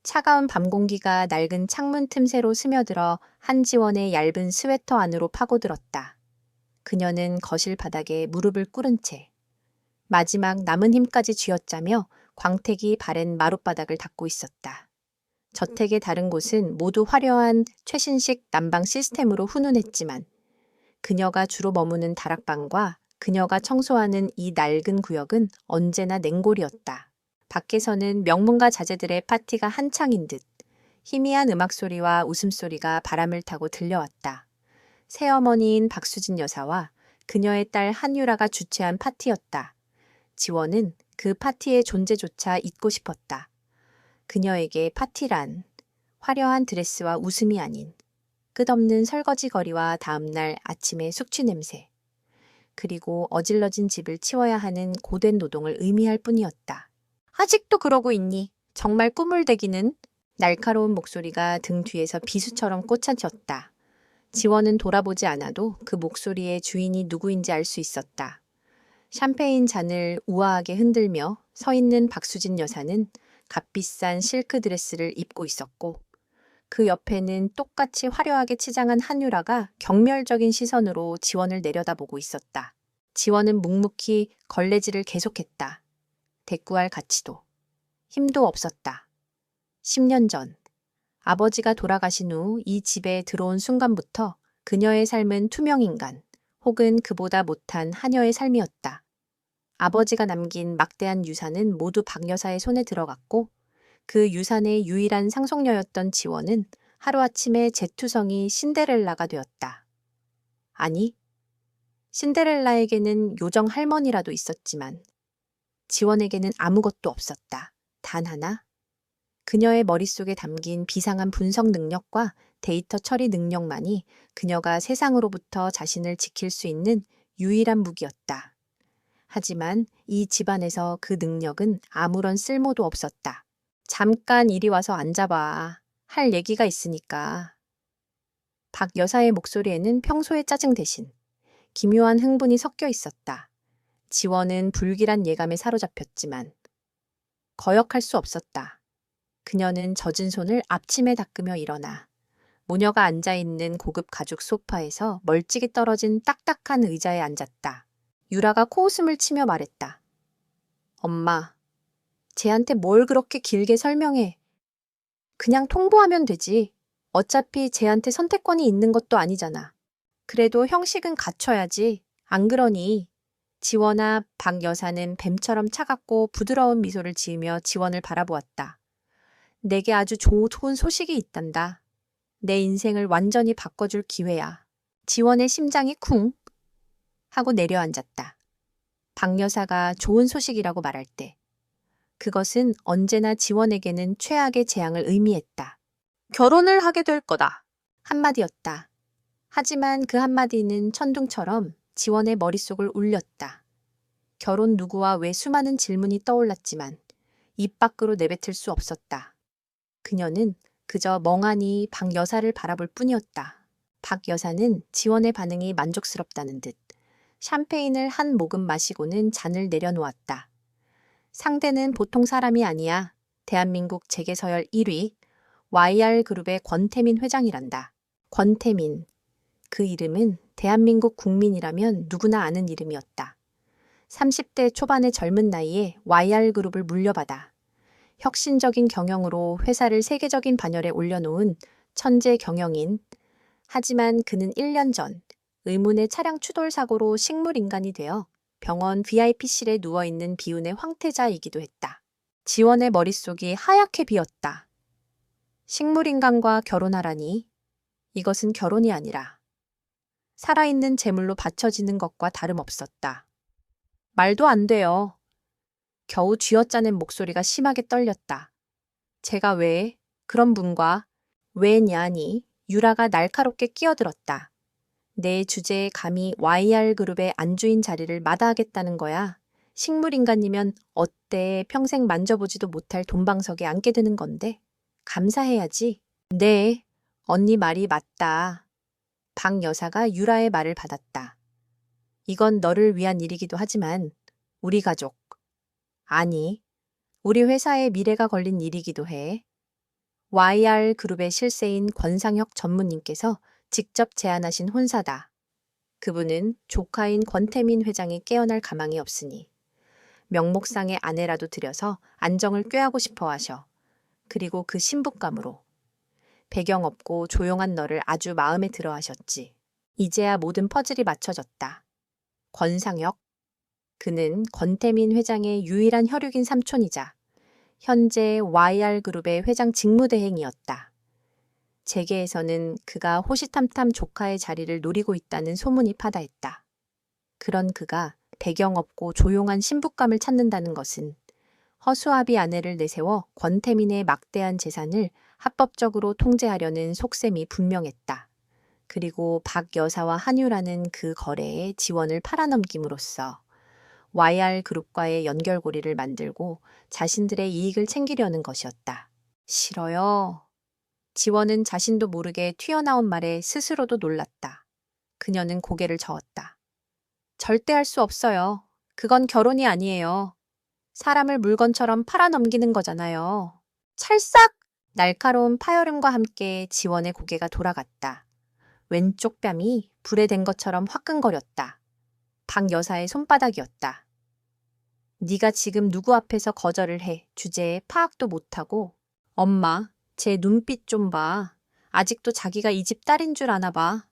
차가운 밤 공기가 낡은 창문 틈새로 스며들어 한지원의 얇은 스웨터 안으로 파고들었다. 그녀는 거실 바닥에 무릎을 꿇은 채 마지막 남은 힘까지 쥐어짜며 광택이 바랜 마룻바닥을 닦고 있었다. 저택의 다른 곳은 모두 화려한 최신식 난방 시스템으로 훈훈했지만 그녀가 주로 머무는 다락방과 그녀가 청소하는 이 낡은 구역은 언제나 냉골이었다. 밖에서는 명문가 자제들의 파티가 한창인 듯 희미한 음악 소리와 웃음소리가 바람을 타고 들려왔다. 새어머니인 박수진 여사와 그녀의 딸 한유라가 주최한 파티였다. 지원은 그 파티의 존재조차 잊고 싶었다. 그녀에게 파티란 화려한 드레스와 웃음이 아닌 끝없는 설거지 거리와 다음날 아침의 숙취 냄새, 그리고 어질러진 집을 치워야 하는 고된 노동을 의미할 뿐이었다. 아직도 그러고 있니? 정말 꿈을 대기는? 날카로운 목소리가 등 뒤에서 비수처럼 꽂혀졌다. 지원은 돌아보지 않아도 그 목소리의 주인이 누구인지 알 수 있었다. 샴페인 잔을 우아하게 흔들며 서 있는 박수진 여사는 값비싼 실크 드레스를 입고 있었고 그 옆에는 똑같이 화려하게 치장한 한유라가 경멸적인 시선으로 지원을 내려다보고 있었다. 지원은 묵묵히 걸레질을 계속했다. 대꾸할 가치도, 힘도 없었다. 10년 전, 아버지가 돌아가신 후 이 집에 들어온 순간부터 그녀의 삶은 투명인간, 혹은 그보다 못한 하녀의 삶이었다. 아버지가 남긴 막대한 유산은 모두 박 여사의 손에 들어갔고 그 유산의 유일한 상속녀였던 지원은 하루아침에 재투성이 신데렐라가 되었다. 아니, 신데렐라에게는 요정 할머니라도 있었지만 지원에게는 아무것도 없었다. 단 하나. 그녀의 머릿속에 담긴 비상한 분석 능력과 데이터 처리 능력만이 그녀가 세상으로부터 자신을 지킬 수 있는 유일한 무기였다. 하지만 이 집안에서 그 능력은 아무런 쓸모도 없었다. 잠깐 이리 와서 앉아봐. 할 얘기가 있으니까. 박 여사의 목소리에는 평소의 짜증 대신 기묘한 흥분이 섞여 있었다. 지원은 불길한 예감에 사로잡혔지만 거역할 수 없었다. 그녀는 젖은 손을 앞침에 닦으며 일어나 모녀가 앉아있는 고급 가죽 소파에서 멀찍이 떨어진 딱딱한 의자에 앉았다. 유라가 코웃음을 치며 말했다. 엄마, 쟤한테 뭘 그렇게 길게 설명해. 그냥 통보하면 되지. 어차피 쟤한테 선택권이 있는 것도 아니잖아. 그래도 형식은 갖춰야지. 안 그러니? 지원아, 박 여사는 뱀처럼 차갑고 부드러운 미소를 지으며 지원을 바라보았다. 내게 아주 좋은 소식이 있단다. 내 인생을 완전히 바꿔줄 기회야. 지원의 심장이 쿵 하고 내려앉았다. 박 여사가 좋은 소식이라고 말할 때 그것은 언제나 지원에게는 최악의 재앙을 의미했다. 결혼을 하게 될 거다. 한마디였다. 하지만 그 한마디는 천둥처럼 지원의 머릿속을 울렸다. 결혼 누구와 왜 수많은 질문이 떠올랐지만 입 밖으로 내뱉을 수 없었다. 그녀는 그저 멍하니 박 여사를 바라볼 뿐이었다. 박 여사는 지원의 반응이 만족스럽다는 듯 샴페인을 한 모금 마시고는 잔을 내려놓았다. 상대는 보통 사람이 아니야. 대한민국 재계서열 1위 YR그룹의 권태민 회장이란다. 권태민. 그 이름은 대한민국 국민이라면 누구나 아는 이름이었다. 30대 초반의 젊은 나이에 YR그룹을 물려받아 혁신적인 경영으로 회사를 세계적인 반열에 올려놓은 천재 경영인. 하지만 그는 1년 전 의문의 차량 추돌 사고로 식물인간이 되어 병원 VIP실에 누워있는 비운의 황태자이기도 했다. 지원의 머릿속이 하얗게 비었다. 식물인간과 결혼하라니? 이것은 결혼이 아니라 살아있는 제물로 바쳐지는 것과 다름없었다. 말도 안 돼요. 겨우 쥐어짜낸 목소리가 심하게 떨렸다. 제가 왜? 그런 분과 왜냐니? 유라가 날카롭게 끼어들었다. 내 주제에 감히 YR그룹의 안주인 자리를 마다하겠다는 거야. 식물인간이면 어때? 평생 만져보지도 못할 돈방석에 앉게 되는 건데. 감사해야지. 네, 언니 말이 맞다. 박 여사가 유라의 말을 받았다. 이건 너를 위한 일이기도 하지만 우리 가족, 아니, 우리 회사의 미래가 걸린 일이기도 해. YR 그룹의 실세인 권상혁 전무님께서 직접 제안하신 혼사다. 그분은 조카인 권태민 회장이 깨어날 가망이 없으니 명목상의 아내라도 들여서 안정을 꾀하고 싶어 하셔. 그리고 그 신부감으로 배경 없고 조용한 너를 아주 마음에 들어 하셨지. 이제야 모든 퍼즐이 맞춰졌다. 권상혁. 그는 권태민 회장의 유일한 혈육인 삼촌이자 현재 YR그룹의 회장 직무대행이었다. 재계에서는 그가 호시탐탐 조카의 자리를 노리고 있다는 소문이 파다했다. 그런 그가 배경 없고 조용한 신부감을 찾는다는 것은 허수아비 아내를 내세워 권태민의 막대한 재산을 합법적으로 통제하려는 속셈이 분명했다. 그리고 박 여사와 한유라는 그 거래에 지원을 팔아넘김으로써 YR그룹과의 연결고리를 만들고 자신들의 이익을 챙기려는 것이었다. 싫어요. 지원은 자신도 모르게 튀어나온 말에 스스로도 놀랐다. 그녀는 고개를 저었다. 절대 할 수 없어요. 그건 결혼이 아니에요. 사람을 물건처럼 팔아넘기는 거잖아요. 찰싹! 날카로운 파열음과 함께 지원의 고개가 돌아갔다. 왼쪽 뺨이 불에 댄 것처럼 화끈거렸다. 박 여사의 손바닥이었다. 네가 지금 누구 앞에서 거절을 해 주제에 파악도 못하고. 엄마, 제 눈빛 좀 봐. 아직도 자기가 이 집 딸인 줄 아나 봐.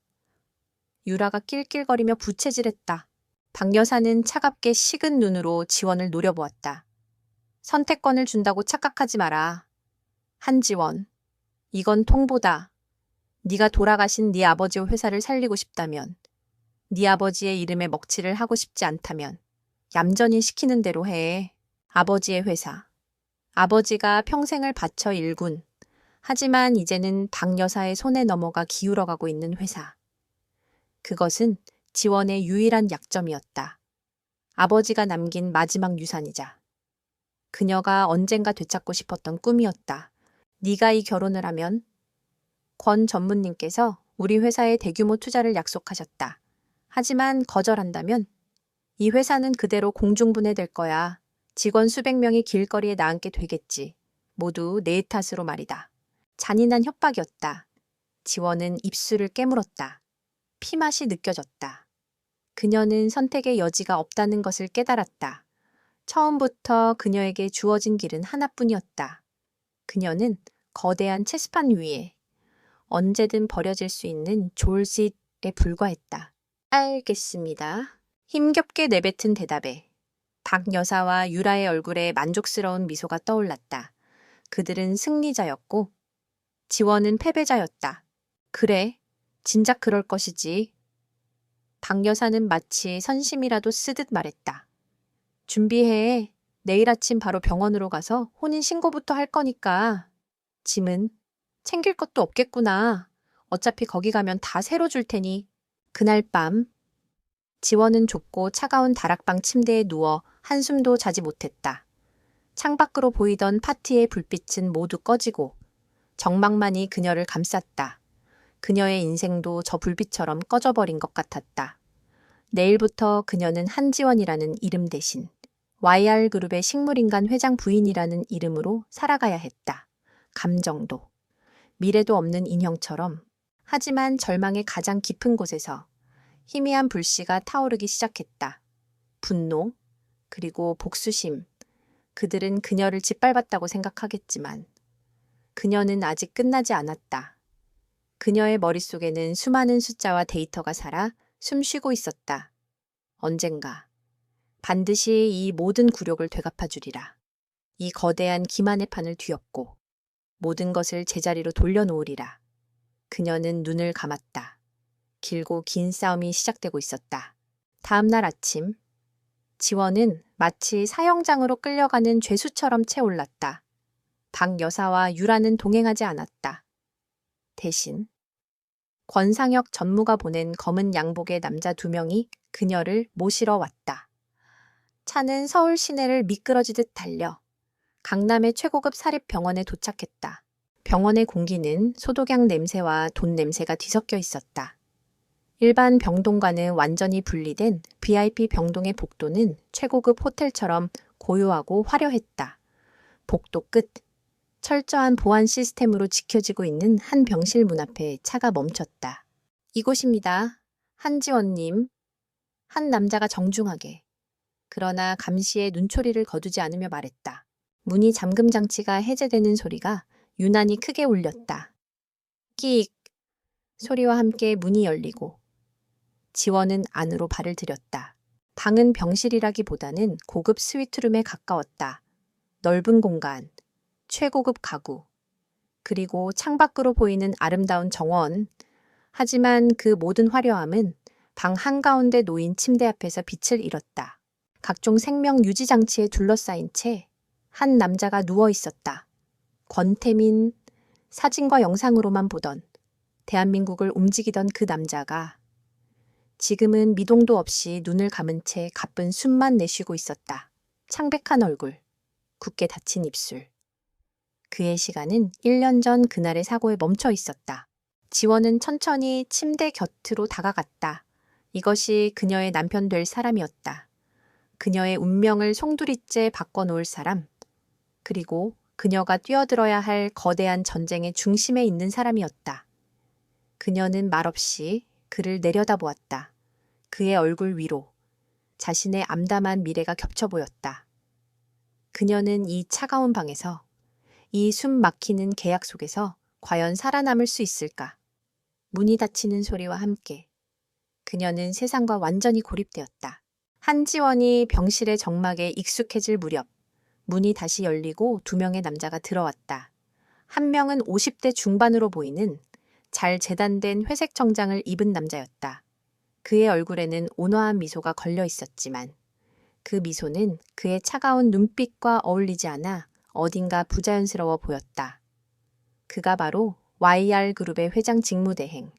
유라가 낄낄거리며 부채질했다. 박 여사는 차갑게 식은 눈으로 지원을 노려보았다. 선택권을 준다고 착각하지 마라. 한지원, 이건 통보다. 네가 돌아가신 네 아버지의 회사를 살리고 싶다면, 네 아버지의 이름에 먹칠을 하고 싶지 않다면 얌전히 시키는 대로 해. 아버지의 회사. 아버지가 평생을 바쳐 일군. 하지만 이제는 박 여사의 손에 넘어가 기울어가고 있는 회사. 그것은 지원의 유일한 약점이었다. 아버지가 남긴 마지막 유산이자 그녀가 언젠가 되찾고 싶었던 꿈이었다. 네가 이 결혼을 하면 권 전무님께서 우리 회사에 대규모 투자를 약속하셨다. 하지만 거절한다면 이 회사는 그대로 공중분해될 거야. 직원 수백 명이 길거리에 나앉게 되겠지. 모두 내 탓으로 말이다. 잔인한 협박이었다. 지원은 입술을 깨물었다. 피맛이 느껴졌다. 그녀는 선택의 여지가 없다는 것을 깨달았다. 처음부터 그녀에게 주어진 길은 하나뿐이었다. 그녀는 거대한 체스판 위에 언제든 버려질 수 있는 졸싯에 불과했다. 알겠습니다. 힘겹게 내뱉은 대답에 박 여사와 유라의 얼굴에 만족스러운 미소가 떠올랐다. 그들은 승리자였고 지원은 패배자였다. 그래, 진작 그럴 것이지. 박 여사는 마치 선심이라도 쓰듯 말했다. 준비해. 내일 아침 바로 병원으로 가서 혼인신고부터 할 거니까. 짐은 챙길 것도 없겠구나. 어차피 거기 가면 다 새로 줄 테니. 그날 밤 지원은 좁고 차가운 다락방 침대에 누워 한숨도 자지 못했다. 창밖으로 보이던 파티의 불빛은 모두 꺼지고 정막만이 그녀를 감쌌다. 그녀의 인생도 저 불빛처럼 꺼져버린 것 같았다. 내일부터 그녀는 한지원이라는 이름 대신 YR그룹의 식물인간 회장 부인이라는 이름으로 살아가야 했다. 감정도, 미래도 없는 인형처럼. 하지만 절망의 가장 깊은 곳에서 희미한 불씨가 타오르기 시작했다. 분노, 그리고 복수심. 그들은 그녀를 짓밟았다고 생각하겠지만 그녀는 아직 끝나지 않았다. 그녀의 머릿속에는 수많은 숫자와 데이터가 살아 숨쉬고 있었다. 언젠가 반드시 이 모든 굴욕을 되갚아 주리라. 이 거대한 기만의 판을 뒤엎고 모든 것을 제자리로 돌려놓으리라. 그녀는 눈을 감았다. 길고 긴 싸움이 시작되고 있었다. 다음 날 아침, 지원은 마치 사형장으로 끌려가는 죄수처럼 채올랐다. 박 여사와 유라는 동행하지 않았다. 대신 권상혁 전무가 보낸 검은 양복의 남자 2명이 그녀를 모시러 왔다. 차는 서울 시내를 미끄러지듯 달려 강남의 최고급 사립병원에 도착했다. 병원의 공기는 소독약 냄새와 돈 냄새가 뒤섞여 있었다. 일반 병동과는 완전히 분리된 VIP 병동의 복도는 최고급 호텔처럼 고요하고 화려했다. 복도 끝, 철저한 보안 시스템으로 지켜지고 있는 한 병실 문 앞에 차가 멈췄다. 이곳입니다. 한지원님. 한 남자가 정중하게, 그러나 감시의 눈초리를 거두지 않으며 말했다. 문이 잠금 장치가 해제되는 소리가 유난히 크게 울렸다. 끼익 소리와 함께 문이 열리고 지원은 안으로 발을 들였다. 방은 병실이라기보다는 고급 스위트룸에 가까웠다. 넓은 공간, 최고급 가구, 그리고 창밖으로 보이는 아름다운 정원. 하지만 그 모든 화려함은 방 한가운데 놓인 침대 앞에서 빛을 잃었다. 각종 생명 유지 장치에 둘러싸인 채 한 남자가 누워 있었다. 권태민, 사진과 영상으로만 보던 대한민국을 움직이던 그 남자가 지금은 미동도 없이 눈을 감은 채 가쁜 숨만 내쉬고 있었다. 창백한 얼굴, 굳게 닫힌 입술. 그의 시간은 1년 전 그날의 사고에 멈춰 있었다. 지원은 천천히 침대 곁으로 다가갔다. 이것이 그녀의 남편 될 사람이었다. 그녀의 운명을 송두리째 바꿔놓을 사람. 그리고 그녀가 뛰어들어야 할 거대한 전쟁의 중심에 있는 사람이었다. 그녀는 말없이 그를 내려다보았다. 그의 얼굴 위로 자신의 암담한 미래가 겹쳐 보였다. 그녀는 이 차가운 방에서, 이 숨 막히는 계약 속에서 과연 살아남을 수 있을까? 문이 닫히는 소리와 함께 그녀는 세상과 완전히 고립되었다. 한지원이 병실의 정막에 익숙해질 무렵 문이 다시 열리고 2명의 남자가 들어왔다. 한 명은 50대 중반으로 보이는 잘 재단된 회색 정장을 입은 남자였다. 그의 얼굴에는 온화한 미소가 걸려 있었지만 그 미소는 그의 차가운 눈빛과 어울리지 않아 어딘가 부자연스러워 보였다. 그가 바로 YR그룹의 회장 직무대행,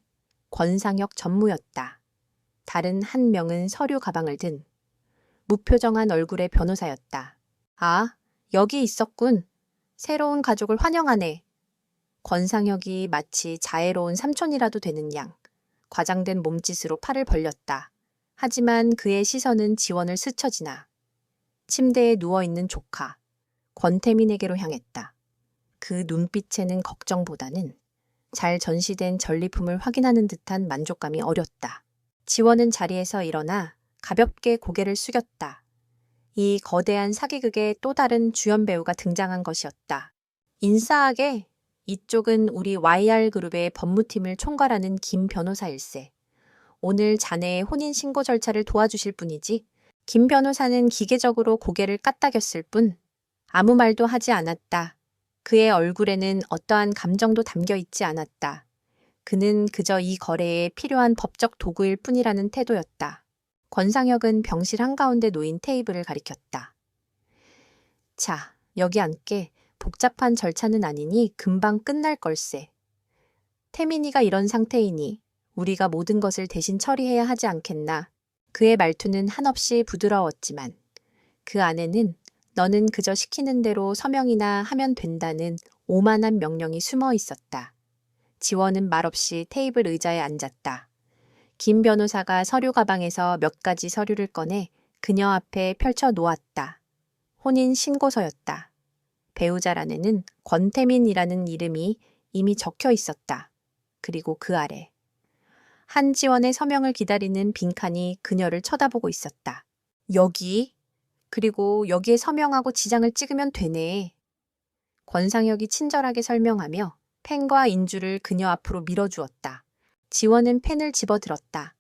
권상혁 전무였다. 다른 한 명은 서류 가방을 든 무표정한 얼굴의 변호사였다. 아, 여기 있었군. 새로운 가족을 환영하네. 권상혁이 마치 자애로운 삼촌이라도 되는 양 과장된 몸짓으로 팔을 벌렸다. 하지만 그의 시선은 지원을 스쳐 지나 침대에 누워있는 조카 권태민에게로 향했다. 그 눈빛에는 걱정보다는 잘 전시된 전리품을 확인하는 듯한 만족감이 어렸다. 지원은 자리에서 일어나 가볍게 고개를 숙였다. 이 거대한 사기극에 또 다른 주연 배우가 등장한 것이었다. 인싸하게 이쪽은 우리 YR그룹의 법무팀을 총괄하는 김 변호사일세. 오늘 자네의 혼인신고 절차를 도와주실 분이지? 김 변호사는 기계적으로 고개를 까딱였을 뿐 아무 말도 하지 않았다. 그의 얼굴에는 어떠한 감정도 담겨 있지 않았다. 그는 그저 이 거래에 필요한 법적 도구일 뿐이라는 태도였다. 권상혁은 병실 한가운데 놓인 테이블을 가리켰다. 자, 여기 앉게. 복잡한 절차는 아니니 금방 끝날 걸세. 태민이가 이런 상태이니 우리가 모든 것을 대신 처리해야 하지 않겠나. 그의 말투는 한없이 부드러웠지만 그 안에는 너는 그저 시키는 대로 서명이나 하면 된다는 오만한 명령이 숨어 있었다. 지원은 말없이 테이블 의자에 앉았다. 김 변호사가 서류 가방에서 몇 가지 서류를 꺼내 그녀 앞에 펼쳐 놓았다. 혼인 신고서였다. 배우자란에는 권태민이라는 이름이 이미 적혀 있었다. 그리고 그 아래 한지원의 서명을 기다리는 빈칸이 그녀를 쳐다보고 있었다. 여기? 그리고 여기에 서명하고 지장을 찍으면 되네. 권상혁이 친절하게 설명하며 펜과 인주를 그녀 앞으로 밀어주었다. 지원은 펜을 집어들었다.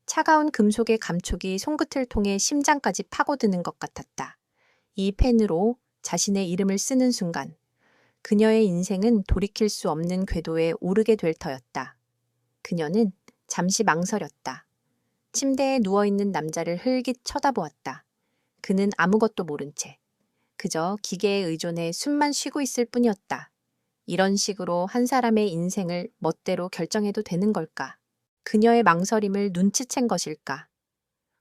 차가운 금속의 감촉이 손끝을 통해 심장까지 파고드는 것 같았다. 이 펜으로 자신의 이름을 쓰는 순간 그녀의 인생은 돌이킬 수 없는 궤도에 오르게 될 터였다. 그녀는 잠시 망설였다. 침대에 누워있는 남자를 흘깃 쳐다보았다. 그는 아무것도 모른 채 그저 기계에 의존해 숨만 쉬고 있을 뿐이었다. 이런 식으로 한 사람의 인생을 멋대로 결정해도 되는 걸까? 그녀의 망설임을 눈치챈 것일까?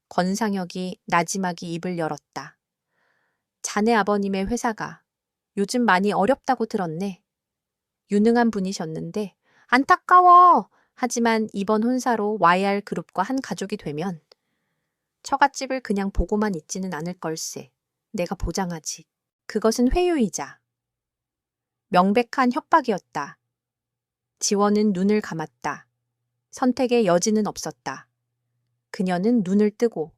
권상혁이 나지막이 입을 열었다. 자네 아버님의 회사가 요즘 많이 어렵다고 들었네. 유능한 분이셨는데 안타까워. 하지만 이번 혼사로 YR그룹과 한 가족이 되면 처갓집을 그냥 보고만 있지는 않을 걸세. 내가 보장하지. 그것은 회유이자. 명백한 협박이었다. 지원은 눈을 감았다. 선택의 여지는 없었다. 그녀는 눈을 뜨고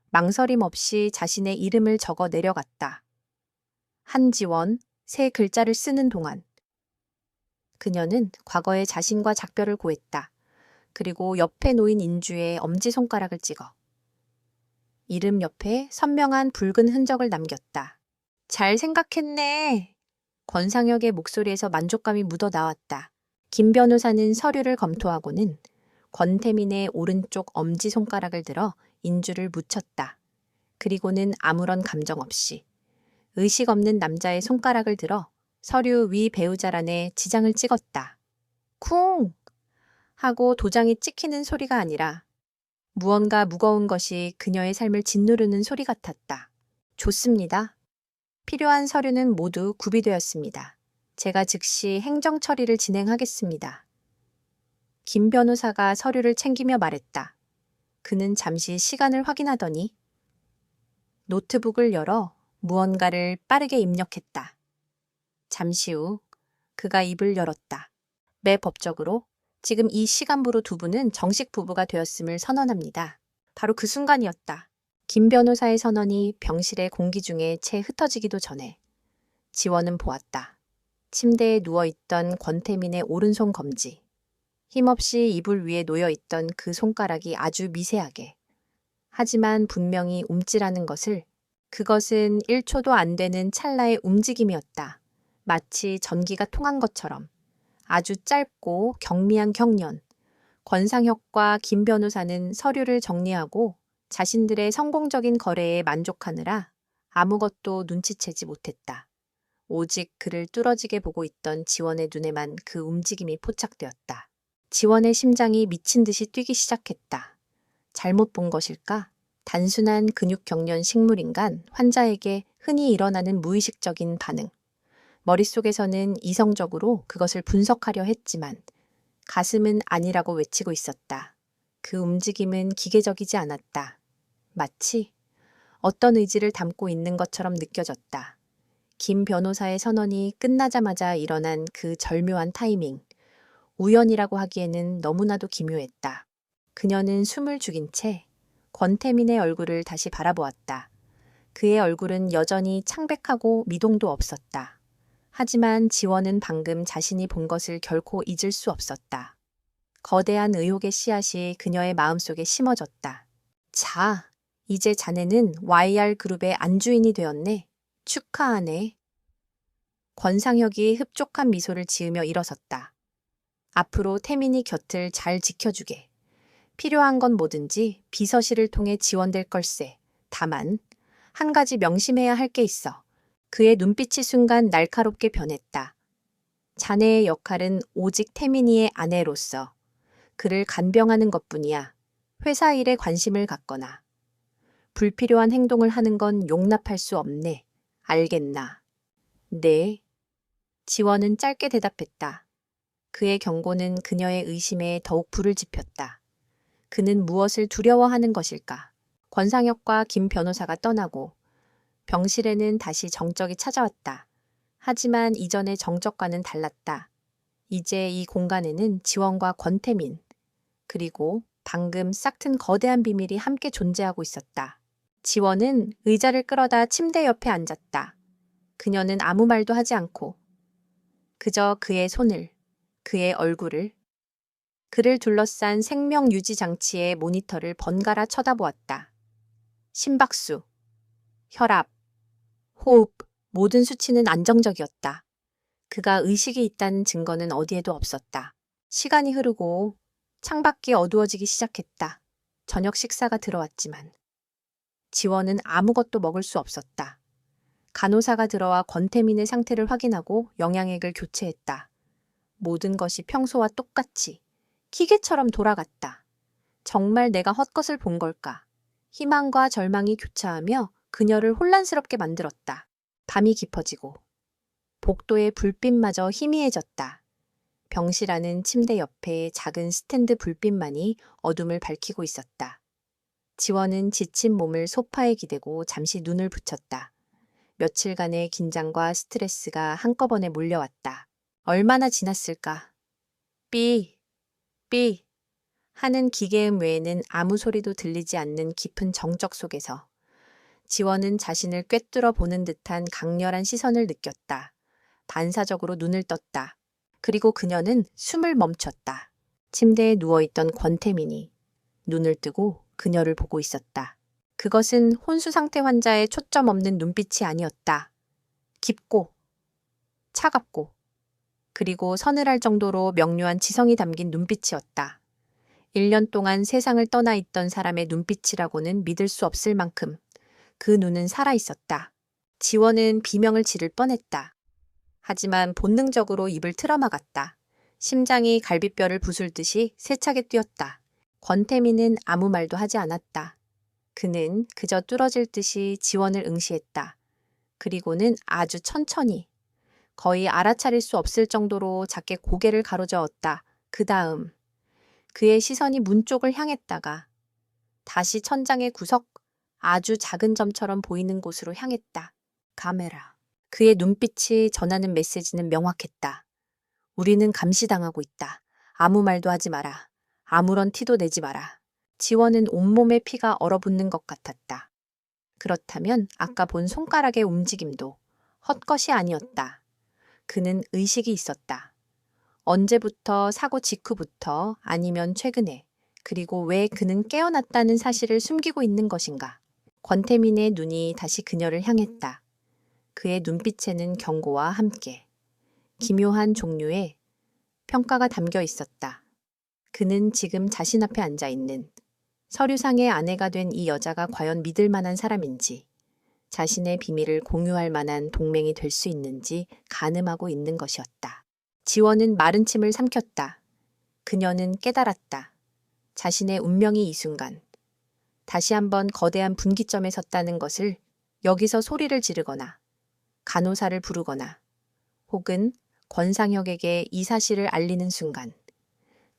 망설임 없이 자신의 이름을 적어 내려갔다. 한지원, 세 글자를 쓰는 동안 그녀는 과거의 자신과 작별을 고했다. 그리고 옆에 놓인 인주에 엄지손가락을 찍어 이름 옆에 선명한 붉은 흔적을 남겼다. 잘 생각했네. 권상혁의 목소리에서 만족감이 묻어 나왔다. 김 변호사는 서류를 검토하고는 권태민의 오른쪽 엄지손가락을 들어 인주를 묻혔다. 그리고는 아무런 감정 없이 의식 없는 남자의 손가락을 들어 서류 위 배우자란에 지장을 찍었다. 쿵! 하고 도장이 찍히는 소리가 아니라 무언가 무거운 것이 그녀의 삶을 짓누르는 소리 같았다. 좋습니다. 필요한 서류는 모두 구비되었습니다. 제가 즉시 행정 처리를 진행하겠습니다. 김 변호사가 서류를 챙기며 말했다. 그는 잠시 시간을 확인하더니 노트북을 열어 무언가를 빠르게 입력했다. 잠시 후 그가 입을 열었다. 매법적으로 지금 이 시간부로 두 분은 정식 부부가 되었음을 선언합니다. 바로 그 순간이었다. 김 변호사의 선언이 병실의 공기 중에 채 흩어지기도 전에 지원은 보았다. 침대에 누워있던 권태민의 오른손 검지. 힘없이 이불 위에 놓여있던 그 손가락이 아주 미세하게. 하지만 분명히 움찔하는 것을 그것은 1초도 안 되는 찰나의 움직임이었다. 마치 전기가 통한 것처럼. 아주 짧고 경미한 경련. 권상혁과 김 변호사는 서류를 정리하고 자신들의 성공적인 거래에 만족하느라 아무것도 눈치채지 못했다. 오직 그를 뚫어지게 보고 있던 지원의 눈에만 그 움직임이 포착되었다. 지원의 심장이 미친 듯이 뛰기 시작했다. 잘못 본 것일까? 단순한 근육 경련 식물인간 환자에게 흔히 일어나는 무의식적인 반응. 머릿속에서는 이성적으로 그것을 분석하려 했지만 가슴은 아니라고 외치고 있었다. 그 움직임은 기계적이지 않았다. 마치 어떤 의지를 담고 있는 것처럼 느껴졌다. 김 변호사의 선언이 끝나자마자 일어난 그 절묘한 타이밍. 우연이라고 하기에는 너무나도 기묘했다. 그녀는 숨을 죽인 채 권태민의 얼굴을 다시 바라보았다. 그의 얼굴은 여전히 창백하고 미동도 없었다. 하지만 지원은 방금 자신이 본 것을 결코 잊을 수 없었다. 거대한 의혹의 씨앗이 그녀의 마음속에 심어졌다. 자, 이제 자네는 YR 그룹의 안주인이 되었네. 축하하네. 권상혁이 흡족한 미소를 지으며 일어섰다. 앞으로 태민이 곁을 잘 지켜주게. 필요한 건 뭐든지 비서실을 통해 지원될 걸세. 다만 한 가지 명심해야 할 게 있어. 그의 눈빛이 순간 날카롭게 변했다. 자네의 역할은 오직 태민이의 아내로서 그를 간병하는 것뿐이야. 회사 일에 관심을 갖거나 불필요한 행동을 하는 건 용납할 수 없네. 알겠나? 네. 지원은 짧게 대답했다. 그의 경고는 그녀의 의심에 더욱 불을 지폈다. 그는 무엇을 두려워하는 것일까? 권상혁과 김 변호사가 떠나고 병실에는 다시 정적이 찾아왔다. 하지만 이전의 정적과는 달랐다. 이제 이 공간에는 지원과 권태민, 그리고 방금 싹튼 거대한 비밀이 함께 존재하고 있었다. 지원은 의자를 끌어다 침대 옆에 앉았다. 그녀는 아무 말도 하지 않고 그저 그의 손을, 그의 얼굴을, 그를 둘러싼 생명 유지 장치의 모니터를 번갈아 쳐다보았다. 심박수, 혈압, 호흡, 모든 수치는 안정적이었다. 그가 의식이 있다는 증거는 어디에도 없었다. 시간이 흐르고 창밖이 어두워지기 시작했다. 저녁 식사가 들어왔지만 지원은 아무것도 먹을 수 없었다. 간호사가 들어와 권태민의 상태를 확인하고 영양액을 교체했다. 모든 것이 평소와 똑같이 기계처럼 돌아갔다. 정말 내가 헛것을 본 걸까? 희망과 절망이 교차하며 그녀를 혼란스럽게 만들었다. 밤이 깊어지고 복도의 불빛마저 희미해졌다. 병실 안은 침대 옆에 작은 스탠드 불빛만이 어둠을 밝히고 있었다. 지원은 지친 몸을 소파에 기대고 잠시 눈을 붙였다. 며칠간의 긴장과 스트레스가 한꺼번에 몰려왔다. 얼마나 지났을까? 삐, 삐 하는 기계음 외에는 아무 소리도 들리지 않는 깊은 정적 속에서 지원은 자신을 꿰뚫어 보는 듯한 강렬한 시선을 느꼈다. 반사적으로 눈을 떴다. 그리고 그녀는 숨을 멈췄다. 침대에 누워있던 권태민이 눈을 뜨고 그녀를 보고 있었다. 그것은 혼수 상태 환자의 초점 없는 눈빛이 아니었다. 깊고 차갑고 그리고 서늘할 정도로 명료한 지성이 담긴 눈빛이었다. 1년 동안 세상을 떠나 있던 사람의 눈빛이라고는 믿을 수 없을 만큼 그 눈은 살아있었다. 지원은 비명을 지를 뻔했다. 하지만 본능적으로 입을 틀어막았다. 심장이 갈비뼈를 부술듯이 세차게 뛰었다. 권태민은 아무 말도 하지 않았다. 그는 그저 뚫어질 듯이 지원을 응시했다. 그리고는 아주 천천히, 거의 알아차릴 수 없을 정도로 작게 고개를 가로저었다. 그 다음 그의 시선이 문 쪽을 향했다가 다시 천장의 구석, 아주 작은 점처럼 보이는 곳으로 향했다. 카메라. 그의 눈빛이 전하는 메시지는 명확했다. 우리는 감시당하고 있다. 아무 말도 하지 마라. 아무런 티도 내지 마라. 지원은 온몸에 피가 얼어붙는 것 같았다. 그렇다면 아까 본 손가락의 움직임도 헛것이 아니었다. 그는 의식이 있었다. 언제부터, 사고 직후부터, 아니면 최근에, 그리고 왜 그는 깨어났다는 사실을 숨기고 있는 것인가. 권태민의 눈이 다시 그녀를 향했다. 그의 눈빛에는 경고와 함께 기묘한 종류의 평가가 담겨 있었다. 그는 지금 자신 앞에 앉아 있는 서류상의 아내가 된 이 여자가 과연 믿을 만한 사람인지, 자신의 비밀을 공유할 만한 동맹이 될 수 있는지 가늠하고 있는 것이었다. 지원은 마른 침을 삼켰다. 그녀는 깨달았다. 자신의 운명이 이 순간 다시 한번 거대한 분기점에 섰다는 것을. 여기서 소리를 지르거나 간호사를 부르거나 혹은 권상혁에게 이 사실을 알리는 순간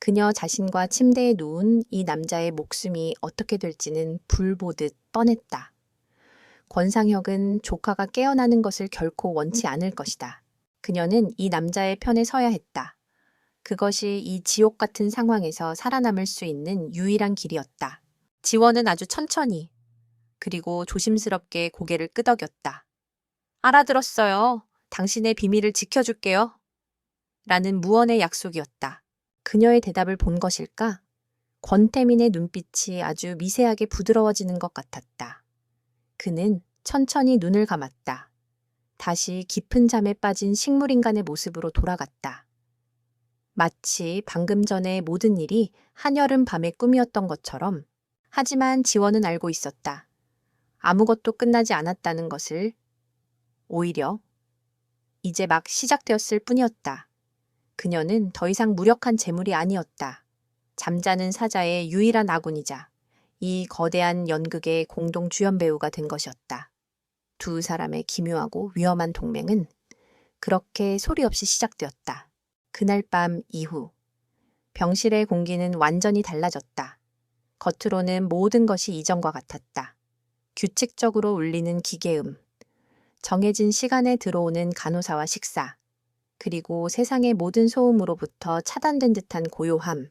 그녀 자신과 침대에 누운 이 남자의 목숨이 어떻게 될지는 불 보듯 뻔했다. 권상혁은 조카가 깨어나는 것을 결코 원치 않을 것이다. 그녀는 이 남자의 편에 서야 했다. 그것이 이 지옥 같은 상황에서 살아남을 수 있는 유일한 길이었다. 지원은 아주 천천히 그리고 조심스럽게 고개를 끄덕였다. 알아들었어요. 당신의 비밀을 지켜줄게요. 라는 무언의 약속이었다. 그녀의 대답을 본 것일까? 권태민의 눈빛이 아주 미세하게 부드러워지는 것 같았다. 그는 천천히 눈을 감았다. 다시 깊은 잠에 빠진 식물인간의 모습으로 돌아갔다. 마치 방금 전의 모든 일이 한여름 밤의 꿈이었던 것처럼. 하지만 지원은 알고 있었다. 아무것도 끝나지 않았다는 것을. 오히려 이제 막 시작되었을 뿐이었다. 그녀는 더 이상 무력한 재물이 아니었다. 잠자는 사자의 유일한 아군이자 이 거대한 연극의 공동 주연 배우가 된 것이었다. 두 사람의 기묘하고 위험한 동맹은 그렇게 소리 없이 시작되었다. 그날 밤 이후 병실의 공기는 완전히 달라졌다. 겉으로는 모든 것이 이전과 같았다. 규칙적으로 울리는 기계음, 정해진 시간에 들어오는 간호사와 식사, 그리고 세상의 모든 소음으로부터 차단된 듯한 고요함.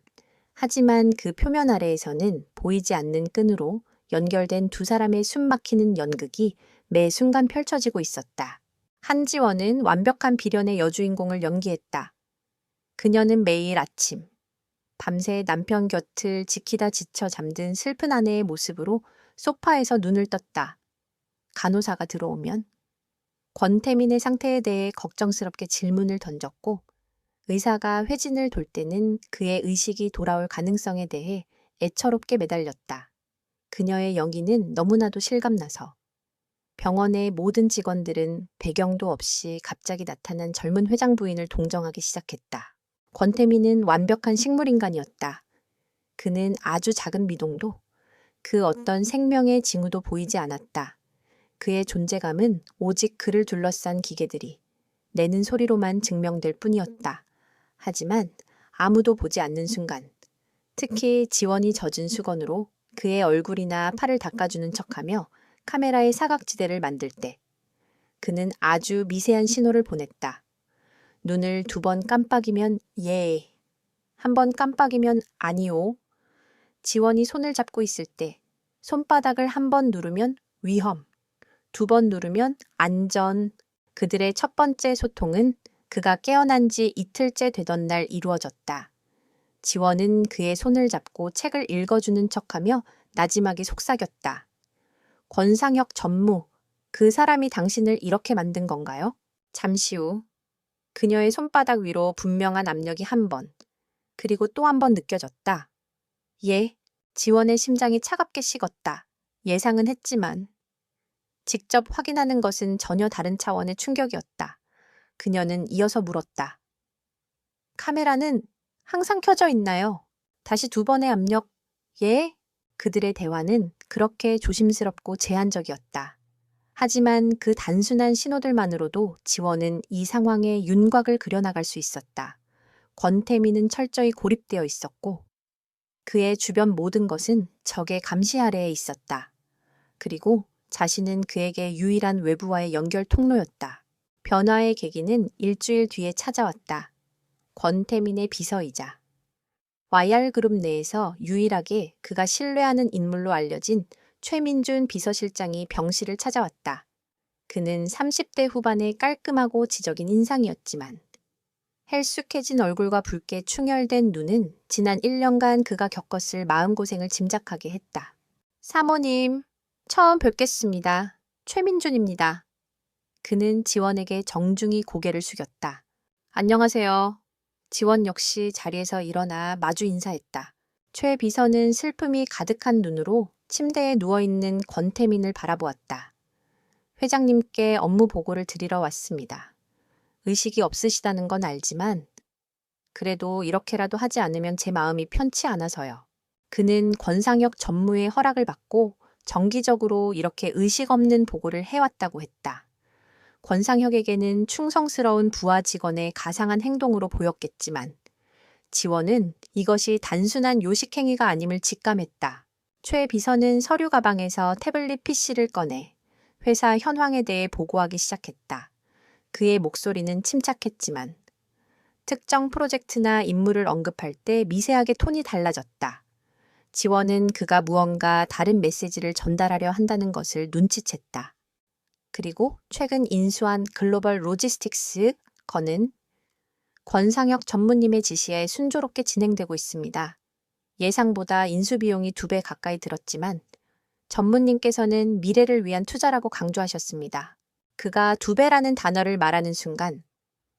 하지만 그 표면 아래에서는 보이지 않는 끈으로 연결된 두 사람의 숨 막히는 연극이 매 순간 펼쳐지고 있었다. 한지원은 완벽한 비련의 여주인공을 연기했다. 그녀는 매일 아침, 밤새 남편 곁을 지키다 지쳐 잠든 슬픈 아내의 모습으로 소파에서 눈을 떴다. 간호사가 들어오면 권태민의 상태에 대해 걱정스럽게 질문을 던졌고, 의사가 회진을 돌 때는 그의 의식이 돌아올 가능성에 대해 애처롭게 매달렸다. 그녀의 연기는 너무나도 실감나서 병원의 모든 직원들은 배경도 없이 갑자기 나타난 젊은 회장 부인을 동정하기 시작했다. 권태민은 완벽한 식물인간이었다. 그는 아주 작은 미동도, 그 어떤 생명의 징후도 보이지 않았다. 그의 존재감은 오직 그를 둘러싼 기계들이 내는 소리로만 증명될 뿐이었다. 하지만 아무도 보지 않는 순간, 특히 지원이 젖은 수건으로 그의 얼굴이나 팔을 닦아주는 척하며 카메라의 사각지대를 만들 때, 그는 아주 미세한 신호를 보냈다. 눈을 2번 깜빡이면 예, 1번 깜빡이면 아니오. 지원이 손을 잡고 있을 때 손바닥을 1번 누르면 위험, 2번 누르면 안전. 그들의 첫 번째 소통은 그가 깨어난 지 이틀째 되던 날 이루어졌다. 지원은 그의 손을 잡고 책을 읽어주는 척하며 나지막이 속삭였다. 권상혁 전무, 그 사람이 당신을 이렇게 만든 건가요? 잠시 후 그녀의 손바닥 위로 분명한 압력이 1번, 그리고 또 1번 느껴졌다. 예, 지원의 심장이 차갑게 식었다. 예상은 했지만 직접 확인하는 것은 전혀 다른 차원의 충격이었다. 그녀는 이어서 물었다. 카메라는 항상 켜져 있나요? 다시 2번의 압력. 예? 그들의 대화는 그렇게 조심스럽고 제한적이었다. 하지만 그 단순한 신호들만으로도 지원은 이 상황에 윤곽을 그려나갈 수 있었다. 권태민은 철저히 고립되어 있었고 그의 주변 모든 것은 적의 감시 아래에 있었다. 그리고 자신은 그에게 유일한 외부와의 연결 통로였다. 변화의 계기는 일주일 뒤에 찾아왔다. 권태민의 비서이자 YR그룹 내에서 유일하게 그가 신뢰하는 인물로 알려진 최민준 비서실장이 병실을 찾아왔다. 그는 30대 후반의 깔끔하고 지적인 인상이었지만 헬쑥해진 얼굴과 붉게 충혈된 눈은 지난 1년간 그가 겪었을 마음고생을 짐작하게 했다. 사모님, 처음 뵙겠습니다. 최민준입니다. 그는 지원에게 정중히 고개를 숙였다. 안녕하세요. 지원 역시 자리에서 일어나 마주 인사했다. 최 비서는 슬픔이 가득한 눈으로 침대에 누워있는 권태민을 바라보았다. 회장님께 업무 보고를 드리러 왔습니다. 의식이 없으시다는 건 알지만 그래도 이렇게라도 하지 않으면 제 마음이 편치 않아서요. 그는 권상혁 전무의 허락을 받고 정기적으로 이렇게 의식 없는 보고를 해왔다고 했다. 권상혁에게는 충성스러운 부하 직원의 가상한 행동으로 보였겠지만 지원은 이것이 단순한 요식행위가 아님을 직감했다. 최 비서는 서류 가방에서 태블릿 PC를 꺼내 회사 현황에 대해 보고하기 시작했다. 그의 목소리는 침착했지만 특정 프로젝트나 인물을 언급할 때 미세하게 톤이 달라졌다. 지원은 그가 무언가 다른 메시지를 전달하려 한다는 것을 눈치챘다. 그리고 최근 인수한 글로벌 로지스틱스 건은 권상혁 전무님의 지시에 순조롭게 진행되고 있습니다. 예상보다 인수 비용이 2배 가까이 들었지만 전무님께서는 미래를 위한 투자라고 강조하셨습니다. 그가 2배라는 단어를 말하는 순간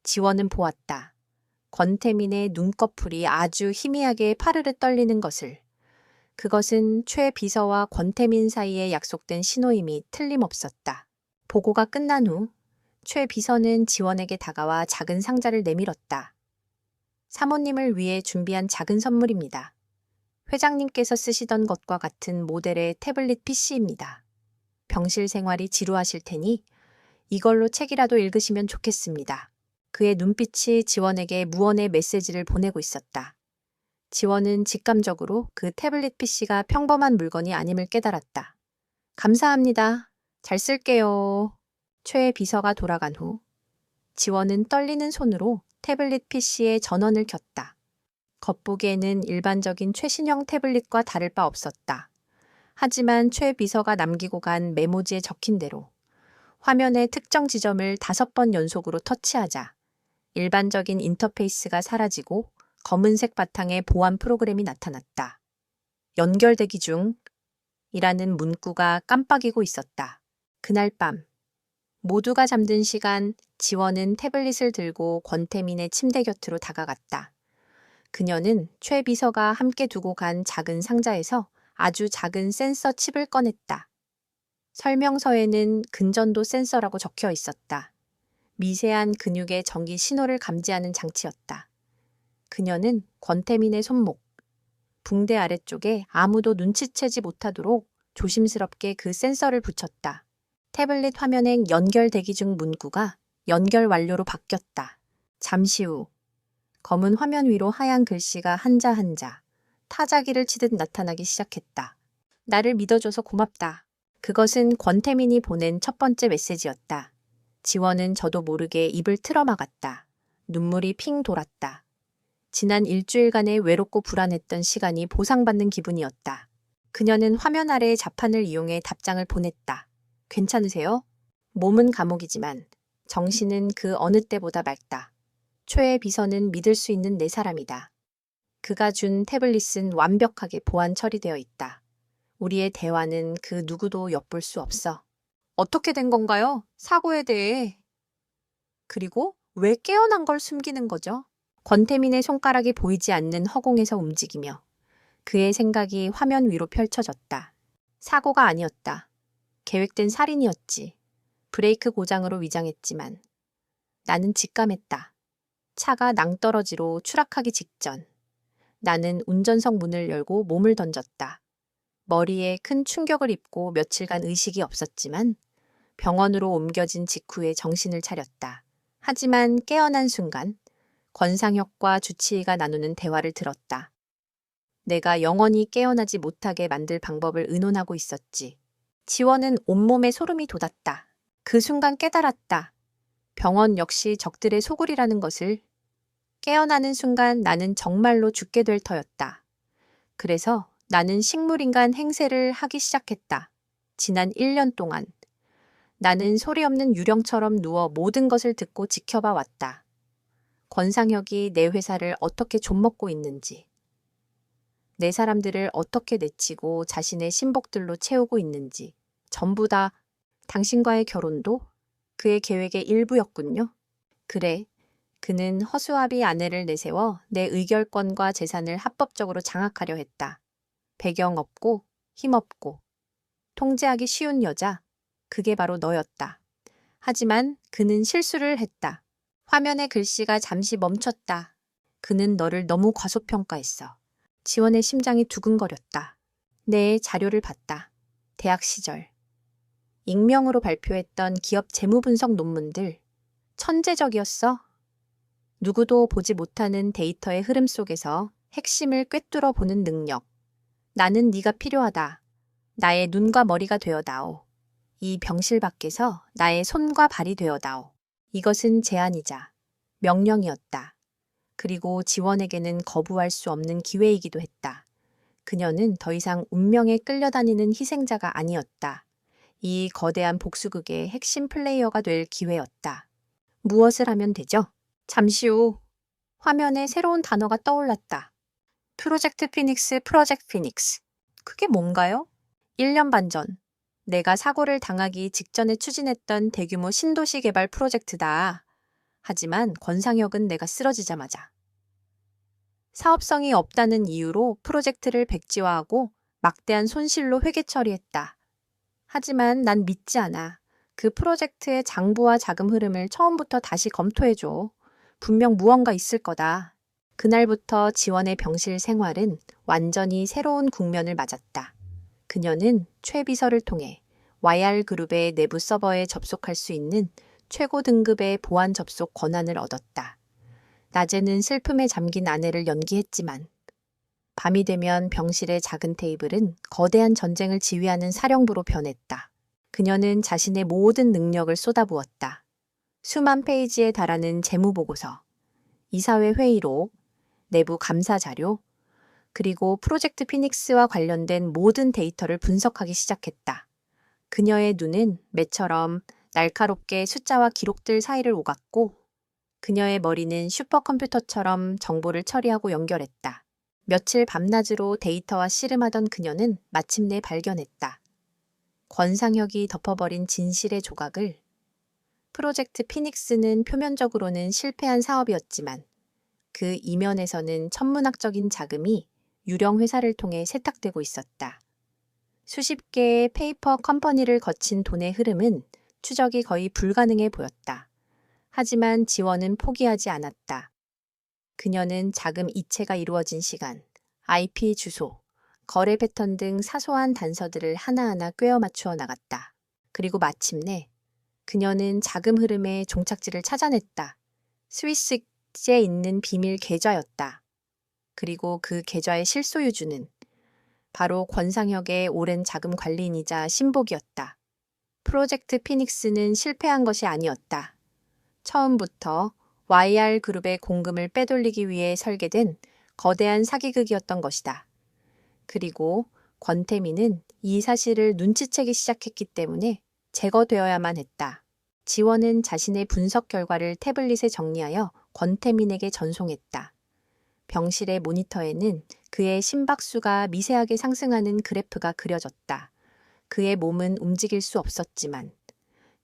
지원은 보았다. 권태민의 눈꺼풀이 아주 희미하게 파르르 떨리는 것을. 그것은 최 비서와 권태민 사이에 약속된 신호임이 틀림없었다. 보고가 끝난 후 최 비서는 지원에게 다가와 작은 상자를 내밀었다. 사모님을 위해 준비한 작은 선물입니다. 회장님께서 쓰시던 것과 같은 모델의 태블릿 PC입니다. 병실 생활이 지루하실 테니 이걸로 책이라도 읽으시면 좋겠습니다. 그의 눈빛이 지원에게 무언의 메시지를 보내고 있었다. 지원은 직감적으로 그 태블릿 PC가 평범한 물건이 아님을 깨달았다. 감사합니다. 잘 쓸게요. 최 비서가 돌아간 후 지원은 떨리는 손으로 태블릿 PC의 전원을 켰다. 겉보기에는 일반적인 최신형 태블릿과 다를 바 없었다. 하지만 최 비서가 남기고 간 메모지에 적힌 대로 화면의 특정 지점을 5번 연속으로 터치하자 일반적인 인터페이스가 사라지고 검은색 바탕에 보안 프로그램이 나타났다. 연결되기 중이라는 문구가 깜빡이고 있었다. 그날 밤 모두가 잠든 시간 지원은 태블릿을 들고 권태민의 침대 곁으로 다가갔다. 그녀는 최 비서가 함께 두고 간 작은 상자에서 아주 작은 센서 칩을 꺼냈다. 설명서에는 근전도 센서라고 적혀 있었다. 미세한 근육의 전기 신호를 감지하는 장치였다. 그녀는 권태민의 손목, 붕대 아래쪽에 아무도 눈치채지 못하도록 조심스럽게 그 센서를 붙였다. 태블릿 화면엔 연결 대기 중 문구가 연결 완료로 바뀌었다. 잠시 후 검은 화면 위로 하얀 글씨가 한자 한자 타자기를 치듯 나타나기 시작했다. 나를 믿어줘서 고맙다. 그것은 권태민이 보낸 첫 번째 메시지였다. 지원은 저도 모르게 입을 틀어막았다. 눈물이 핑 돌았다. 지난 일주일간의 외롭고 불안했던 시간이 보상받는 기분이었다. 그녀는 화면 아래의 자판을 이용해 답장을 보냈다. 괜찮으세요? 몸은 감옥이지만 정신은 그 어느 때보다 맑다. 초의 비서는 믿을 수 있는 내 사람이다. 그가 준 태블릿은 완벽하게 보안 처리되어 있다. 우리의 대화는 그 누구도 엿볼 수 없어. 어떻게 된 건가요? 사고에 대해. 그리고 왜 깨어난 걸 숨기는 거죠? 권태민의 손가락이 보이지 않는 허공에서 움직이며 그의 생각이 화면 위로 펼쳐졌다. 사고가 아니었다. 계획된 살인이었지. 브레이크 고장으로 위장했지만 나는 직감했다. 차가 낭떠러지로 추락하기 직전. 나는 운전석 문을 열고 몸을 던졌다. 머리에 큰 충격을 입고 며칠간 의식이 없었지만 병원으로 옮겨진 직후에 정신을 차렸다. 하지만 깨어난 순간 권상혁과 주치의가 나누는 대화를 들었다. 내가 영원히 깨어나지 못하게 만들 방법을 의논하고 있었지. 지원은 온몸에 소름이 돋았다. 그 순간 깨달았다. 병원 역시 적들의 소굴이라는 것을. 깨어나는 순간 나는 정말로 죽게 될 터였다. 그래서 나는 식물인간 행세를 하기 시작했다. 지난 1년 동안 나는 소리 없는 유령처럼 누워 모든 것을 듣고 지켜봐 왔다. 권상혁이 내 회사를 어떻게 좀먹고 있는지, 내 사람들을 어떻게 내치고 자신의 신복들로 채우고 있는지, 전부 다 당신과의 결혼도 그의 계획의 일부였군요. 그래, 그는 허수아비 아내를 내세워 내 의결권과 재산을 합법적으로 장악하려 했다. 배경 없고 힘없고 통제하기 쉬운 여자, 그게 바로 너였다. 하지만 그는 실수를 했다. 화면의 글씨가 잠시 멈췄다. 그는 너를 너무 과소평가했어. 지원의 심장이 두근거렸다. 내 자료를 봤다. 대학 시절. 익명으로 발표했던 기업 재무분석 논문들. 천재적이었어. 누구도 보지 못하는 데이터의 흐름 속에서 핵심을 꿰뚫어 보는 능력. 나는 네가 필요하다. 나의 눈과 머리가 되어다오. 이 병실 밖에서 나의 손과 발이 되어다오. 이것은 제안이자 명령이었다. 그리고 지원에게는 거부할 수 없는 기회이기도 했다. 그녀는 더 이상 운명에 끌려다니는 희생자가 아니었다. 이 거대한 복수극의 핵심 플레이어가 될 기회였다. 무엇을 하면 되죠? 잠시 후 화면에 새로운 단어가 떠올랐다. 프로젝트 피닉스, 프로젝트 피닉스. 그게 뭔가요? 1년 반 전, 내가 사고를 당하기 직전에 추진했던 대규모 신도시 개발 프로젝트다. 하지만 권상혁은 내가 쓰러지자마자 사업성이 없다는 이유로 프로젝트를 백지화하고 막대한 손실로 회계 처리했다. 하지만 난 믿지 않아. 그 프로젝트의 장부와 자금 흐름을 처음부터 다시 검토해줘. 분명 무언가 있을 거다. 그날부터 지원의 병실 생활은 완전히 새로운 국면을 맞았다. 그녀는 최 비서를 통해 YR그룹의 내부 서버에 접속할 수 있는 최고 등급의 보안 접속 권한을 얻었다. 낮에는 슬픔에 잠긴 아내를 연기했지만 밤이 되면 병실의 작은 테이블은 거대한 전쟁을 지휘하는 사령부로 변했다. 그녀는 자신의 모든 능력을 쏟아부었다. 수만 페이지에 달하는 재무보고서, 이사회 회의록, 내부 감사 자료, 그리고 프로젝트 피닉스와 관련된 모든 데이터를 분석하기 시작했다. 그녀의 눈은 매처럼 날카롭게 숫자와 기록들 사이를 오갔고 그녀의 머리는 슈퍼컴퓨터처럼 정보를 처리하고 연결했다. 며칠 밤낮으로 데이터와 씨름하던 그녀는 마침내 발견했다. 권상혁이 덮어버린 진실의 조각을. 프로젝트 피닉스는 표면적으로는 실패한 사업이었지만 그 이면에서는 천문학적인 자금이 유령 회사를 통해 세탁되고 있었다. 수십 개의 페이퍼 컴퍼니를 거친 돈의 흐름은 추적이 거의 불가능해 보였다. 하지만 지원은 포기하지 않았다. 그녀는 자금 이체가 이루어진 시간, IP 주소, 거래 패턴 등 사소한 단서들을 하나하나 꿰어 맞추어 나갔다. 그리고 마침내 그녀는 자금 흐름의 종착지를 찾아냈다. 스위스에 있는 비밀 계좌였다. 그리고 그 계좌의 실소유주는 바로 권상혁의 오랜 자금 관리인이자 신복이었다. 프로젝트 피닉스는 실패한 것이 아니었다. 처음부터 YR 그룹의 공금을 빼돌리기 위해 설계된 거대한 사기극이었던 것이다. 그리고 권태민은 이 사실을 눈치채기 시작했기 때문에 제거되어야만 했다. 지원은 자신의 분석 결과를 태블릿에 정리하여 권태민에게 전송했다. 병실의 모니터에는 그의 심박수가 미세하게 상승하는 그래프가 그려졌다. 그의 몸은 움직일 수 없었지만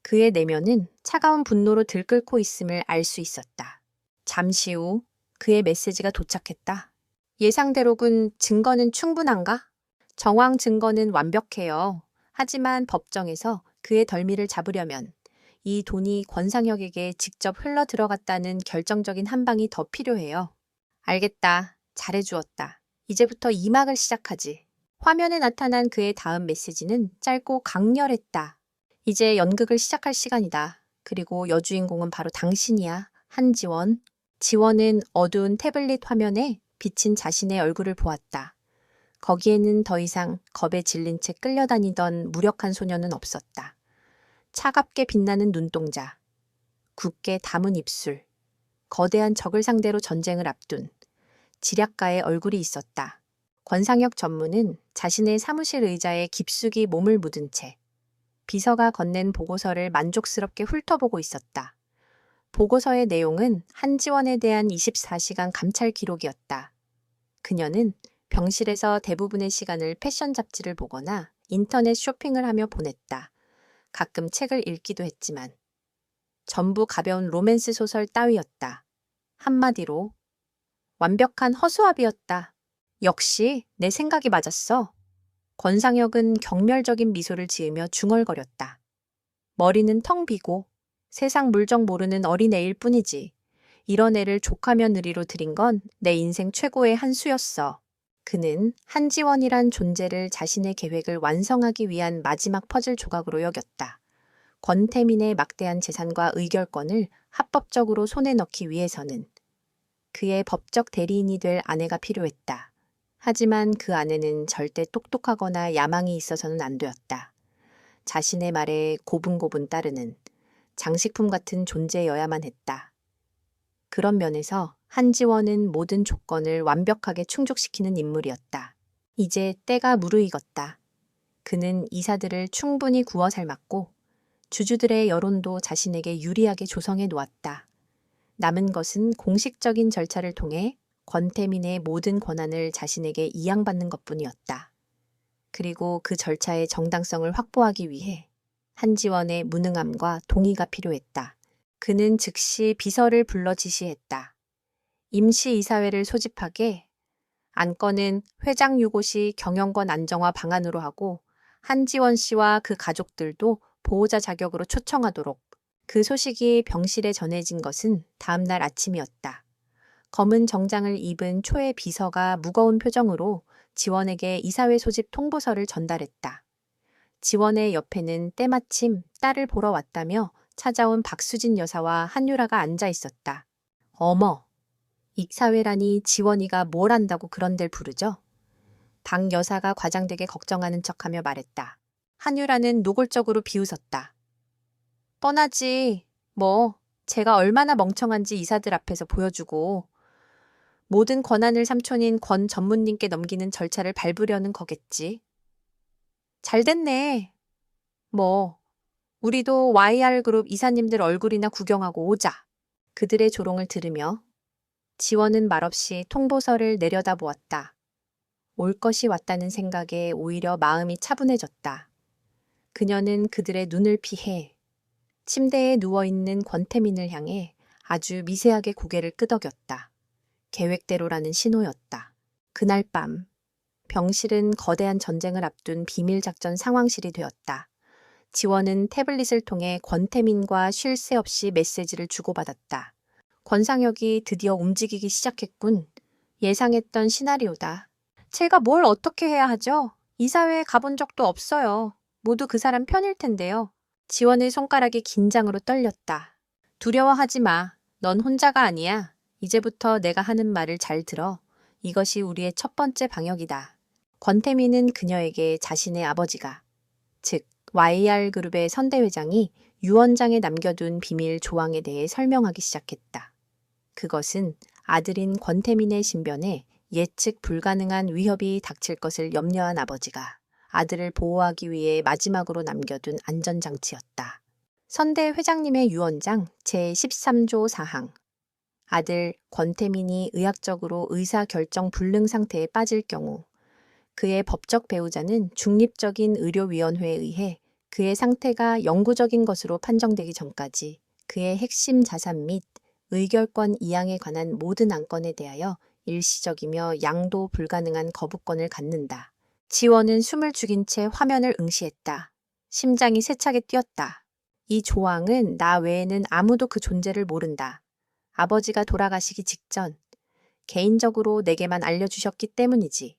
그의 내면은 차가운 분노로 들끓고 있음을 알 수 있었다. 잠시 후 그의 메시지가 도착했다. 예상대로군. 증거는 충분한가? 정황 증거는 완벽해요. 하지만 법정에서 그의 덜미를 잡으려면 이 돈이 권상혁에게 직접 흘러 들어갔다는 결정적인 한 방이 더 필요해요. 알겠다. 잘해주었다. 이제부터 2막을 시작하지. 화면에 나타난 그의 다음 메시지는 짧고 강렬했다. 이제 연극을 시작할 시간이다. 그리고 여주인공은 바로 당신이야. 한지원. 지원은 어두운 태블릿 화면에 비친 자신의 얼굴을 보았다. 거기에는 더 이상 겁에 질린 채 끌려다니던 무력한 소녀는 없었다. 차갑게 빛나는 눈동자, 굳게 담은 입술, 거대한 적을 상대로 전쟁을 앞둔 지략가의 얼굴이 있었다. 권상혁 전무는 자신의 사무실 의자에 깊숙이 몸을 묻은 채 비서가 건넨 보고서를 만족스럽게 훑어보고 있었다. 보고서의 내용은 한지원에 대한 24시간 감찰 기록이었다. 그녀는 병실에서 대부분의 시간을 패션 잡지를 보거나 인터넷 쇼핑을 하며 보냈다. 가끔 책을 읽기도 했지만 전부 가벼운 로맨스 소설 따위였다. 한마디로 완벽한 허수아비였다. 역시 내 생각이 맞았어. 권상혁은 경멸적인 미소를 지으며 중얼거렸다. 머리는 텅 비고 세상 물정 모르는 어린애일 뿐이지. 이런 애를 조카 며느리로 들인 건 내 인생 최고의 한 수였어. 그는 한지원이란 존재를 자신의 계획을 완성하기 위한 마지막 퍼즐 조각으로 여겼다. 권태민의 막대한 재산과 의결권을 합법적으로 손에 넣기 위해서는 그의 법적 대리인이 될 아내가 필요했다. 하지만 그 아내는 절대 똑똑하거나 야망이 있어서는 안 되었다. 자신의 말에 고분고분 따르는 장식품 같은 존재여야만 했다. 그런 면에서 한지원은 모든 조건을 완벽하게 충족시키는 인물이었다. 이제 때가 무르익었다. 그는 이사들을 충분히 구워 삶았고 주주들의 여론도 자신에게 유리하게 조성해 놓았다. 남은 것은 공식적인 절차를 통해 권태민의 모든 권한을 자신에게 이양받는 것뿐이었다. 그리고 그 절차의 정당성을 확보하기 위해 한지원의 무능함과 동의가 필요했다. 그는 즉시 비서를 불러 지시했다. 임시이사회를 소집하게 안건은 회장 유고시 경영권 안정화 방안으로 하고 한지원 씨와 그 가족들도 보호자 자격으로 초청하도록. 그 소식이 병실에 전해진 것은 다음 날 아침이었다. 검은 정장을 입은 초의 비서가 무거운 표정으로 지원에게 이사회 소집 통보서를 전달했다. 지원의 옆에는 때마침 딸을 보러 왔다며 찾아온 박수진 여사와 한유라가 앉아 있었다. 어머, 익사회라니 지원이가 뭘 안다고 그런 데를 부르죠? 박 여사가 과장되게 걱정하는 척하며 말했다. 한유라는 노골적으로 비웃었다. 뻔하지. 뭐 제가 얼마나 멍청한지 이사들 앞에서 보여주고 모든 권한을 삼촌인 권 전무님께 넘기는 절차를 밟으려는 거겠지. 잘 됐네. 뭐 우리도 YR그룹 이사님들 얼굴이나 구경하고 오자. 그들의 조롱을 들으며 지원은 말없이 통보서를 내려다보았다. 올 것이 왔다는 생각에 오히려 마음이 차분해졌다. 그녀는 그들의 눈을 피해 침대에 누워있는 권태민을 향해 아주 미세하게 고개를 끄덕였다. 계획대로라는 신호였다. 그날 밤 병실은 거대한 전쟁을 앞둔 비밀작전 상황실이 되었다. 지원은 태블릿을 통해 권태민과 쉴 새 없이 메시지를 주고받았다. 권상혁이 드디어 움직이기 시작했군. 예상했던 시나리오다. 제가 뭘 어떻게 해야 하죠? 이사회에 가본 적도 없어요. 모두 그 사람 편일 텐데요. 지원의 손가락이 긴장으로 떨렸다. 두려워하지 마. 넌 혼자가 아니야. 이제부터 내가 하는 말을 잘 들어. 이것이 우리의 첫 번째 방역이다. 권태민은 그녀에게 자신의 아버지가, 즉 YR그룹의 선대 회장이 유 원장에 남겨둔 비밀 조항에 대해 설명하기 시작했다. 그것은 아들인 권태민의 신변에 예측 불가능한 위협이 닥칠 것을 염려한 아버지가 아들을 보호하기 위해 마지막으로 남겨둔 안전장치였다. 선대 회장님의 유 원장 제13조 사항. 아들 권태민이 의학적으로 의사결정 불능 상태에 빠질 경우 그의 법적 배우자는 중립적인 의료위원회에 의해 그의 상태가 영구적인 것으로 판정되기 전까지 그의 핵심 자산 및 의결권 이양에 관한 모든 안건에 대하여 일시적이며 양도 불가능한 거부권을 갖는다. 지원은 숨을 죽인 채 화면을 응시했다. 심장이 세차게 뛰었다. 이 조항은 나 외에는 아무도 그 존재를 모른다. 아버지가 돌아가시기 직전 개인적으로 내게만 알려주셨기 때문이지.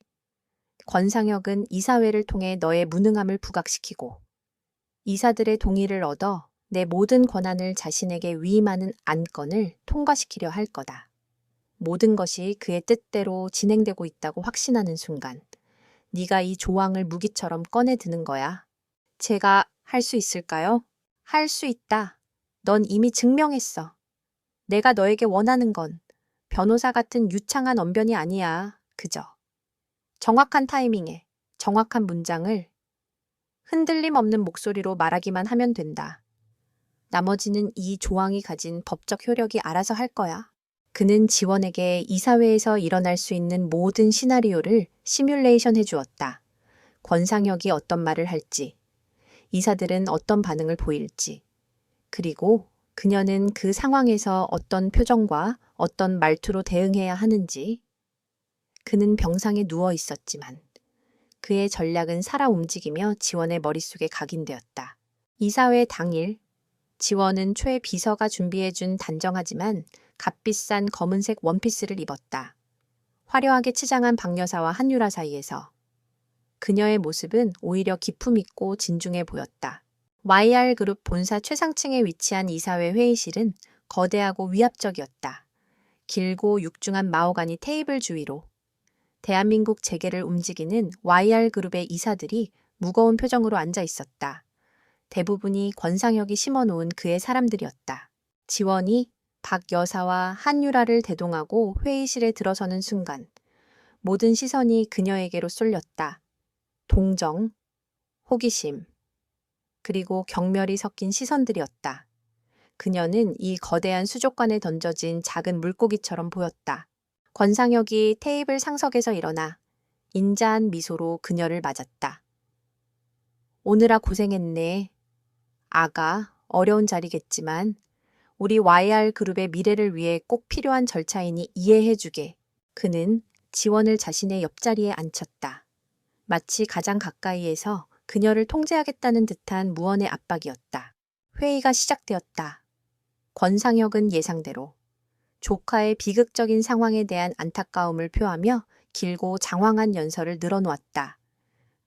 권상혁은 이사회를 통해 너의 무능함을 부각시키고 이사들의 동의를 얻어 내 모든 권한을 자신에게 위임하는 안건을 통과시키려 할 거다. 모든 것이 그의 뜻대로 진행되고 있다고 확신하는 순간 네가 이 조항을 무기처럼 꺼내 드는 거야. 제가 할 수 있을까요? 할 수 있다. 넌 이미 증명했어. 내가 너에게 원하는 건 변호사 같은 유창한 언변이 아니야. 그저 정확한 타이밍에 정확한 문장을 흔들림 없는 목소리로 말하기만 하면 된다. 나머지는 이 조항이 가진 법적 효력이 알아서 할 거야. 그는 지원에게 이사회에서 일어날 수 있는 모든 시나리오를 시뮬레이션 해주었다. 권상혁이 어떤 말을 할지, 이사들은 어떤 반응을 보일지, 그리고 그녀는 그 상황에서 어떤 표정과 어떤 말투로 대응해야 하는지. 그는 병상에 누워 있었지만 그의 전략은 살아 움직이며 지원의 머릿속에 각인되었다. 이사회 당일, 지원은 최 비서가 준비해준 단정하지만 값비싼 검은색 원피스를 입었다. 화려하게 치장한 박여사와 한유라 사이에서 그녀의 모습은 오히려 기품 있고 진중해 보였다. YR그룹 본사 최상층에 위치한 이사회 회의실은 거대하고 위압적이었다. 길고 육중한 마호가니 테이블 주위로 대한민국 재계를 움직이는 YR그룹의 이사들이 무거운 표정으로 앉아 있었다. 대부분이 권상혁이 심어놓은 그의 사람들이었다. 지원이 박 여사와 한유라를 대동하고 회의실에 들어서는 순간 모든 시선이 그녀에게로 쏠렸다. 동정, 호기심, 그리고 경멸이 섞인 시선들이었다. 그녀는 이 거대한 수족관에 던져진 작은 물고기처럼 보였다. 권상혁이 테이블 상석에서 일어나 인자한 미소로 그녀를 맞았다. 오느라 고생했네. 아가, 어려운 자리겠지만 우리 YR그룹의 미래를 위해 꼭 필요한 절차이니 이해해주게. 그는 지원을 자신의 옆자리에 앉혔다. 마치 가장 가까이에서 그녀를 통제하겠다는 듯한 무언의 압박이었다. 회의가 시작되었다. 권상혁은 예상대로 조카의 비극적인 상황에 대한 안타까움을 표하며 길고 장황한 연설을 늘어놓았다.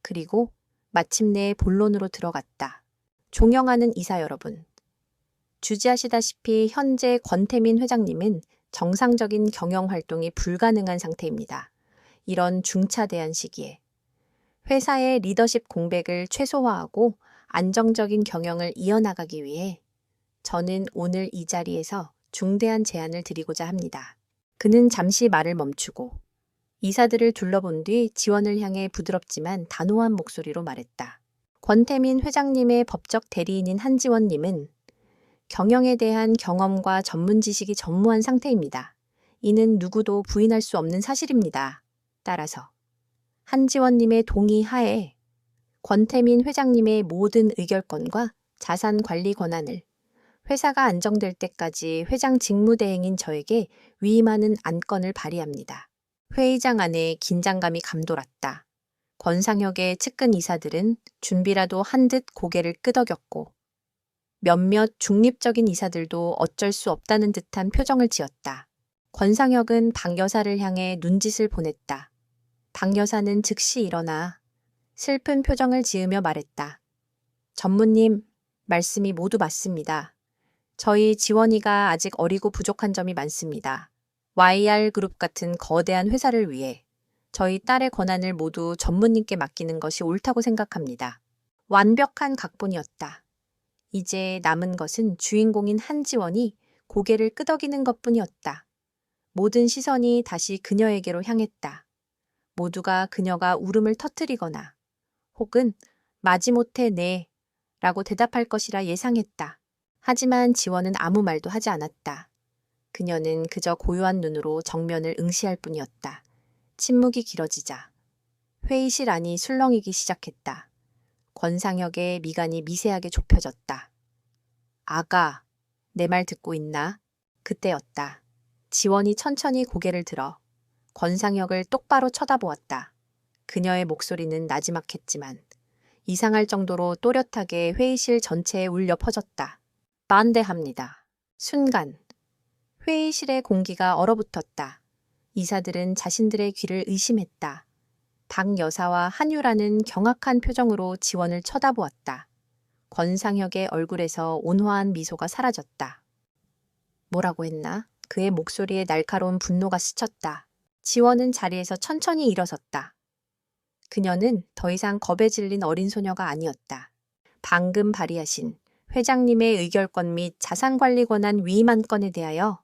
그리고 마침내 본론으로 들어갔다. 존경하는 이사 여러분. 주지하시다시피 현재 권태민 회장님은 정상적인 경영 활동이 불가능한 상태입니다. 이런 중차대한 시기에 회사의 리더십 공백을 최소화하고 안정적인 경영을 이어나가기 위해 저는 오늘 이 자리에서 중대한 제안을 드리고자 합니다. 그는 잠시 말을 멈추고 이사들을 둘러본 뒤 지원을 향해 부드럽지만 단호한 목소리로 말했다. 권태민 회장님의 법적 대리인인 한지원님은 경영에 대한 경험과 전문 지식이 전무한 상태입니다. 이는 누구도 부인할 수 없는 사실입니다. 따라서 한지원님의 동의 하에 권태민 회장님의 모든 의결권과 자산 관리 권한을 회사가 안정될 때까지 회장 직무대행인 저에게 위임하는 안건을 발의합니다. 회의장 안에 긴장감이 감돌았다. 권상혁의 측근 이사들은 준비라도 한 듯 고개를 끄덕였고 몇몇 중립적인 이사들도 어쩔 수 없다는 듯한 표정을 지었다. 권상혁은 박 여사를 향해 눈짓을 보냈다. 박 여사는 즉시 일어나 슬픈 표정을 지으며 말했다. 전무님, 말씀이 모두 맞습니다. 저희 지원이가 아직 어리고 부족한 점이 많습니다. YR그룹 같은 거대한 회사를 위해 저희 딸의 권한을 모두 전무님께 맡기는 것이 옳다고 생각합니다. 완벽한 각본이었다. 이제 남은 것은 주인공인 한지원이 고개를 끄덕이는 것뿐이었다. 모든 시선이 다시 그녀에게로 향했다. 모두가 그녀가 울음을 터뜨리거나 혹은 마지못해 네 라고 대답할 것이라 예상했다. 하지만 지원은 아무 말도 하지 않았다. 그녀는 그저 고요한 눈으로 정면을 응시할 뿐이었다. 침묵이 길어지자 회의실 안이 술렁이기 시작했다. 권상혁의 미간이 미세하게 좁혀졌다. 아가, 내 말 듣고 있나? 그때였다. 지원이 천천히 고개를 들어 권상혁을 똑바로 쳐다보았다. 그녀의 목소리는 나지막했지만 이상할 정도로 또렷하게 회의실 전체에 울려 퍼졌다. 반대합니다. 순간 회의실의 공기가 얼어붙었다. 이사들은 자신들의 귀를 의심했다. 박 여사와 한유라는 경악한 표정으로 지원을 쳐다보았다. 권상혁의 얼굴에서 온화한 미소가 사라졌다. 뭐라고 했나? 그의 목소리에 날카로운 분노가 스쳤다. 지원은 자리에서 천천히 일어섰다. 그녀는 더 이상 겁에 질린 어린 소녀가 아니었다. 방금 발의하신 회장님의 의결권 및 자산관리 권한 위임 안건에 대하여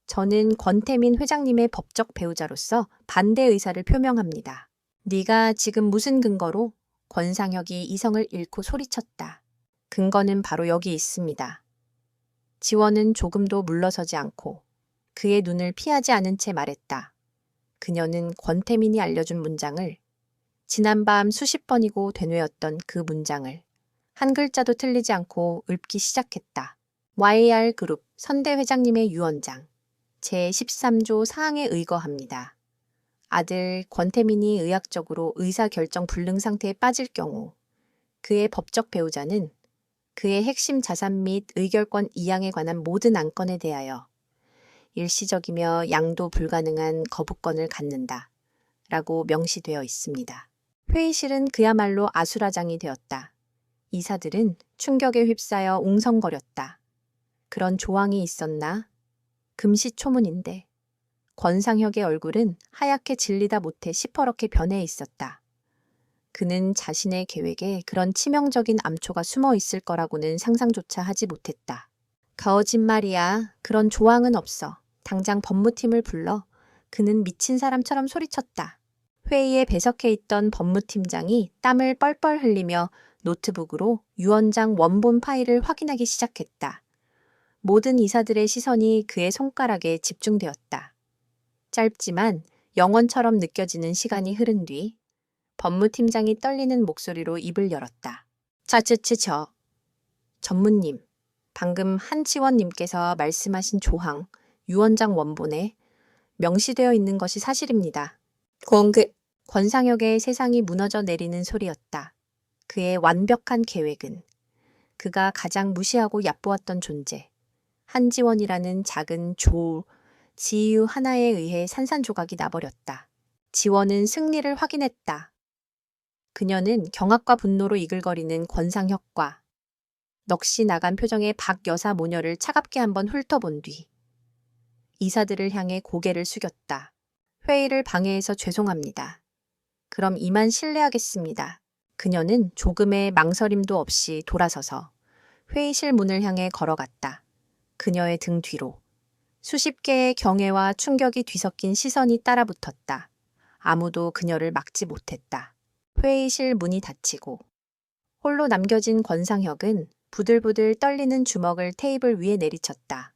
저는 권태민 회장님의 법적 배우자로서 반대 의사를 표명합니다. 네가 지금 무슨 근거로? 권상혁이 이성을 잃고 소리쳤다. 근거는 바로 여기 있습니다. 지원은 조금도 물러서지 않고 그의 눈을 피하지 않은 채 말했다. 그녀는 권태민이 알려준 문장을 지난밤 수십 번이고 되뇌었던 그 문장을 한 글자도 틀리지 않고 읊기 시작했다. YR그룹 선대 회장님의 유언장 제13조 사항에 의거합니다. 아들 권태민이 의학적으로 의사결정 불능 상태에 빠질 경우 그의 법적 배우자는 그의 핵심 자산 및 의결권 이양에 관한 모든 안건에 대하여 일시적이며 양도 불가능한 거부권을 갖는다. 라고 명시되어 있습니다. 회의실은 그야말로 아수라장이 되었다. 이사들은 충격에 휩싸여 웅성거렸다. 그런 조항이 있었나? 금시초문인데. 권상혁의 얼굴은 하얗게 질리다 못해 시퍼렇게 변해 있었다. 그는 자신의 계획에 그런 치명적인 암초가 숨어 있을 거라고는 상상조차 하지 못했다. 거짓말이야. 그런 조항은 없어. 당장 법무팀을 불러. 그는 미친 사람처럼 소리쳤다. 회의에 배석해 있던 법무팀장이 땀을 뻘뻘 흘리며 노트북으로 유언장 원본 파일을 확인하기 시작했다. 모든 이사들의 시선이 그의 손가락에 집중되었다. 짧지만 영원처럼 느껴지는 시간이 흐른 뒤 법무팀장이 떨리는 목소리로 입을 열었다. 저 전무님, 방금 한지원님께서 말씀하신 조항, 유언장 원본에 명시되어 있는 것이 사실입니다. 권상혁의 세상이 무너져 내리는 소리였다. 그의 완벽한 계획은 그가 가장 무시하고 얕보았던 존재, 한지원이라는 작은 지유 하나에 의해 산산조각이 나버렸다. 지원은 승리를 확인했다. 그녀는 경악과 분노로 이글거리는 권상혁과 넋이 나간 표정의 박 여사 모녀를 차갑게 한번 훑어본 뒤 이사들을 향해 고개를 숙였다. 회의를 방해해서 죄송합니다. 그럼 이만 실례하겠습니다. 그녀는 조금의 망설임도 없이 돌아서서 회의실 문을 향해 걸어갔다. 그녀의 등 뒤로 수십 개의 경애와 충격이 뒤섞인 시선이 따라붙었다. 아무도 그녀를 막지 못했다. 회의실 문이 닫히고 홀로 남겨진 권상혁은 부들부들 떨리는 주먹을 테이블 위에 내리쳤다.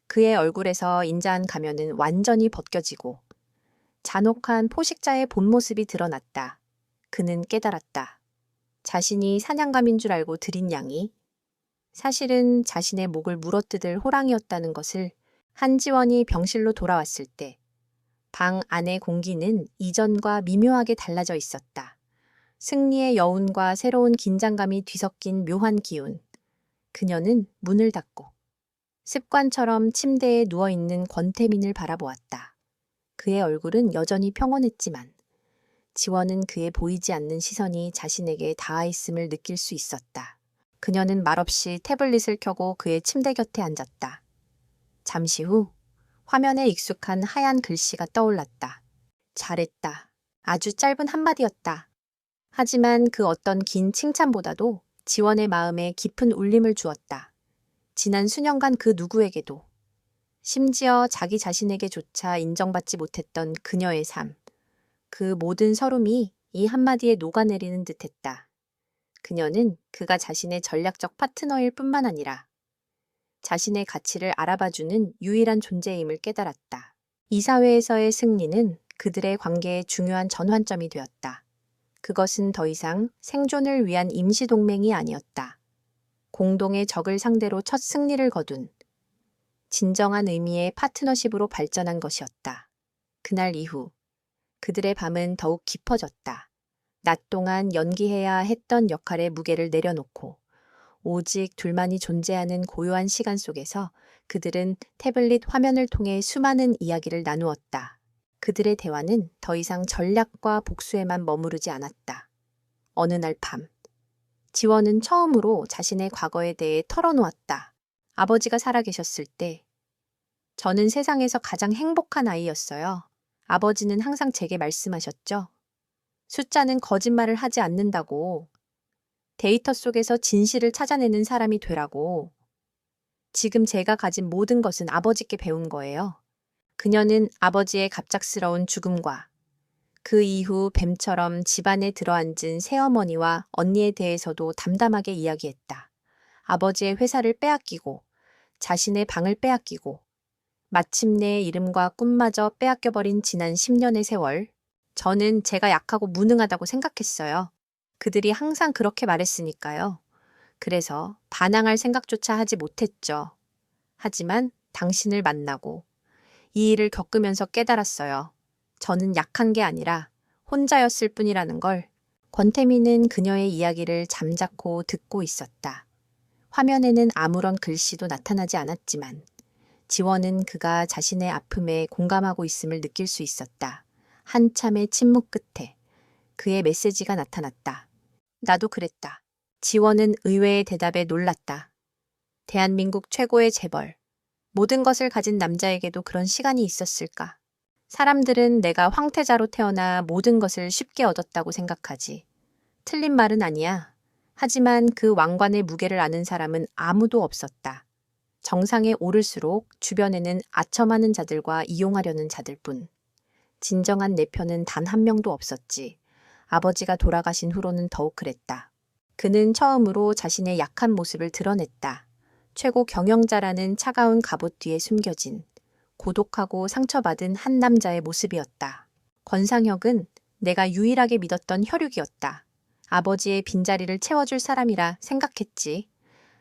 그의 얼굴에서 인자한 가면은 완전히 벗겨지고 잔혹한 포식자의 본 모습이 드러났다. 그는 깨달았다. 자신이 사냥감인 줄 알고 들인 양이 사실은 자신의 목을 물어뜯을 호랑이였다는 것을 한지원이 병실로 돌아왔을 때 방 안의 공기는 이전과 미묘하게 달라져 있었다. 승리의 여운과 새로운 긴장감이 뒤섞인 묘한 기운. 그녀는 문을 닫고 습관처럼 침대에 누워있는 권태민을 바라보았다. 그의 얼굴은 여전히 평온했지만 지원은 그의 보이지 않는 시선이 자신에게 닿아 있음을 느낄 수 있었다. 그녀는 말없이 태블릿을 켜고 그의 침대 곁에 앉았다. 잠시 후 화면에 익숙한 하얀 글씨가 떠올랐다. 잘했다. 아주 짧은 한마디였다. 하지만 그 어떤 긴 칭찬보다도 지원의 마음에 깊은 울림을 주었다. 지난 수년간 그 누구에게도, 심지어 자기 자신에게조차 인정받지 못했던 그녀의 삶, 그 모든 서름이 이 한마디에 녹아내리는 듯했다. 그녀는 그가 자신의 전략적 파트너일 뿐만 아니라 자신의 가치를 알아봐주는 유일한 존재임을 깨달았다. 이 사회에서의 승리는 그들의 관계의 중요한 전환점이 되었다. 그것은 더 이상 생존을 위한 임시동맹이 아니었다. 공동의 적을 상대로 첫 승리를 거둔 진정한 의미의 파트너십으로 발전한 것이었다. 그날 이후 그들의 밤은 더욱 깊어졌다. 낮 동안 연기해야 했던 역할의 무게를 내려놓고 오직 둘만이 존재하는 고요한 시간 속에서 그들은 태블릿 화면을 통해 수많은 이야기를 나누었다. 그들의 대화는 더 이상 전략과 복수에만 머무르지 않았다. 어느 날 밤, 지원은 처음으로 자신의 과거에 대해 털어놓았다. 아버지가 살아계셨을 때, 저는 세상에서 가장 행복한 아이였어요. 아버지는 항상 제게 말씀하셨죠. 숫자는 거짓말을 하지 않는다고. 데이터 속에서 진실을 찾아내는 사람이 되라고. 지금 제가 가진 모든 것은 아버지께 배운 거예요. 그녀는 아버지의 갑작스러운 죽음과 그 이후 뱀처럼 집안에 들어앉은 새어머니와 언니에 대해서도 담담하게 이야기했다. 아버지의 회사를 빼앗기고 자신의 방을 빼앗기고 마침내 이름과 꿈마저 빼앗겨버린 지난 10년의 세월. 저는 제가 약하고 무능하다고 생각했어요. 그들이 항상 그렇게 말했으니까요. 그래서 반항할 생각조차 하지 못했죠. 하지만 당신을 만나고 이 일을 겪으면서 깨달았어요. 저는 약한 게 아니라 혼자였을 뿐이라는 걸. 권태미는 그녀의 이야기를 잠자코 듣고 있었다. 화면에는 아무런 글씨도 나타나지 않았지만 지원은 그가 자신의 아픔에 공감하고 있음을 느낄 수 있었다. 한참의 침묵 끝에 그의 메시지가 나타났다. 나도 그랬다. 지원은 의외의 대답에 놀랐다. 대한민국 최고의 재벌. 모든 것을 가진 남자에게도 그런 시간이 있었을까? 사람들은 내가 황태자로 태어나 모든 것을 쉽게 얻었다고 생각하지. 틀린 말은 아니야. 하지만 그 왕관의 무게를 아는 사람은 아무도 없었다. 정상에 오를수록 주변에는 아첨하는 자들과 이용하려는 자들뿐. 진정한 내 편은 단 한 명도 없었지. 아버지가 돌아가신 후로는 더욱 그랬다. 그는 처음으로 자신의 약한 모습을 드러냈다. 최고 경영자라는 차가운 갑옷 뒤에 숨겨진 고독하고 상처받은 한 남자의 모습이었다. 권상혁은 내가 유일하게 믿었던 혈육이었다. 아버지의 빈자리를 채워줄 사람이라 생각했지.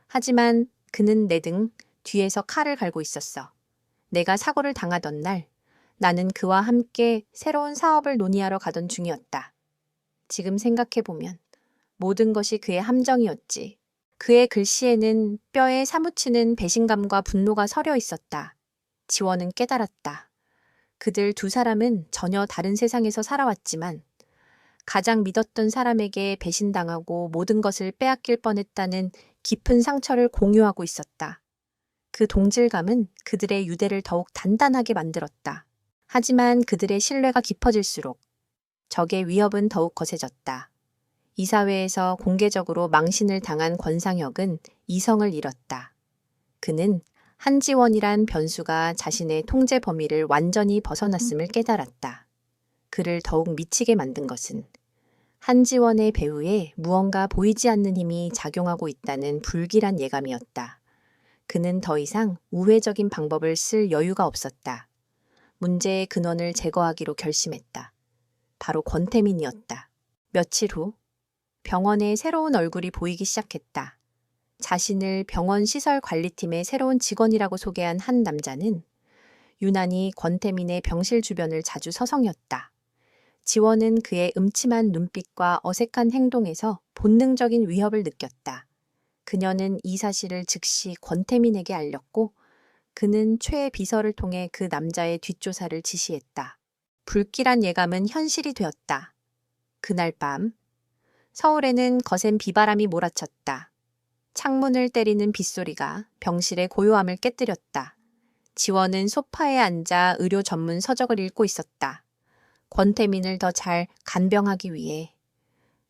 하지만 그는 내 등 뒤에서 칼을 갈고 있었어. 내가 사고를 당하던 날, 나는 그와 함께 새로운 사업을 논의하러 가던 중이었다. 지금 생각해보면 모든 것이 그의 함정이었지. 그의 글씨에는 뼈에 사무치는 배신감과 분노가 서려 있었다. 지원은 깨달았다. 그들 두 사람은 전혀 다른 세상에서 살아왔지만 가장 믿었던 사람에게 배신당하고 모든 것을 빼앗길 뻔했다는 깊은 상처를 공유하고 있었다. 그 동질감은 그들의 유대를 더욱 단단하게 만들었다. 하지만 그들의 신뢰가 깊어질수록 적의 위협은 더욱 거세졌다. 이 사회에서 공개적으로 망신을 당한 권상혁은 이성을 잃었다. 그는 한지원이란 변수가 자신의 통제 범위를 완전히 벗어났음을 깨달았다. 그를 더욱 미치게 만든 것은 한지원의 배후에 무언가 보이지 않는 힘이 작용하고 있다는 불길한 예감이었다. 그는 더 이상 우회적인 방법을 쓸 여유가 없었다. 문제의 근원을 제거하기로 결심했다. 바로 권태민이었다. 며칠 후 병원에 새로운 얼굴이 보이기 시작했다. 자신을 병원 시설 관리팀의 새로운 직원이라고 소개한 한 남자는 유난히 권태민의 병실 주변을 자주 서성였다. 지원은 그의 음침한 눈빛과 어색한 행동에서 본능적인 위협을 느꼈다. 그녀는 이 사실을 즉시 권태민에게 알렸고 그는 최 비서를 통해 그 남자의 뒷조사를 지시했다. 불길한 예감은 현실이 되었다. 그날 밤 서울에는 거센 비바람이 몰아쳤다. 창문을 때리는 빗소리가 병실의 고요함을 깨뜨렸다. 지원은 소파에 앉아 의료 전문 서적을 읽고 있었다. 권태민을 더 잘 간병하기 위해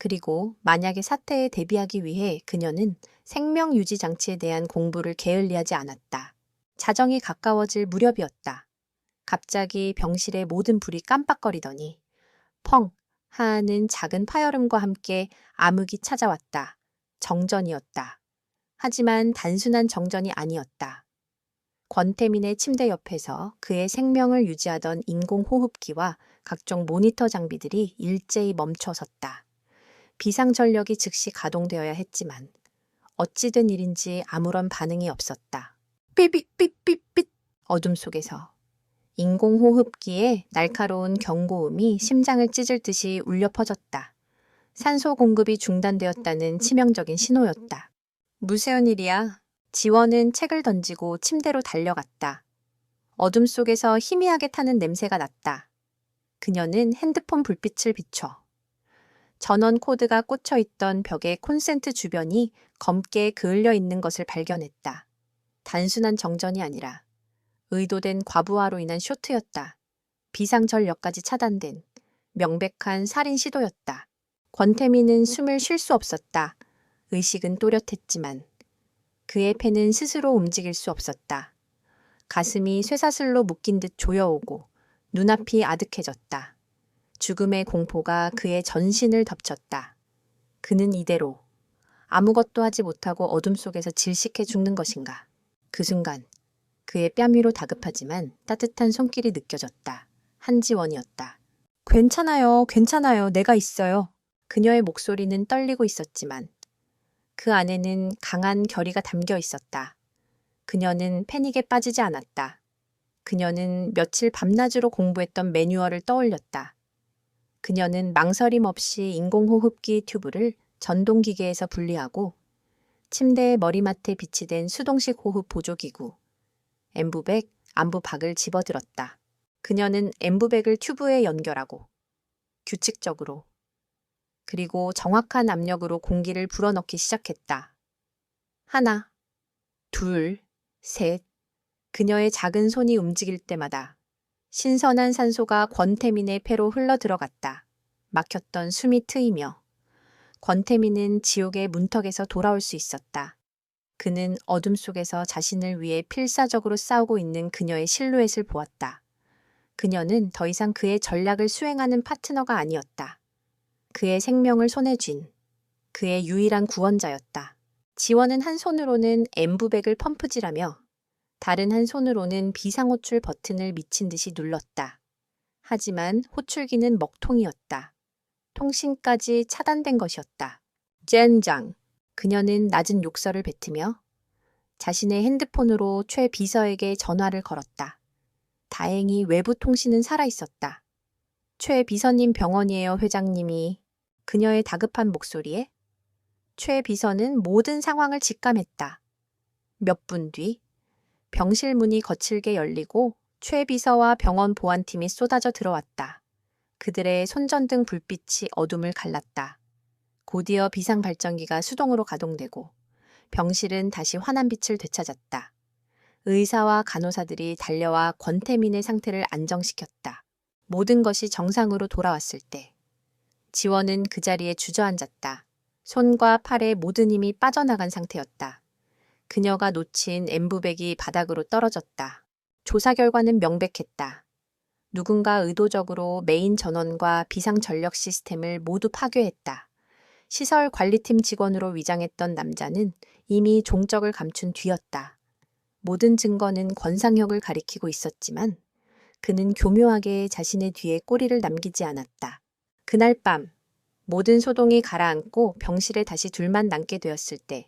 그리고 만약의 사태에 대비하기 위해 그녀는 생명 유지 장치에 대한 공부를 게을리하지 않았다. 자정이 가까워질 무렵이었다. 갑자기 병실의 모든 불이 깜빡거리더니 펑 하는 작은 파열음과 함께 암흑이 찾아왔다. 정전이었다. 하지만 단순한 정전이 아니었다. 권태민의 침대 옆에서 그의 생명을 유지하던 인공호흡기와 각종 모니터 장비들이 일제히 멈춰섰다. 비상전력이 즉시 가동되어야 했지만 어찌된 일인지 아무런 반응이 없었다. 삐삐삐삐삐 어둠 속에서 인공호흡기의 날카로운 경고음이 심장을 찢을 듯이 울려 퍼졌다. 산소 공급이 중단되었다는 치명적인 신호였다. 무서운 일이야. 지원은 책을 던지고 침대로 달려갔다. 어둠 속에서 희미하게 타는 냄새가 났다. 그녀는 핸드폰 불빛을 비춰 전원 코드가 꽂혀 있던 벽의 콘센트 주변이 검게 그을려 있는 것을 발견했다. 단순한 정전이 아니라 의도된 과부하로 인한 쇼트였다. 비상전력까지 차단된 명백한 살인 시도였다. 권태민은 숨을 쉴 수 없었다. 의식은 또렷했지만 그의 폐는 스스로 움직일 수 없었다. 가슴이 쇠사슬로 묶인 듯 조여오고 눈앞이 아득해졌다. 죽음의 공포가 그의 전신을 덮쳤다. 그는 이대로 아무것도 하지 못하고 어둠 속에서 질식해 죽는 것인가. 그 순간 그의 뺨 위로 다급하지만 따뜻한 손길이 느껴졌다. 한지원이었다. 괜찮아요, 괜찮아요. 내가 있어요. 그녀의 목소리는 떨리고 있었지만 그 안에는 강한 결의가 담겨 있었다. 그녀는 패닉에 빠지지 않았다. 그녀는 며칠 밤낮으로 공부했던 매뉴얼을 떠올렸다. 그녀는 망설임 없이 인공호흡기 튜브를 전동기계에서 분리하고 침대의 머리맡에 비치된 수동식 호흡 보조기구, 엠부백, 안부박을 집어들었다. 그녀는 엠부백을 튜브에 연결하고 규칙적으로 그리고 정확한 압력으로 공기를 불어넣기 시작했다. 하나, 둘, 셋. 그녀의 작은 손이 움직일 때마다 신선한 산소가 권태민의 폐로 흘러 들어갔다. 막혔던 숨이 트이며 권태민은 지옥의 문턱에서 돌아올 수 있었다. 그는 어둠 속에서 자신을 위해 필사적으로 싸우고 있는 그녀의 실루엣을 보았다. 그녀는 더 이상 그의 전략을 수행하는 파트너가 아니었다. 그의 생명을 손에 쥔 그의 유일한 구원자였다. 지원은 한 손으로는 엠부백을 펌프질하며 다른 한 손으로는 비상호출 버튼을 미친 듯이 눌렀다. 하지만 호출기는 먹통이었다. 통신까지 차단된 것이었다. 젠장! 그녀는 낮은 욕설을 뱉으며 자신의 핸드폰으로 최 비서에게 전화를 걸었다. 다행히 외부 통신은 살아있었다. 최 비서님 병원이에요, 회장님이. 그녀의 다급한 목소리에 최 비서는 모든 상황을 직감했다. 몇 분 뒤 병실 문이 거칠게 열리고 최 비서와 병원 보안팀이 쏟아져 들어왔다. 그들의 손전등 불빛이 어둠을 갈랐다. 곧이어 비상발전기가 수동으로 가동되고 병실은 다시 환한 빛을 되찾았다. 의사와 간호사들이 달려와 권태민의 상태를 안정시켰다. 모든 것이 정상으로 돌아왔을 때 지원은 그 자리에 주저앉았다. 손과 팔에 모든 힘이 빠져나간 상태였다. 그녀가 놓친 엠부백이 바닥으로 떨어졌다. 조사 결과는 명백했다. 누군가 의도적으로 메인 전원과 비상 전력 시스템을 모두 파괴했다. 시설 관리팀 직원으로 위장했던 남자는 이미 종적을 감춘 뒤였다. 모든 증거는 권상혁을 가리키고 있었지만 그는 교묘하게 자신의 뒤에 꼬리를 남기지 않았다. 그날 밤 모든 소동이 가라앉고 병실에 다시 둘만 남게 되었을 때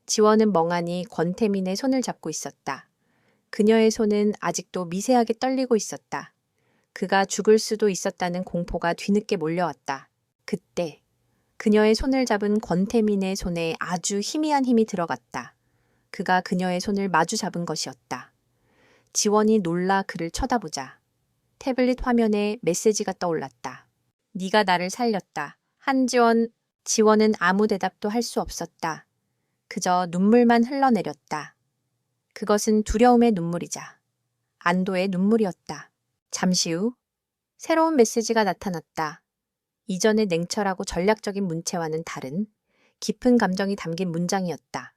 지원은 멍하니 권태민의 손을 잡고 있었다. 그녀의 손은 아직도 미세하게 떨리고 있었다. 그가 죽을 수도 있었다는 공포가 뒤늦게 몰려왔다. 그때 그녀의 손을 잡은 권태민의 손에 아주 희미한 힘이 들어갔다. 그가 그녀의 손을 마주 잡은 것이었다. 지원이 놀라 그를 쳐다보자 태블릿 화면에 메시지가 떠올랐다. 네가 나를 살렸다. 한지원. 지원은 아무 대답도 할 수 없었다. 그저 눈물만 흘러내렸다. 그것은 두려움의 눈물이자 안도의 눈물이었다. 잠시 후 새로운 메시지가 나타났다. 이전의 냉철하고 전략적인 문체와는 다른 깊은 감정이 담긴 문장이었다.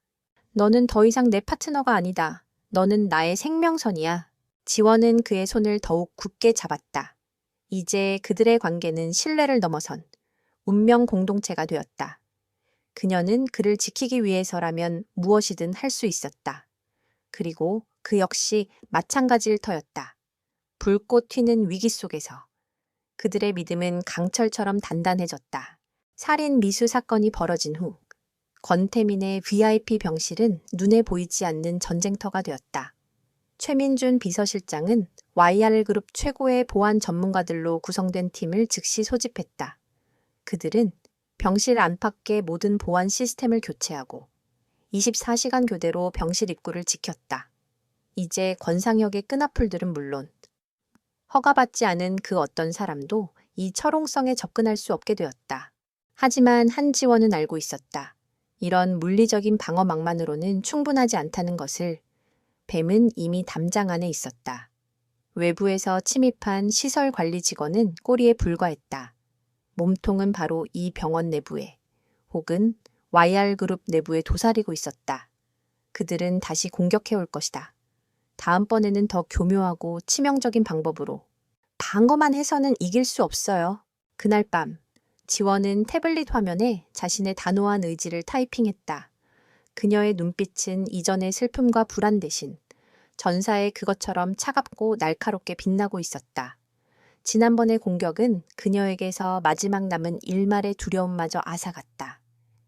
너는 더 이상 내 파트너가 아니다. 너는 나의 생명선이야. 지원은 그의 손을 더욱 굳게 잡았다. 이제 그들의 관계는 신뢰를 넘어선 운명 공동체가 되었다. 그녀는 그를 지키기 위해서라면 무엇이든 할 수 있었다. 그리고 그 역시 마찬가지일 터였다. 불꽃 튀는 위기 속에서 그들의 믿음은 강철처럼 단단해졌다. 살인 미수 사건이 벌어진 후 권태민의 VIP 병실은 눈에 보이지 않는 전쟁터가 되었다. 최민준 비서실장은 YR그룹 최고의 보안 전문가들로 구성된 팀을 즉시 소집했다. 그들은 병실 안팎의 모든 보안 시스템을 교체하고 24시간 교대로 병실 입구를 지켰다. 이제 권상혁의 끈앞풀들은 물론 허가받지 않은 그 어떤 사람도 이 철옹성에 접근할 수 없게 되었다. 하지만 한지원은 알고 있었다. 이런 물리적인 방어막만으로는 충분하지 않다는 것을. 뱀은 이미 담장 안에 있었다. 외부에서 침입한 시설 관리 직원은 꼬리에 불과했다. 몸통은 바로 이 병원 내부에 혹은 YR그룹 내부에 도사리고 있었다. 그들은 다시 공격해 올 것이다. 다음번에는 더 교묘하고 치명적인 방법으로. 방어만 해서는 이길 수 없어요. 그날 밤 지원은 태블릿 화면에 자신의 단호한 의지를 타이핑했다. 그녀의 눈빛은 이전의 슬픔과 불안 대신 전사의 그것처럼 차갑고 날카롭게 빛나고 있었다. 지난번의 공격은 그녀에게서 마지막 남은 일말의 두려움마저 앗아갔다.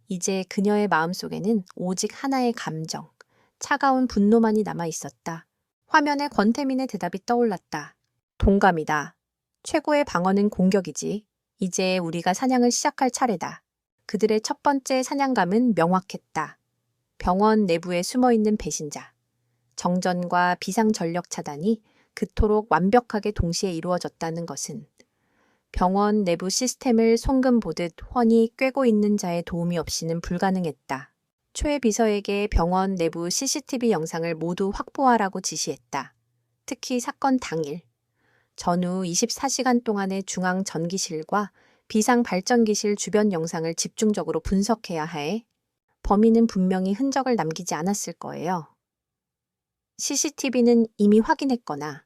이제 그녀의 마음속에는 오직 하나의 감정, 차가운 분노만이 남아 있었다. 화면에 권태민의 대답이 떠올랐다. 동감이다. 최고의 방어는 공격이지. 이제 우리가 사냥을 시작할 차례다. 그들의 첫 번째 사냥감은 명확했다. 병원 내부에 숨어있는 배신자. 정전과 비상전력 차단이 그토록 완벽하게 동시에 이루어졌다는 것은 병원 내부 시스템을 송금 보듯 훤히 꿰고 있는 자의 도움이 없이는 불가능했다. 최 비서에게 병원 내부 CCTV 영상을 모두 확보하라고 지시했다. 특히 사건 당일, 전후 24시간 동안의 중앙 전기실과 비상 발전기실 주변 영상을 집중적으로 분석해야 해. 범인은 분명히 흔적을 남기지 않았을 거예요. CCTV는 이미 확인했거나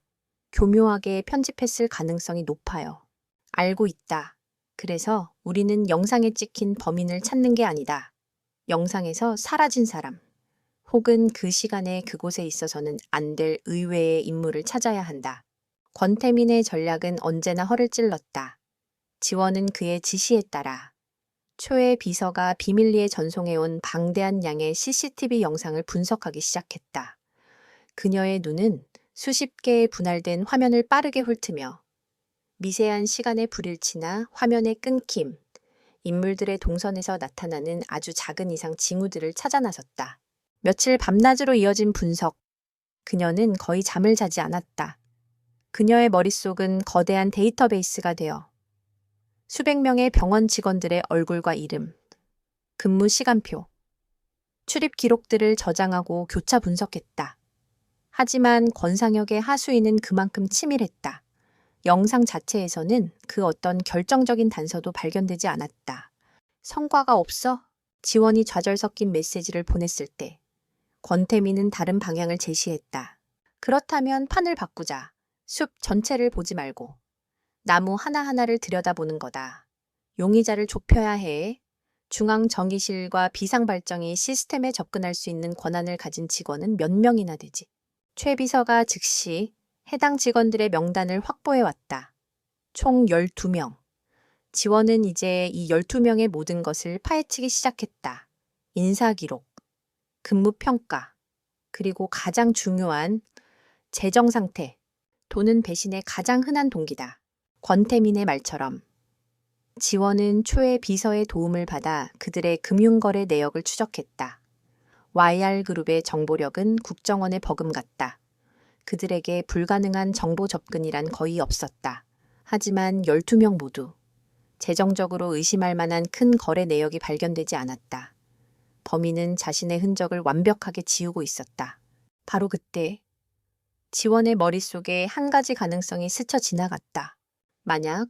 교묘하게 편집했을 가능성이 높아요. 알고 있다. 그래서 우리는 영상에 찍힌 범인을 찾는 게 아니다. 영상에서 사라진 사람, 혹은 그 시간에 그곳에 있어서는 안 될 의외의 인물을 찾아야 한다. 권태민의 전략은 언제나 허를 찔렀다. 지원은 그의 지시에 따라 초의 비서가 비밀리에 전송해온 방대한 양의 CCTV 영상을 분석하기 시작했다. 그녀의 눈은 수십 개의 분할된 화면을 빠르게 훑으며 미세한 시간의 불일치나 화면의 끊김, 인물들의 동선에서 나타나는 아주 작은 이상 징후들을 찾아 나섰다. 며칠 밤낮으로 이어진 분석. 그녀는 거의 잠을 자지 않았다. 그녀의 머릿속은 거대한 데이터베이스가 되어 수백 명의 병원 직원들의 얼굴과 이름, 근무 시간표, 출입 기록들을 저장하고 교차 분석했다. 하지만 권상혁의 하수인은 그만큼 치밀했다. 영상 자체에서는 그 어떤 결정적인 단서도 발견되지 않았다. 성과가 없어? 지원이 좌절 섞인 메시지를 보냈을 때 권태민은 다른 방향을 제시했다. 그렇다면 판을 바꾸자. 숲 전체를 보지 말고 나무 하나하나를 들여다보는 거다. 용의자를 좁혀야 해. 중앙 전기실과 비상발전기 시스템에 접근할 수 있는 권한을 가진 직원은 몇 명이나 되지. 최 비서가 즉시 해당 직원들의 명단을 확보해왔다. 총 12명. 지원은 이제 이 12명의 모든 것을 파헤치기 시작했다. 인사기록, 근무평가, 그리고 가장 중요한 재정 상태. 돈은 배신의 가장 흔한 동기다. 권태민의 말처럼 지원은 초의 비서의 도움을 받아 그들의 금융거래 내역을 추적했다. YR그룹의 정보력은 국정원의 버금 같다. 그들에게 불가능한 정보 접근이란 거의 없었다. 하지만 12명 모두 재정적으로 의심할 만한 큰 거래 내역이 발견되지 않았다. 범인은 자신의 흔적을 완벽하게 지우고 있었다. 바로 그때 지원의 머릿속에 한 가지 가능성이 스쳐 지나갔다. 만약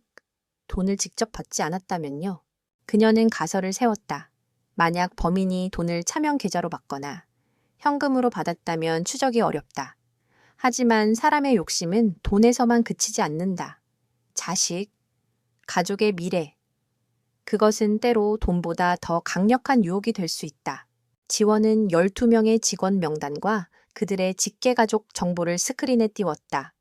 돈을 직접 받지 않았다면요. 그녀는 가설을 세웠다. 만약 범인이 돈을 차명 계좌로 받거나 현금으로 받았다면 추적이 어렵다. 하지만 사람의 욕심은 돈에서만 그치지 않는다. 자식, 가족의 미래. 그것은 때로 돈보다 더 강력한 유혹이 될 수 있다. 지원은 12명의 직원 명단과 그들의 직계가족 정보를 스크린에 띄웠다.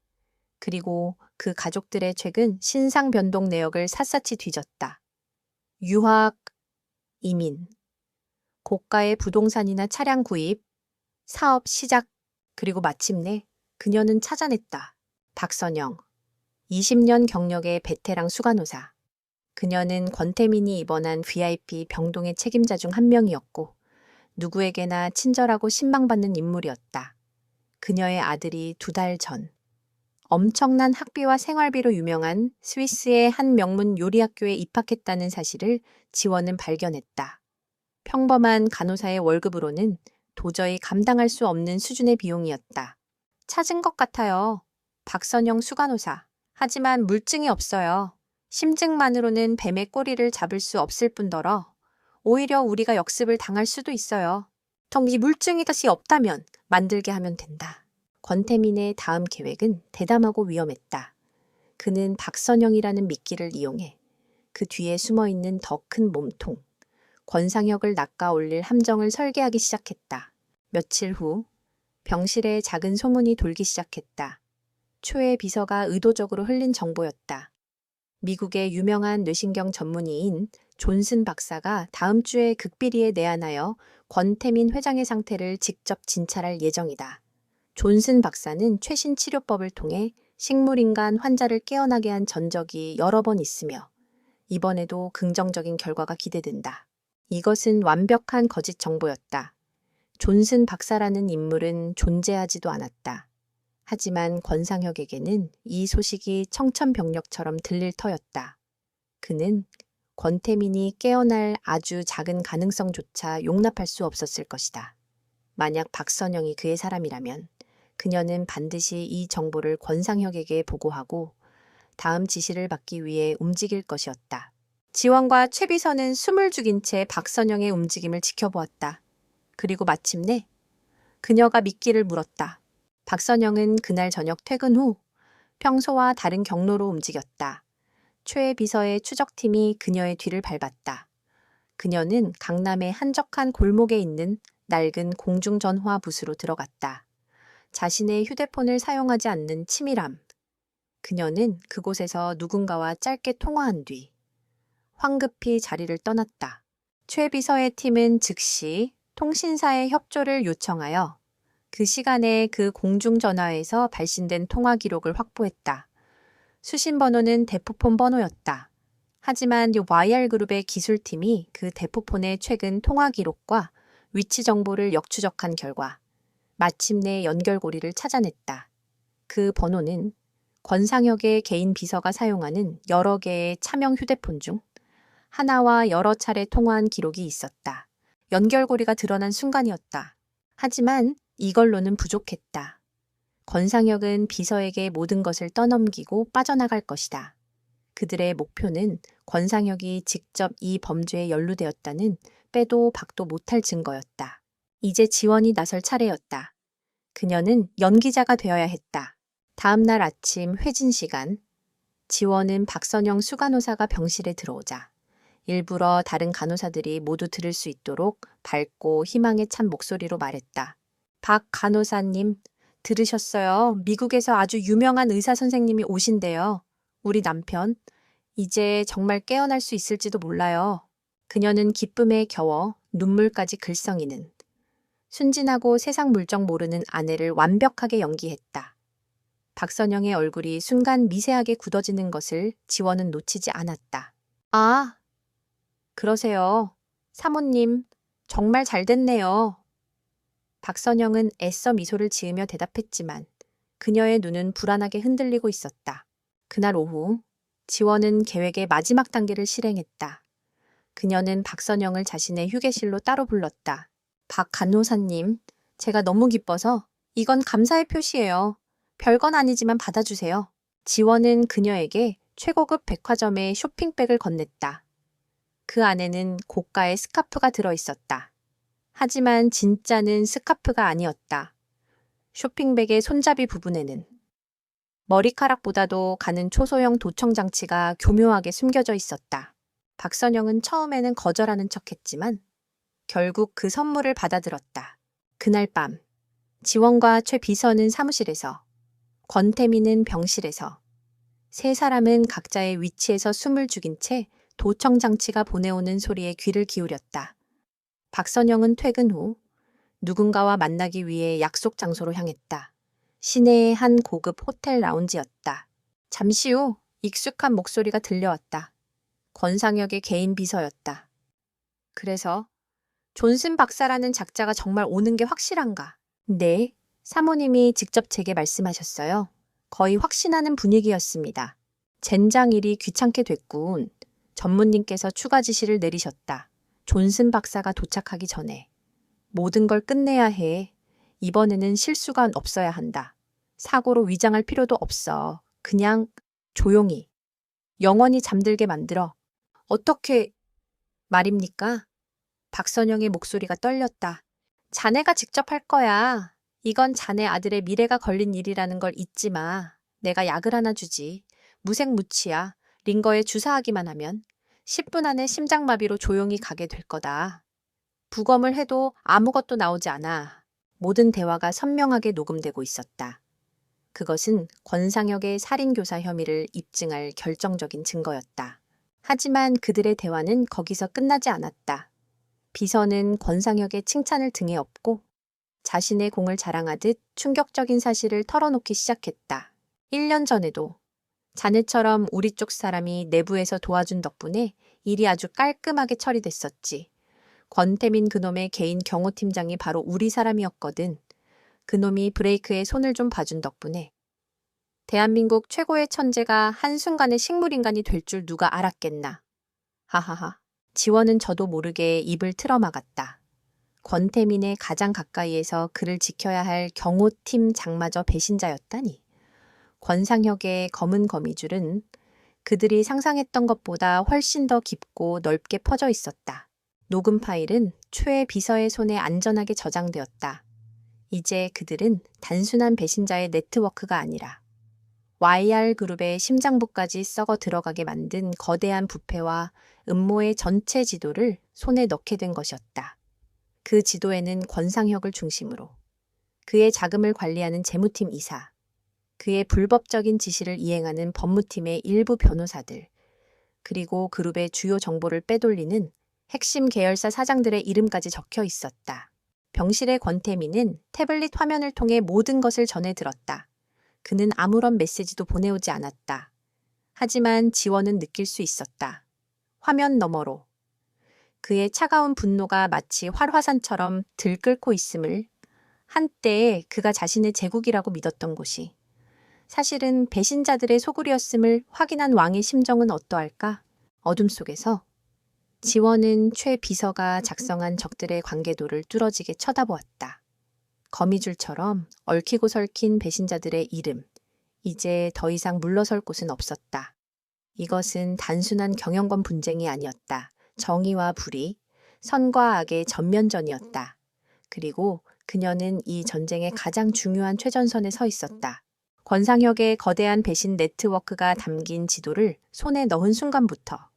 그리고 그 가족들의 최근 신상 변동 내역을 샅샅이 뒤졌다. 유학, 이민, 고가의 부동산이나 차량 구입, 사업 시작, 그리고 마침내 그녀는 찾아냈다. 박선영, 20년 경력의 베테랑 수간호사. 그녀는 권태민이 입원한 VIP 병동의 책임자 중 한 명이었고 누구에게나 친절하고 신망받는 인물이었다. 그녀의 아들이 2달 전 엄청난 학비와 생활비로 유명한 스위스의 한 명문 요리학교에 입학했다는 사실을 지원은 발견했다. 평범한 간호사의 월급으로는 도저히 감당할 수 없는 수준의 비용이었다. 찾은 것 같아요. 박선영 수간호사. 하지만 물증이 없어요. 심증만으로는 뱀의 꼬리를 잡을 수 없을 뿐더러 오히려 우리가 역습을 당할 수도 있어요. 이 물증이 다시 없다면 만들게 하면 된다. 권태민의 다음 계획은 대담하고 위험했다. 그는 박선영이라는 미끼를 이용해 그 뒤에 숨어있는 더 큰 몸통, 권상혁을 낚아 올릴 함정을 설계하기 시작했다. 며칠 후 병실에 작은 소문이 돌기 시작했다. 초의 비서가 의도적으로 흘린 정보였다. 미국의 유명한 뇌신경 전문의인 존슨 박사가 다음 주에 극비리에 내한하여 권태민 회장의 상태를 직접 진찰할 예정이다. 존슨 박사는 최신 치료법을 통해 식물인간 환자를 깨어나게 한 전적이 여러 번 있으며 이번에도 긍정적인 결과가 기대된다. 이것은 완벽한 거짓 정보였다. 존슨 박사라는 인물은 존재하지도 않았다. 하지만 권상혁에게는 이 소식이 청천벽력처럼 들릴 터였다. 그는 권태민이 깨어날 아주 작은 가능성조차 용납할 수 없었을 것이다. 만약 박선영이 그의 사람이라면 그녀는 반드시 이 정보를 권상혁에게 보고하고 다음 지시를 받기 위해 움직일 것이었다. 지원과 최 비서는 숨을 죽인 채 박선영의 움직임을 지켜보았다. 그리고 마침내 그녀가 미끼를 물었다. 박선영은 그날 저녁 퇴근 후 평소와 다른 경로로 움직였다. 최 비서의 추적팀이 그녀의 뒤를 밟았다. 그녀는 강남의 한적한 골목에 있는 낡은 공중전화 부스로 들어갔다. 자신의 휴대폰을 사용하지 않는 치밀함. 그녀는 그곳에서 누군가와 짧게 통화한 뒤 황급히 자리를 떠났다. 최 비서의 팀은 즉시 통신사의 협조를 요청하여 그 시간에 그 공중전화에서 발신된 통화 기록을 확보했다. 수신 번호는 대포폰 번호였다. 하지만 YR그룹의 기술팀이 그 대포폰의 최근 통화 기록과 위치 정보를 역추적한 결과 마침내 연결고리를 찾아냈다. 그 번호는 권상혁의 개인 비서가 사용하는 여러 개의 차명 휴대폰 중 하나와 여러 차례 통화한 기록이 있었다. 연결고리가 드러난 순간이었다. 하지만 이걸로는 부족했다. 권상혁은 비서에게 모든 것을 떠넘기고 빠져나갈 것이다. 그들의 목표는 권상혁이 직접 이 범죄에 연루되었다는 빼도 박도 못할 증거였다. 이제 지원이 나설 차례였다. 그녀는 연기자가 되어야 했다. 다음 날 아침 회진 시간, 지원은 박선영 수간호사가 병실에 들어오자 일부러 다른 간호사들이 모두 들을 수 있도록 밝고 희망에 찬 목소리로 말했다. 박 간호사님, 들으셨어요? 미국에서 아주 유명한 의사 선생님이 오신대요. 우리 남편, 이제 정말 깨어날 수 있을지도 몰라요. 그녀는 기쁨에 겨워 눈물까지 글썽이는 순진하고 세상 물정 모르는 아내를 완벽하게 연기했다. 박선영의 얼굴이 순간 미세하게 굳어지는 것을 지원은 놓치지 않았다. 아, 그러세요. 사모님, 정말 잘 됐네요. 박선영은 애써 미소를 지으며 대답했지만 그녀의 눈은 불안하게 흔들리고 있었다. 그날 오후 지원은 계획의 마지막 단계를 실행했다. 그녀는 박선영을 자신의 휴게실로 따로 불렀다. 박 간호사님, 제가 너무 기뻐서 이건 감사의 표시예요. 별건 아니지만 받아주세요. 지원은 그녀에게 최고급 백화점에 쇼핑백을 건넸다. 그 안에는 고가의 스카프가 들어있었다. 하지만 진짜는 스카프가 아니었다. 쇼핑백의 손잡이 부분에는 머리카락보다도 가는 초소형 도청 장치가 교묘하게 숨겨져 있었다. 박선영은 처음에는 거절하는 척했지만 결국 그 선물을 받아들었다. 그날 밤 지원과 최 비서는 사무실에서, 권태민은 병실에서, 세 사람은 각자의 위치에서 숨을 죽인 채 도청 장치가 보내오는 소리에 귀를 기울였다. 박선영은 퇴근 후 누군가와 만나기 위해 약속 장소로 향했다. 시내의 한 고급 호텔 라운지였다. 잠시 후 익숙한 목소리가 들려왔다. 권상혁의 개인 비서였다. 그래서 존슨 박사라는 작자가 정말 오는 게 확실한가? 네, 사모님이 직접 제게 말씀하셨어요. 거의 확신하는 분위기였습니다. 젠장 일이 귀찮게 됐군. 전무님께서 추가 지시를 내리셨다. 존슨 박사가 도착하기 전에. 모든 걸 끝내야 해. 이번에는 실수가 없어야 한다. 사고로 위장할 필요도 없어. 그냥 조용히. 영원히 잠들게 만들어. 어떻게 말입니까? 박선영의 목소리가 떨렸다. 자네가 직접 할 거야. 이건 자네 아들의 미래가 걸린 일이라는 걸 잊지 마. 내가 약을 하나 주지. 무색무취야. 링거에 주사하기만 하면 10분 안에 심장마비로 조용히 가게 될 거다. 부검을 해도 아무것도 나오지 않아. 모든 대화가 선명하게 녹음되고 있었다. 그것은 권상혁의 살인교사 혐의를 입증할 결정적인 증거였다. 하지만 그들의 대화는 거기서 끝나지 않았다. 비서는 권상혁의 칭찬을 등에 업고 자신의 공을 자랑하듯 충격적인 사실을 털어놓기 시작했다. 1년 전에도 자네처럼 우리 쪽 사람이 내부에서 도와준 덕분에 일이 아주 깔끔하게 처리됐었지. 권태민 그놈의 개인 경호팀장이 바로 우리 사람이었거든. 그놈이 브레이크에 손을 좀 봐준 덕분에 대한민국 최고의 천재가 한순간에 식물인간이 될 줄 누가 알았겠나. 하하하. 지원은 저도 모르게 입을 틀어막았다. 권태민의 가장 가까이에서 그를 지켜야 할 경호팀 장마저 배신자였다니. 권상혁의 검은 거미줄은 그들이 상상했던 것보다 훨씬 더 깊고 넓게 퍼져 있었다. 녹음 파일은 최 비서의 손에 안전하게 저장되었다. 이제 그들은 단순한 배신자의 네트워크가 아니라 YR그룹의 심장부까지 썩어 들어가게 만든 거대한 부패와 음모의 전체 지도를 손에 넣게 된 것이었다. 그 지도에는 권상혁을 중심으로 그의 자금을 관리하는 재무팀 이사, 그의 불법적인 지시를 이행하는 법무팀의 일부 변호사들, 그리고 그룹의 주요 정보를 빼돌리는 핵심 계열사 사장들의 이름까지 적혀 있었다. 병실의 권태민은 태블릿 화면을 통해 모든 것을 전해 들었다. 그는 아무런 메시지도 보내오지 않았다. 하지만 지원은 느낄 수 있었다. 화면 너머로 그의 차가운 분노가 마치 활화산처럼 들끓고 있음을, 한때 그가 자신의 제국이라고 믿었던 곳이 사실은 배신자들의 소굴이었음을 확인한 왕의 심정은 어떠할까? 어둠 속에서 지원은 최 비서가 작성한 적들의 관계도를 뚫어지게 쳐다보았다. 거미줄처럼 얽히고 설킨 배신자들의 이름, 이제 더 이상 물러설 곳은 없었다. 이것은 단순한 경영권 분쟁이 아니었다. 정의와 불의, 선과 악의 전면전이었다. 그리고 그녀는 이 전쟁의 가장 중요한 최전선에 서 있었다. 권상혁의 거대한 배신 네트워크가 담긴 지도를 손에 넣은 순간부터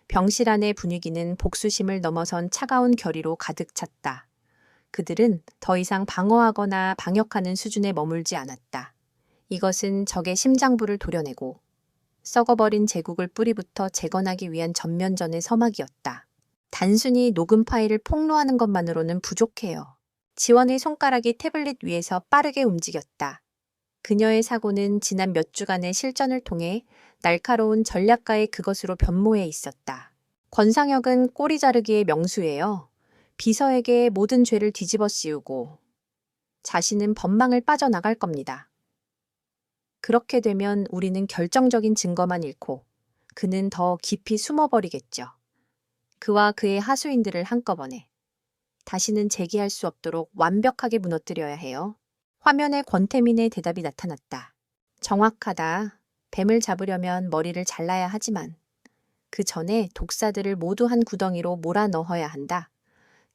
병실 안의 분위기는 복수심을 넘어선 차가운 결의로 가득 찼다. 그들은 더 이상 방어하거나 방역하는 수준에 머물지 않았다. 이것은 적의 심장부를 도려내고 썩어버린 제국을 뿌리부터 재건하기 위한 전면전의 서막이었다. 단순히 녹음 파일을 폭로하는 것만으로는 부족해요. 지원의 손가락이 태블릿 위에서 빠르게 움직였다. 그녀의 사고는 지난 몇 주간의 실전을 통해 날카로운 전략가의 그것으로 변모해 있었다. 권상혁은 꼬리 자르기의 명수예요. 비서에게 모든 죄를 뒤집어 씌우고 자신은 법망을 빠져나갈 겁니다. 그렇게 되면 우리는 결정적인 증거만 잃고 그는 더 깊이 숨어버리겠죠. 그와 그의 하수인들을 한꺼번에 다시는 재기할 수 없도록 완벽하게 무너뜨려야 해요. 화면에 권태민의 대답이 나타났다. 정확하다. 뱀을 잡으려면 머리를 잘라야 하지만 그 전에 독사들을 모두 한 구덩이로 몰아 넣어야 한다.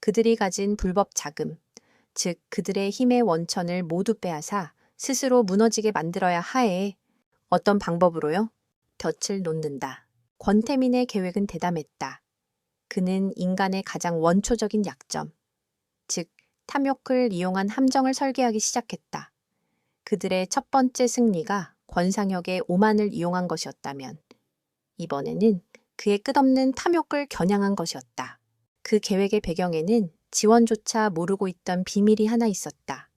그들이 가진 불법 자금, 즉 그들의 힘의 원천을 모두 빼앗아 스스로 무너지게 만들어야 하에. 어떤 방법으로요? 덫을 놓는다. 권태민의 계획은 대담했다. 그는 인간의 가장 원초적인 약점, 즉 탐욕을 이용한 함정을 설계하기 시작했다. 그들의 첫 번째 승리가 권상혁의 오만을 이용한 것이었다면 이번에는 그의 끝없는 탐욕을 겨냥한 것이었다. 그 계획의 배경에는 지원조차 모르고 있던 비밀이 하나 있었다.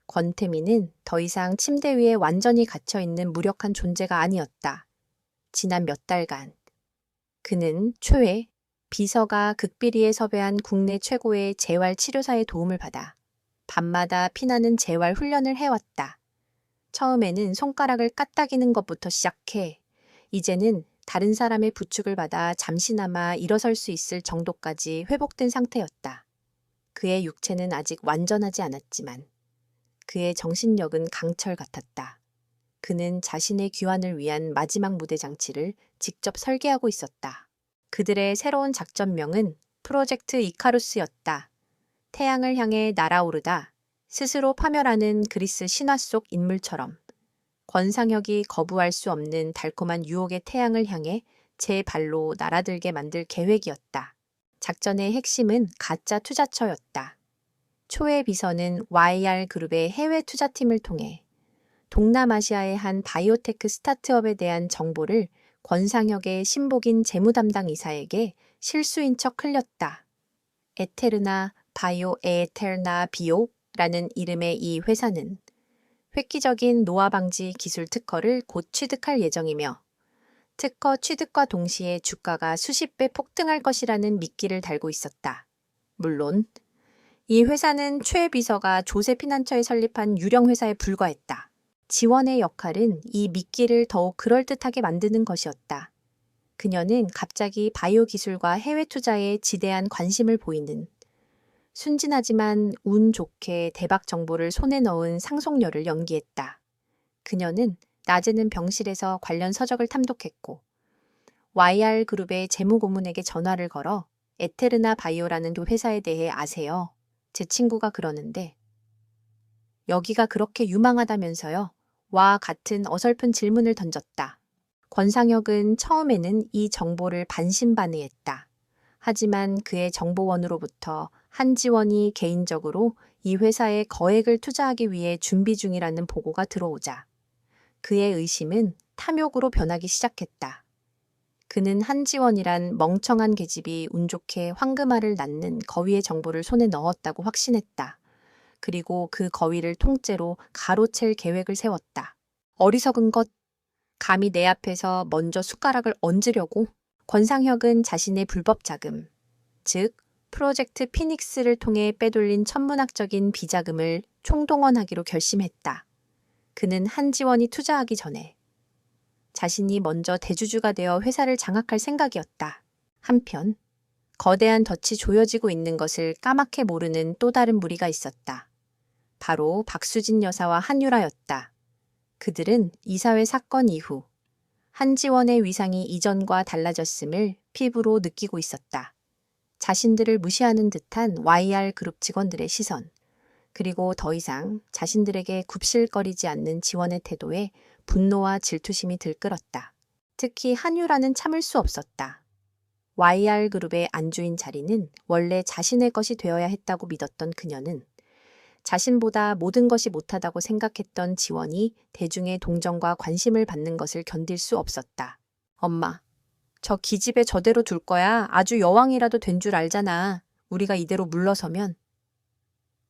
권태민은 더 이상 침대 위에 완전히 갇혀있는 무력한 존재가 아니었다. 지난 몇 달간 그는 초에 비서가 극비리에 섭외한 국내 최고의 재활치료사의 도움을 받아 밤마다 피나는 재활 훈련을 해왔다. 처음에는 손가락을 까딱이는 것부터 시작해 이제는 다른 사람의 부축을 받아 잠시나마 일어설 수 있을 정도까지 회복된 상태였다. 그의 육체는 아직 완전하지 않았지만 그의 정신력은 강철 같았다. 그는 자신의 귀환을 위한 마지막 무대 장치를 직접 설계하고 있었다. 그들의 새로운 작전명은 프로젝트 이카루스였다. 태양을 향해 날아오르다 스스로 파멸하는 그리스 신화 속 인물처럼 권상혁이 거부할 수 없는 달콤한 유혹의 태양을 향해 제 발로 날아들게 만들 계획이었다. 작전의 핵심은 가짜 투자처였다. 초의 비서는 YR그룹의 해외 투자팀을 통해 동남아시아의 한 바이오테크 스타트업에 대한 정보를 권상혁의 신복인 재무담당 이사에게 실수인 척 흘렸다. 에테르나 바이오 에테르나 비오라는 이름의 이 회사는 획기적인 노화 방지 기술 특허를 곧 취득할 예정이며 특허 취득과 동시에 주가가 수십 배 폭등할 것이라는 미끼를 달고 있었다. 물론 이 회사는 최 비서가 조세 피난처에 설립한 유령 회사에 불과했다. 지원의 역할은 이 미끼를 더욱 그럴듯하게 만드는 것이었다. 그녀는 갑자기 바이오 기술과 해외 투자에 지대한 관심을 보이는 순진하지만 운 좋게 대박 정보를 손에 넣은 상속녀를 연기했다. 그녀는 낮에는 병실에서 관련 서적을 탐독했고 YR그룹의 재무고문에게 전화를 걸어 에테르나 바이오라는 회사에 대해 아세요? 제 친구가 그러는데 여기가 그렇게 유망하다면서요? 와 같은 어설픈 질문을 던졌다. 권상혁은 처음에는 이 정보를 반신반의했다. 하지만 그의 정보원으로부터 한지원이 개인적으로 이 회사에 거액을 투자하기 위해 준비 중이라는 보고가 들어오자 그의 의심은 탐욕으로 변하기 시작했다. 그는 한지원이란 멍청한 계집이 운 좋게 황금알을 낳는 거위의 정보를 손에 넣었다고 확신했다. 그리고 그 거위를 통째로 가로챌 계획을 세웠다. 어리석은 것, 감히 내 앞에서 먼저 숟가락을 얹으려고? 권상혁은 자신의 불법 자금, 즉 프로젝트 피닉스를 통해 빼돌린 천문학적인 비자금을 총동원하기로 결심했다. 그는 한지원이 투자하기 전에 자신이 먼저 대주주가 되어 회사를 장악할 생각이었다. 한편 거대한 덫이 조여지고 있는 것을 까맣게 모르는 또 다른 무리가 있었다. 바로 박수진 여사와 한유라였다. 그들은 이사회 사건 이후 한지원의 위상이 이전과 달라졌음을 피부로 느끼고 있었다. 자신들을 무시하는 듯한 YR그룹 직원들의 시선, 그리고 더 이상 자신들에게 굽실거리지 않는 지원의 태도에 분노와 질투심이 들끓었다. 특히 한유라는 참을 수 없었다. YR그룹의 안주인 자리는 원래 자신의 것이 되어야 했다고 믿었던 그녀는 자신보다 모든 것이 못하다고 생각했던 지원이 대중의 동정과 관심을 받는 것을 견딜 수 없었다. 엄마, 저 기집애 저대로 둘 거야. 아주 여왕이라도 된 줄 알잖아. 우리가 이대로 물러서면.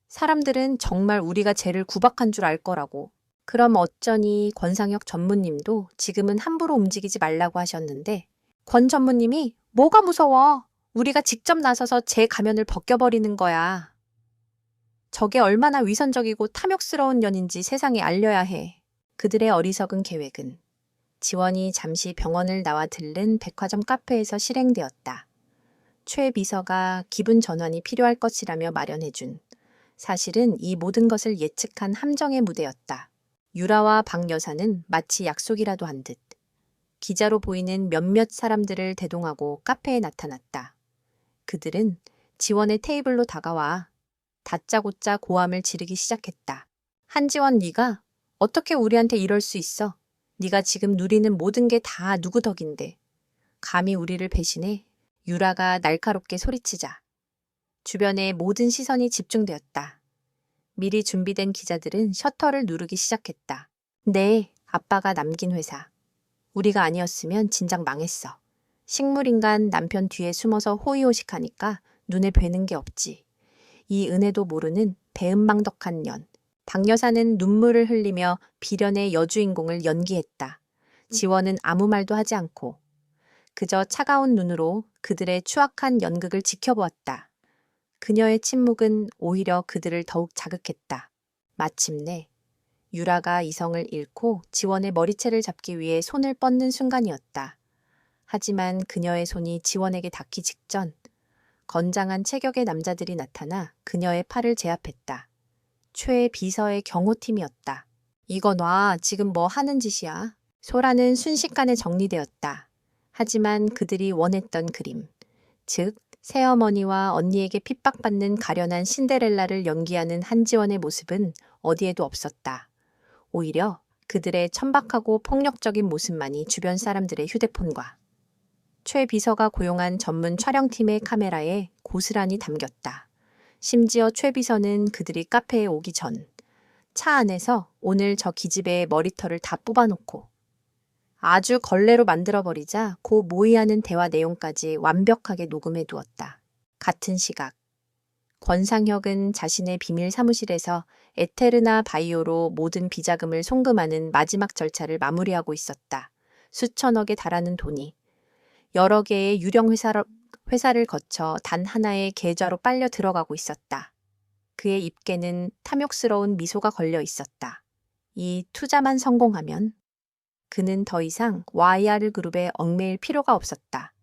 사람들은 정말 우리가 쟤를 구박한 줄 알 거라고. 그럼 어쩌니 권상혁 전무님도 지금은 함부로 움직이지 말라고 하셨는데 권 전무님이 뭐가 무서워? 우리가 직접 나서서 제 가면을 벗겨버리는 거야. 저게 얼마나 위선적이고 탐욕스러운 년인지 세상에 알려야 해. 그들의 어리석은 계획은 지원이 잠시 병원을 나와 들른 백화점 카페에서 실행되었다. 최 비서가 기분 전환이 필요할 것이라며 마련해준 사실은 이 모든 것을 예측한 함정의 무대였다. 유라와 박 여사는 마치 약속이라도 한 듯 기자로 보이는 몇몇 사람들을 대동하고 카페에 나타났다. 그들은 지원의 테이블로 다가와 다짜고짜 고함을 지르기 시작했다. 한지원, 네가 어떻게 우리한테 이럴 수 있어? 네가 지금 누리는 모든 게 다 누구 덕인데. 감히 우리를 배신해? 유라가 날카롭게 소리치자 주변에 모든 시선이 집중되었다. 미리 준비된 기자들은 셔터를 누르기 시작했다. 네, 아빠가 남긴 회사. 우리가 아니었으면 진작 망했어. 식물인간 남편 뒤에 숨어서 호의호식하니까 눈에 뵈는 게 없지. 이 은혜도 모르는 배은망덕한 년. 박 여사는 눈물을 흘리며 비련의 여주인공을 연기했다. 지원은 아무 말도 하지 않고 그저 차가운 눈으로 그들의 추악한 연극을 지켜보았다. 그녀의 침묵은 오히려 그들을 더욱 자극했다. 마침내 유라가 이성을 잃고 지원의 머리채를 잡기 위해 손을 뻗는 순간이었다. 하지만 그녀의 손이 지원에게 닿기 직전 건장한 체격의 남자들이 나타나 그녀의 팔을 제압했다. 최 비서의 경호팀이었다. 이거 놔, 지금 뭐 하는 짓이야? 소라는 순식간에 정리되었다. 하지만 그들이 원했던 그림, 즉 새어머니와 언니에게 핍박받는 가련한 신데렐라를 연기하는 한지원의 모습은 어디에도 없었다. 오히려 그들의 천박하고 폭력적인 모습만이 주변 사람들의 휴대폰과 최 비서가 고용한 전문 촬영팀의 카메라에 고스란히 담겼다. 심지어 최 비서는 그들이 카페에 오기 전 차 안에서 오늘 저 기집애의 머리털을 다 뽑아놓고 아주 걸레로 만들어버리자 고 모의하는 대화 내용까지 완벽하게 녹음해 두었다. 같은 시각 권상혁은 자신의 비밀 사무실에서 에테르나 바이오로 모든 비자금을 송금하는 마지막 절차를 마무리하고 있었다. 수천억에 달하는 돈이 여러 개의 유령 회사를 거쳐 단 하나의 계좌로 빨려 들어가고 있었다. 그의 입에는 탐욕스러운 미소가 걸려 있었다. 이 투자만 성공하면 그는 더 이상 YR 그룹에 얽매일 필요가 없었다.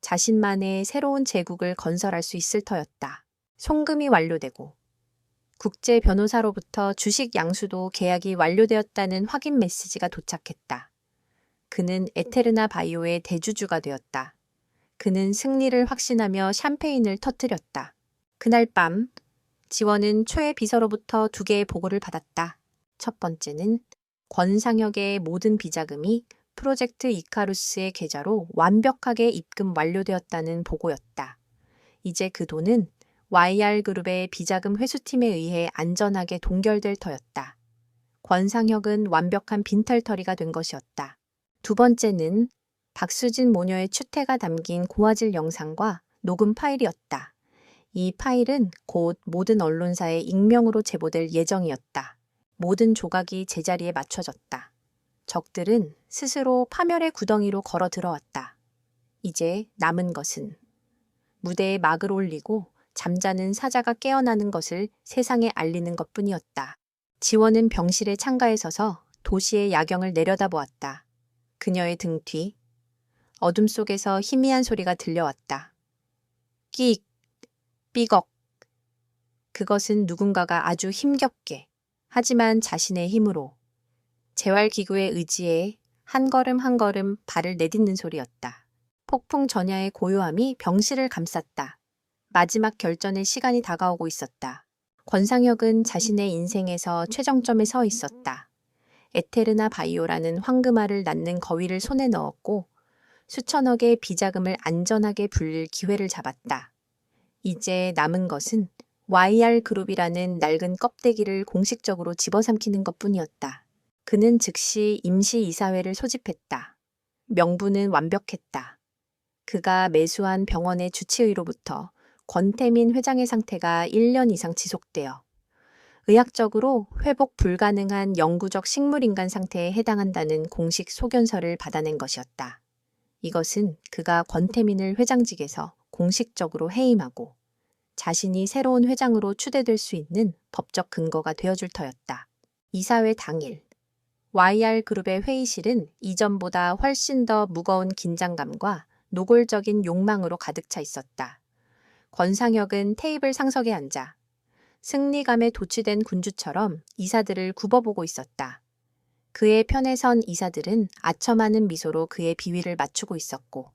자신만의 새로운 제국을 건설할 수 있을 터였다. 송금이 완료되고 국제 변호사로부터 주식 양수도 계약이 완료되었다는 확인 메시지가 도착했다. 그는 에테르나 바이오의 대주주가 되었다. 그는 승리를 확신하며 샴페인을 터뜨렸다. 그날 밤 지원은 최 비서로부터 두 개의 보고를 받았다. 첫 번째는 권상혁의 모든 비자금이 프로젝트 이카루스의 계좌로 완벽하게 입금 완료되었다는 보고였다. 이제 그 돈은 YR그룹의 비자금 회수팀에 의해 안전하게 동결될 터였다. 권상혁은 완벽한 빈털터리가 된 것이었다. 두 번째는 박수진 모녀의 추태가 담긴 고화질 영상과 녹음 파일이었다. 이 파일은 곧 모든 언론사에 익명으로 제보될 예정이었다. 모든 조각이 제자리에 맞춰졌다. 적들은 스스로 파멸의 구덩이로 걸어 들어왔다. 이제 남은 것은 무대에 막을 올리고 잠자는 사자가 깨어나는 것을 세상에 알리는 것뿐이었다. 지원은 병실의 창가에 서서 도시의 야경을 내려다보았다. 그녀의 등 뒤, 어둠 속에서 희미한 소리가 들려왔다. 끼익, 삐걱. 그것은 누군가가 아주 힘겹게, 하지만 자신의 힘으로, 재활기구에 의지해 한 걸음 한 걸음 발을 내딛는 소리였다. 폭풍 전야의 고요함이 병실을 감쌌다. 마지막 결전의 시간이 다가오고 있었다. 권상혁은 자신의 인생에서 최정점에 서 있었다. 에테르나 바이오라는 황금알을 낳는 거위를 손에 넣었고 수천억의 비자금을 안전하게 불릴 기회를 잡았다. 이제 남은 것은 YR 그룹이라는 낡은 껍데기를 공식적으로 집어삼키는 것뿐이었다. 그는 즉시 임시이사회를 소집했다. 명분은 완벽했다. 그가 매수한 병원의 주치의로부터 권태민 회장의 상태가 1년 이상 지속되어 의학적으로 회복 불가능한 영구적 식물인간 상태에 해당한다는 공식 소견서를 받아낸 것이었다. 이것은 그가 권태민을 회장직에서 공식적으로 해임하고 자신이 새로운 회장으로 추대될 수 있는 법적 근거가 되어줄 터였다. 이사회 당일, YR그룹의 회의실은 이전보다 훨씬 더 무거운 긴장감과 노골적인 욕망으로 가득 차 있었다. 권상혁은 테이블 상석에 앉아 승리감에 도취된 군주처럼 이사들을 굽어보고 있었다. 그의 편에 선 이사들은 아첨하는 미소로 그의 비위를 맞추고 있었고,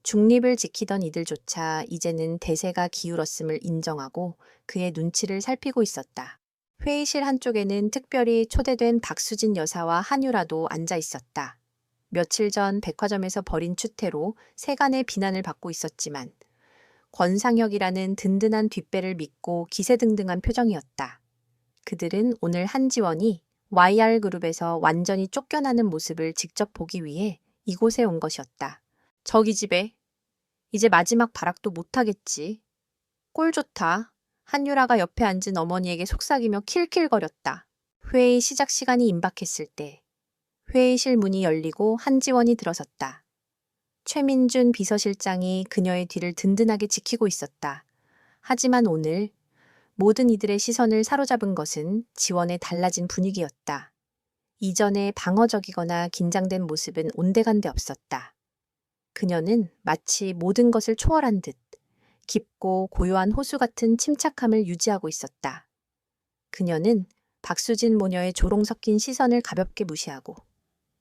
중립을 지키던 이들조차 이제는 대세가 기울었음을 인정하고 그의 눈치를 살피고 있었다. 회의실 한쪽에는 특별히 초대된 박수진 여사와 한유라도 앉아 있었다. 며칠 전 백화점에서 벌인 추태로 세간의 비난을 받고 있었지만 권상혁이라는 든든한 뒷배를 믿고 기세등등한 표정이었다. 그들은 오늘 한지원이 YR그룹에서 완전히 쫓겨나는 모습을 직접 보기 위해 이곳에 온 것이었다. 저기 집에 이제 마지막 발악도 못하겠지. 꼴 좋다. 한유라가 옆에 앉은 어머니에게 속삭이며 킬킬거렸다. 회의 시작 시간이 임박했을 때 회의실 문이 열리고 한지원이 들어섰다. 최민준 비서실장이 그녀의 뒤를 든든하게 지키고 있었다. 하지만 오늘 모든 이들의 시선을 사로잡은 것은 지원의 달라진 분위기였다. 이전에 방어적이거나 긴장된 모습은 온데간데 없었다. 그녀는 마치 모든 것을 초월한 듯 깊고 고요한 호수 같은 침착함을 유지하고 있었다. 그녀는 박수진 모녀의 조롱 섞인 시선을 가볍게 무시하고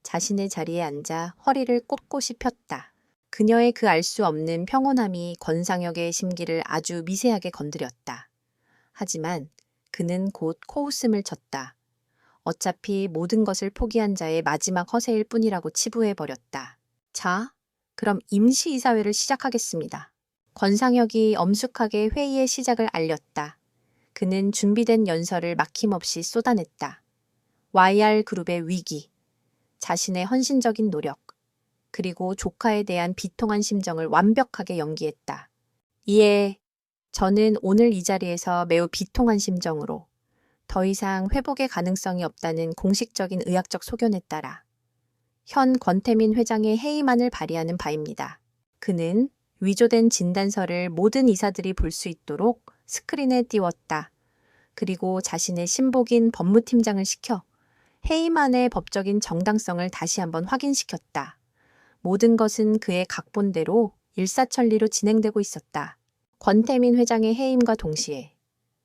자신의 자리에 앉아 허리를 꼿꼿이 폈다. 그녀의 그 알 수 없는 평온함이 권상혁의 심기를 아주 미세하게 건드렸다. 하지만 그는 곧 코웃음을 쳤다. 어차피 모든 것을 포기한 자의 마지막 허세일 뿐이라고 치부해버렸다. 자, 그럼 임시이사회를 시작하겠습니다. 권상혁이 엄숙하게 회의의 시작을 알렸다. 그는 준비된 연설을 막힘없이 쏟아냈다. YR그룹의 위기, 자신의 헌신적인 노력, 그리고 조카에 대한 비통한 심정을 완벽하게 연기했다. 이에 저는 오늘 이 자리에서 매우 비통한 심정으로 더 이상 회복의 가능성이 없다는 공식적인 의학적 소견에 따라 현 권태민 회장의 해임안을 발의하는 바입니다. 그는 위조된 진단서를 모든 이사들이 볼 수 있도록 스크린에 띄웠다. 그리고 자신의 신복인 법무팀장을 시켜 해임안의 법적인 정당성을 다시 한번 확인시켰다. 모든 것은 그의 각본대로 일사천리로 진행되고 있었다. 권태민 회장의 해임과 동시에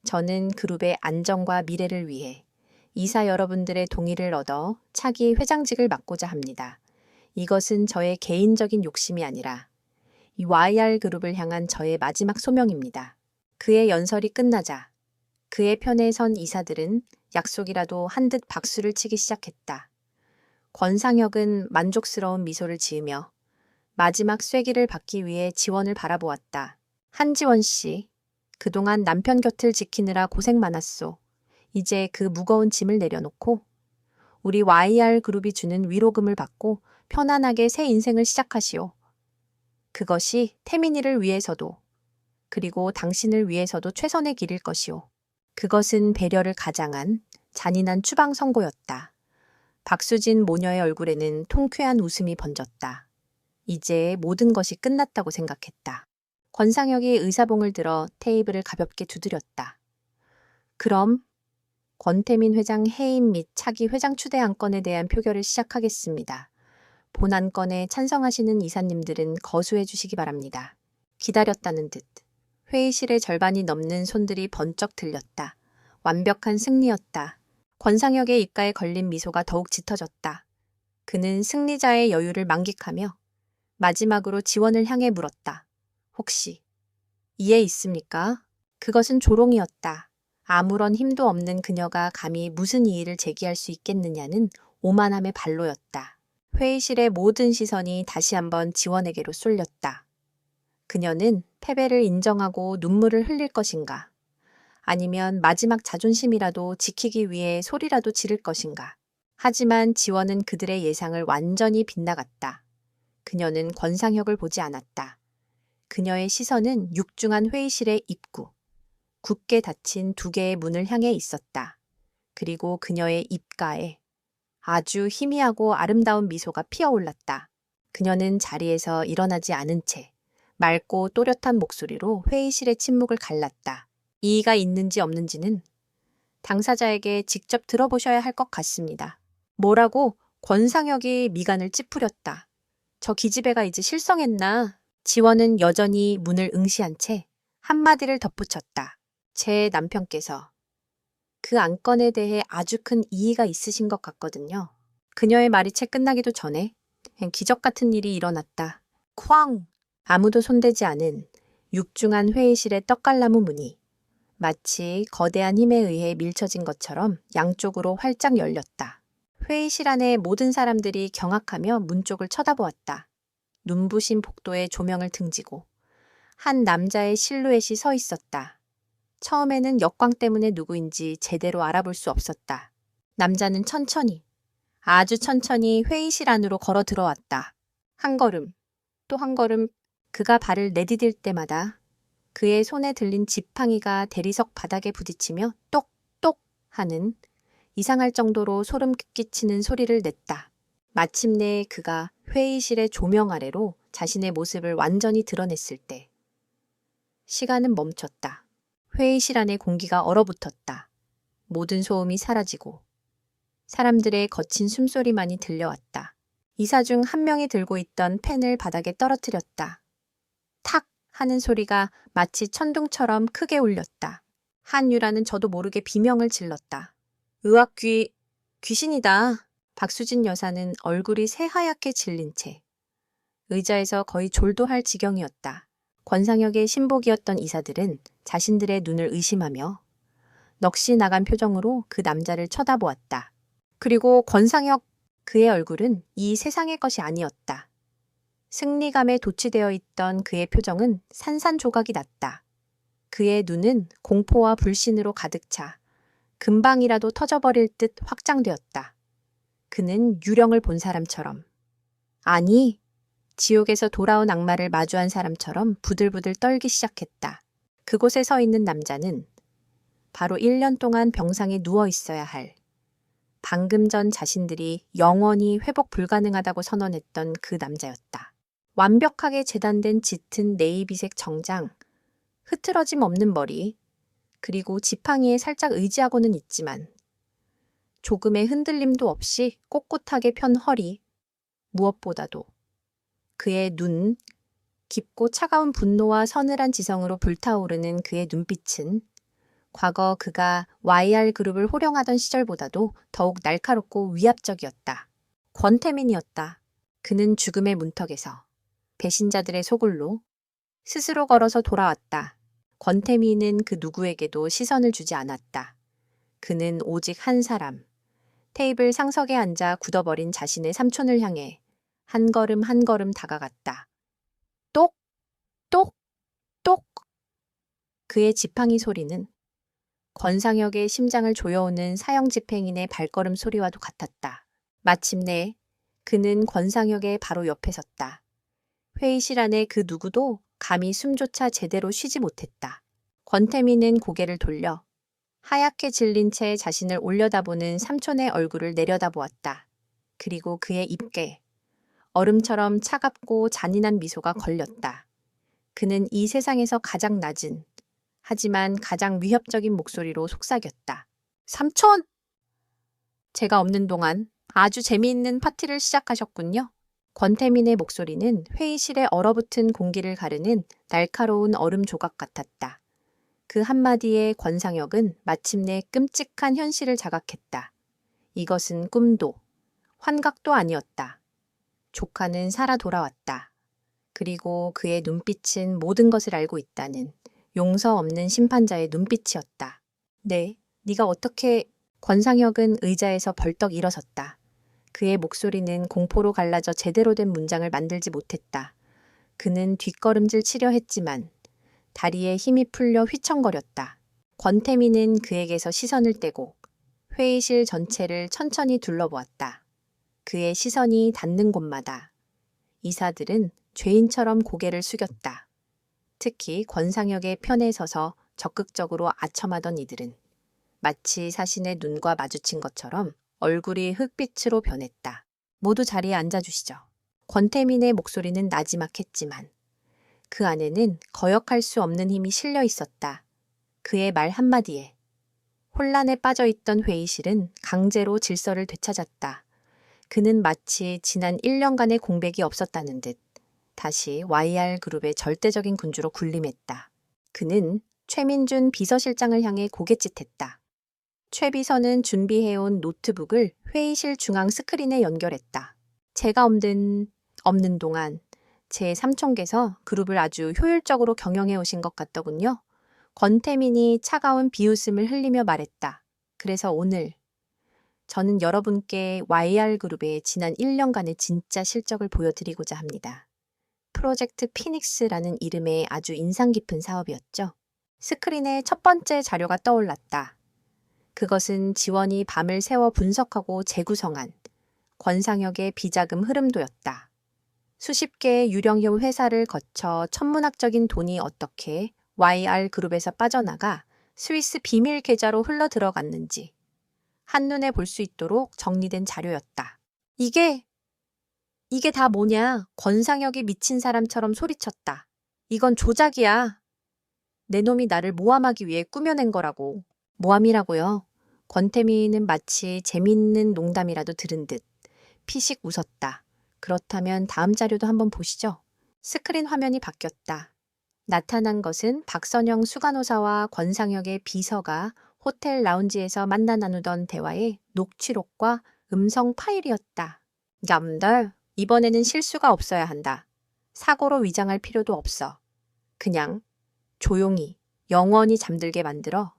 저는 그룹의 안정과 미래를 위해 이사 여러분들의 동의를 얻어 차기 회장직을 맡고자 합니다. 이것은 저의 개인적인 욕심이 아니라 이 YR그룹을 향한 저의 마지막 소명입니다. 그의 연설이 끝나자 그의 편에 선 이사들은 약속이라도 한 듯 박수를 치기 시작했다. 권상혁은 만족스러운 미소를 지으며 마지막 쐐기를 받기 위해 지원을 바라보았다. 한지원 씨, 그동안 남편 곁을 지키느라 고생 많았소. 이제 그 무거운 짐을 내려놓고 우리 YR그룹이 주는 위로금을 받고 편안하게 새 인생을 시작하시오. 그것이 태민이를 위해서도 그리고 당신을 위해서도 최선의 길일 것이오. 그것은 배려를 가장한 잔인한 추방 선고였다. 박수진 모녀의 얼굴에는 통쾌한 웃음이 번졌다. 이제 모든 것이 끝났다고 생각했다. 권상혁이 의사봉을 들어 테이블을 가볍게 두드렸다. 그럼 권태민 회장 해임 및 차기 회장 추대 안건에 대한 표결을 시작하겠습니다. 본 안건에 찬성하시는 이사님들은 거수해 주시기 바랍니다. 기다렸다는 듯 회의실의 절반이 넘는 손들이 번쩍 들렸다. 완벽한 승리였다. 권상혁의 입가에 걸린 미소가 더욱 짙어졌다. 그는 승리자의 여유를 만끽하며 마지막으로 지원을 향해 물었다. 혹시 이해 있습니까? 그것은 조롱이었다. 아무런 힘도 없는 그녀가 감히 무슨 이의를 제기할 수 있겠느냐는 오만함의 발로였다. 회의실의 모든 시선이 다시 한번 지원에게로 쏠렸다. 그녀는 패배를 인정하고 눈물을 흘릴 것인가? 아니면 마지막 자존심이라도 지키기 위해 소리라도 지를 것인가? 하지만 지원은 그들의 예상을 완전히 빗나갔다. 그녀는 권상혁을 보지 않았다. 그녀의 시선은 육중한 회의실의 입구, 굳게 닫힌 두 개의 문을 향해 있었다. 그리고 그녀의 입가에 아주 희미하고 아름다운 미소가 피어올랐다. 그녀는 자리에서 일어나지 않은 채 맑고 또렷한 목소리로 회의실의 침묵을 갈랐다. 이의가 있는지 없는지는 당사자에게 직접 들어보셔야 할 것 같습니다. 뭐라고? 권상혁이 미간을 찌푸렸다. 저 기집애가 이제 실성했나? 지원은 여전히 문을 응시한 채 한마디를 덧붙였다. 제 남편께서 그 안건에 대해 아주 큰 이의가 있으신 것 같거든요. 그녀의 말이 채 끝나기도 전에 기적 같은 일이 일어났다. 쾅! 아무도 손대지 않은 육중한 회의실의 떡갈나무 문이 마치 거대한 힘에 의해 밀쳐진 것처럼 양쪽으로 활짝 열렸다. 회의실 안의 모든 사람들이 경악하며 문 쪽을 쳐다보았다. 눈부신 복도에 조명을 등지고 한 남자의 실루엣이 서 있었다. 처음에는 역광 때문에 누구인지 제대로 알아볼 수 없었다. 남자는 천천히, 아주 천천히 회의실 안으로 걸어 들어왔다. 한 걸음, 또 한 걸음, 그가 발을 내디딜 때마다 그의 손에 들린 지팡이가 대리석 바닥에 부딪히며 똑똑 하는 이상할 정도로 소름 끼치는 소리를 냈다. 마침내 그가 회의실의 조명 아래로 자신의 모습을 완전히 드러냈을 때 시간은 멈췄다. 회의실 안의 공기가 얼어붙었다. 모든 소음이 사라지고 사람들의 거친 숨소리만이 들려왔다. 이사 중 한 명이 들고 있던 펜을 바닥에 떨어뜨렸다. 탁 하는 소리가 마치 천둥처럼 크게 울렸다. 한유라는 저도 모르게 비명을 질렀다. 으악, 귀신이다. 박수진 여사는 얼굴이 새하얗게 질린 채 의자에서 거의 졸도할 지경이었다. 권상혁의 신복이었던 이사들은 자신들의 눈을 의심하며 넋이 나간 표정으로 그 남자를 쳐다보았다. 그리고 권상혁, 그의 얼굴은 이 세상의 것이 아니었다. 승리감에 도취되어 있던 그의 표정은 산산조각이 났다. 그의 눈은 공포와 불신으로 가득 차 금방이라도 터져버릴 듯 확장되었다. 그는 유령을 본 사람처럼, 아니, 지옥에서 돌아온 악마를 마주한 사람처럼 부들부들 떨기 시작했다. 그곳에 서 있는 남자는 바로 1년 동안 병상에 누워 있어야 할, 방금 전 자신들이 영원히 회복 불가능하다고 선언했던 그 남자였다. 완벽하게 재단된 짙은 네이비색 정장, 흐트러짐 없는 머리, 그리고 지팡이에 살짝 의지하고는 있지만 조금의 흔들림도 없이 꼿꼿하게 편 허리, 무엇보다도 그의 눈, 깊고 차가운 분노와 서늘한 지성으로 불타오르는 그의 눈빛은 과거 그가 YR 그룹을 호령하던 시절보다도 더욱 날카롭고 위압적이었다. 권태민이었다. 그는 죽음의 문턱에서 배신자들의 소굴로 스스로 걸어서 돌아왔다. 권태민은 그 누구에게도 시선을 주지 않았다. 그는 오직 한 사람, 테이블 상석에 앉아 굳어버린 자신의 삼촌을 향해 한 걸음 한 걸음 다가갔다. 똑! 똑! 똑! 그의 지팡이 소리는 권상혁의 심장을 조여오는 사형집행인의 발걸음 소리와도 같았다. 마침내 그는 권상혁의 바로 옆에 섰다. 회의실 안에 그 누구도 감히 숨조차 제대로 쉬지 못했다. 권태민은 고개를 돌려 하얗게 질린 채 자신을 올려다보는 삼촌의 얼굴을 내려다보았다. 그리고 그의 입게 얼음처럼 차갑고 잔인한 미소가 걸렸다. 그는 이 세상에서 가장 낮은, 하지만 가장 위협적인 목소리로 속삭였다. 삼촌! 제가 없는 동안 아주 재미있는 파티를 시작하셨군요. 권태민의 목소리는 회의실에 얼어붙은 공기를 가르는 날카로운 얼음 조각 같았다. 그 한마디에 권상혁은 마침내 끔찍한 현실을 자각했다. 이것은 꿈도, 환각도 아니었다. 조카는 살아 돌아왔다. 그리고 그의 눈빛은 모든 것을 알고 있다는 용서 없는 심판자의 눈빛이었다. 네, 네가 어떻게... 권상혁은 의자에서 벌떡 일어섰다. 그의 목소리는 공포로 갈라져 제대로 된 문장을 만들지 못했다. 그는 뒷걸음질 치려 했지만 다리에 힘이 풀려 휘청거렸다. 권태민은 그에게서 시선을 떼고 회의실 전체를 천천히 둘러보았다. 그의 시선이 닿는 곳마다 이사들은 죄인처럼 고개를 숙였다. 특히 권상혁의 편에 서서 적극적으로 아첨하던 이들은 마치 사신의 눈과 마주친 것처럼 얼굴이 흑빛으로 변했다. 모두 자리에 앉아주시죠. 권태민의 목소리는 나지막했지만 그 안에는 거역할 수 없는 힘이 실려 있었다. 그의 말 한마디에 혼란에 빠져있던 회의실은 강제로 질서를 되찾았다. 그는 마치 지난 1년간의 공백이 없었다는 듯 다시 YR 그룹의 절대적인 군주로 군림했다. 그는 최민준 비서실장을 향해 고갯짓했다. 최 비서는 준비해온 노트북을 회의실 중앙 스크린에 연결했다. 제가 없는 동안 제 삼촌께서 그룹을 아주 효율적으로 경영해 오신 것 같더군요. 권태민이 차가운 비웃음을 흘리며 말했다. 그래서 오늘 저는 여러분께 YR그룹의 지난 1년간의 진짜 실적을 보여드리고자 합니다. 프로젝트 피닉스라는 이름의 아주 인상 깊은 사업이었죠. 스크린에 첫 번째 자료가 떠올랐다. 그것은 지원이 밤을 새워 분석하고 재구성한 권상혁의 비자금 흐름도였다. 수십 개의 유령형 회사를 거쳐 천문학적인 돈이 어떻게 YR그룹에서 빠져나가 스위스 비밀 계좌로 흘러 들어갔는지 한눈에 볼 수 있도록 정리된 자료였다. 이게 다 뭐냐? 권상혁이 미친 사람처럼 소리쳤다. 이건 조작이야. 내 놈이 나를 모함하기 위해 꾸며낸 거라고. 모함이라고요? 권태민은 마치 재밌는 농담이라도 들은 듯 피식 웃었다. 그렇다면 다음 자료도 한번 보시죠. 스크린 화면이 바뀌었다. 나타난 것은 박선영 수간호사와 권상혁의 비서가 호텔 라운지에서 만나 나누던 대화의 녹취록과 음성 파일이었다. 얌들, 이번에는 실수가 없어야 한다. 사고로 위장할 필요도 없어. 그냥 조용히 영원히 잠들게 만들어.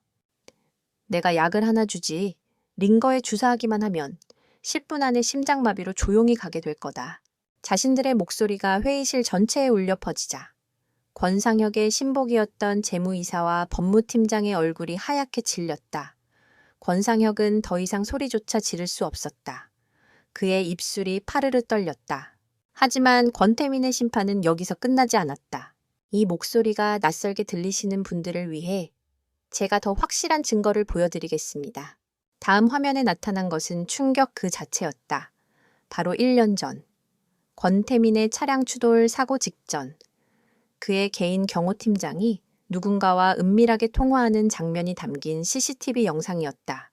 내가 약을 하나 주지. 링거에 주사하기만 하면 10분 안에 심장마비로 조용히 가게 될 거다. 자신들의 목소리가 회의실 전체에 울려 퍼지자 권상혁의 신복이었던 재무이사와 법무팀장의 얼굴이 하얗게 질렸다. 권상혁은 더 이상 소리조차 지를 수 없었다. 그의 입술이 파르르 떨렸다. 하지만 권태민의 심판은 여기서 끝나지 않았다. 이 목소리가 낯설게 들리시는 분들을 위해 제가 더 확실한 증거를 보여드리겠습니다. 다음 화면에 나타난 것은 충격 그 자체였다. 바로 1년 전, 권태민의 차량 추돌 사고 직전, 그의 개인 경호팀장이 누군가와 은밀하게 통화하는 장면이 담긴 CCTV 영상이었다.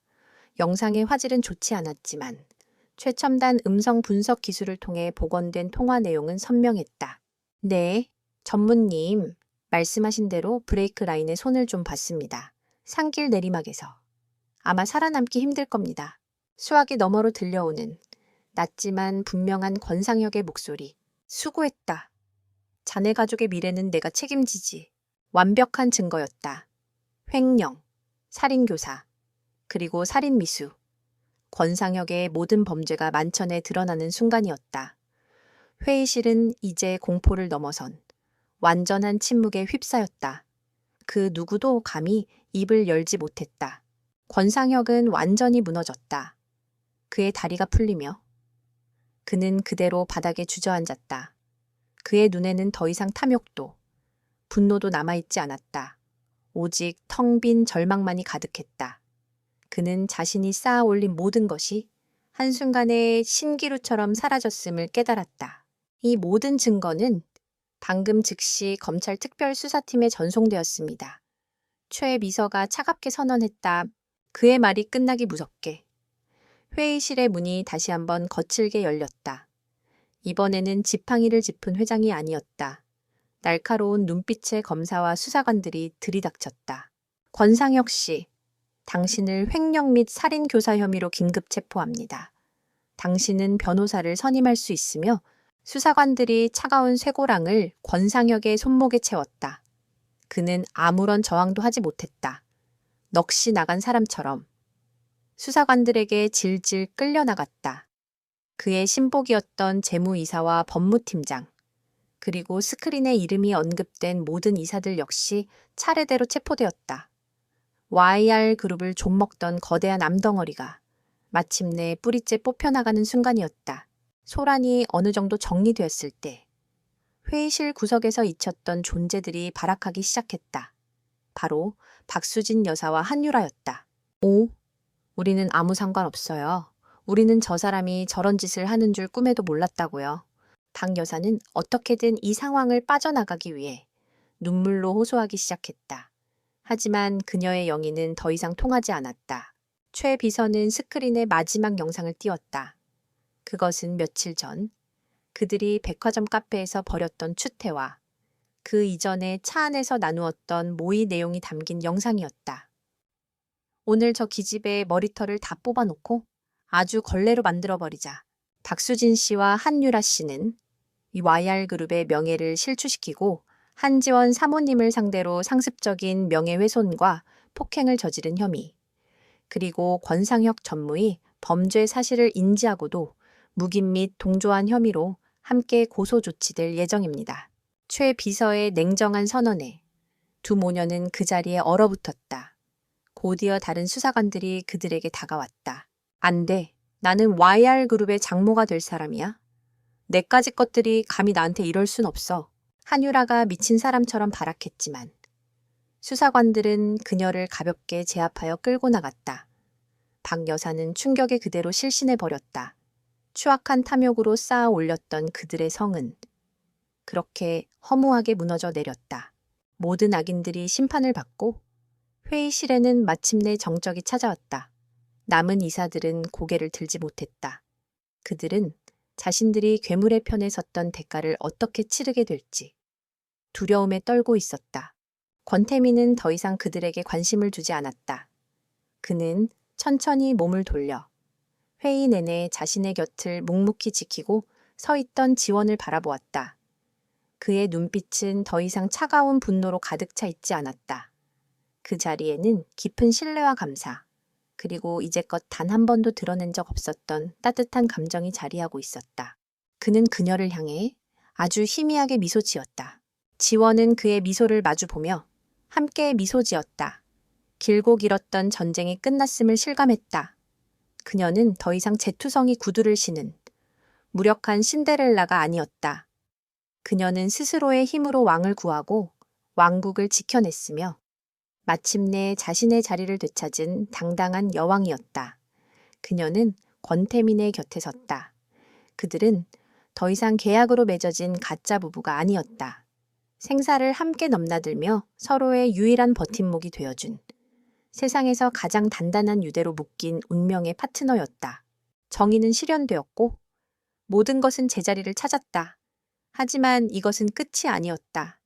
영상의 화질은 좋지 않았지만 최첨단 음성 분석 기술을 통해 복원된 통화 내용은 선명했다. 네, 전무님, 말씀하신 대로 브레이크 라인에 손을 좀 봤습니다. 산길 내리막에서. 아마 살아남기 힘들 겁니다. 수화기 너머로 들려오는 낮지만 분명한 권상혁의 목소리. 수고했다. 자네 가족의 미래는 내가 책임지지. 완벽한 증거였다. 횡령, 살인교사, 그리고 살인미수. 권상혁의 모든 범죄가 만천에 드러나는 순간이었다. 회의실은 이제 공포를 넘어선 완전한 침묵에 휩싸였다. 그 누구도 감히 입을 열지 못했다. 권상혁은 완전히 무너졌다. 그의 다리가 풀리며 그는 그대로 바닥에 주저앉았다. 그의 눈에는 더 이상 탐욕도, 분노도 남아있지 않았다. 오직 텅 빈 절망만이 가득했다. 그는 자신이 쌓아 올린 모든 것이 한순간에 신기루처럼 사라졌음을 깨달았다. 이 모든 증거는 방금 즉시 검찰 특별수사팀에 전송되었습니다. 최 비서가 차갑게 선언했다. 그의 말이 끝나기 무섭게. 회의실의 문이 다시 한번 거칠게 열렸다. 이번에는 지팡이를 짚은 회장이 아니었다. 날카로운 눈빛의 검사와 수사관들이 들이닥쳤다. 권상혁 씨, 당신을 횡령 및 살인 교사 혐의로 긴급 체포합니다. 당신은 변호사를 선임할 수 있으며 수사관들이 차가운 쇠고랑을 권상혁의 손목에 채웠다. 그는 아무런 저항도 하지 못했다. 넋이 나간 사람처럼 수사관들에게 질질 끌려나갔다. 그의 신복이었던 재무이사와 법무팀장, 그리고 스크린에 이름이 언급된 모든 이사들 역시 차례대로 체포되었다. YR그룹을 좀먹던 거대한 암덩어리가 마침내 뿌리째 뽑혀나가는 순간이었다. 소란이 어느 정도 정리되었을 때 회의실 구석에서 잊혔던 존재들이 발악하기 시작했다. 바로 박수진 여사와 한유라였다. 오, 우리는 아무 상관없어요. 우리는 저 사람이 저런 짓을 하는 줄 꿈에도 몰랐다고요. 박 여사는 어떻게든 이 상황을 빠져나가기 위해 눈물로 호소하기 시작했다. 하지만 그녀의 영혼은 더 이상 통하지 않았다. 최 비서는 스크린에 마지막 영상을 띄웠다. 그것은 며칠 전 그들이 백화점 카페에서 벌였던 추태와 그 이전에 차 안에서 나누었던 모의 내용이 담긴 영상이었다. 오늘 저 기집애 머리털을 다 뽑아놓고 아주 걸레로 만들어버리자. 박수진 씨와 한유라 씨는 이 YR그룹의 명예를 실추시키고 한지원 사모님을 상대로 상습적인 명예훼손과 폭행을 저지른 혐의, 그리고 권상혁 전무의 범죄 사실을 인지하고도 묵인 및 동조한 혐의로 함께 고소 조치될 예정입니다. 최 비서의 냉정한 선언에 두 모녀는 그 자리에 얼어붙었다. 곧이어 다른 수사관들이 그들에게 다가왔다. 안 돼. 나는 YR그룹의 장모가 될 사람이야. 내까지 것들이 감히 나한테 이럴 순 없어. 한유라가 미친 사람처럼 발악했지만 수사관들은 그녀를 가볍게 제압하여 끌고 나갔다. 박 여사는 충격에 그대로 실신해버렸다. 추악한 탐욕으로 쌓아 올렸던 그들의 성은 그렇게 허무하게 무너져 내렸다. 모든 악인들이 심판을 받고 회의실에는 마침내 정적이 찾아왔다. 남은 이사들은 고개를 들지 못했다. 그들은 자신들이 괴물의 편에 섰던 대가를 어떻게 치르게 될지 두려움에 떨고 있었다. 권태민은 더 이상 그들에게 관심을 두지 않았다. 그는 천천히 몸을 돌려 회의 내내 자신의 곁을 묵묵히 지키고 서 있던 지원을 바라보았다. 그의 눈빛은 더 이상 차가운 분노로 가득 차 있지 않았다. 그 자리에는 깊은 신뢰와 감사, 그리고 이제껏 단 한 번도 드러낸 적 없었던 따뜻한 감정이 자리하고 있었다. 그는 그녀를 향해 아주 희미하게 미소 지었다. 지원은 그의 미소를 마주보며 함께 미소 지었다. 길고 길었던 전쟁이 끝났음을 실감했다. 그녀는 더 이상 제투성이 구두를 신은 무력한 신데렐라가 아니었다. 그녀는 스스로의 힘으로 왕을 구하고 왕국을 지켜냈으며 마침내 자신의 자리를 되찾은 당당한 여왕이었다. 그녀는 권태민의 곁에 섰다. 그들은 더 이상 계약으로 맺어진 가짜 부부가 아니었다. 생사를 함께 넘나들며 서로의 유일한 버팀목이 되어준 세상에서 가장 단단한 유대로 묶인 운명의 파트너였다. 정의는 실현되었고 모든 것은 제자리를 찾았다. 하지만 이것은 끝이 아니었다.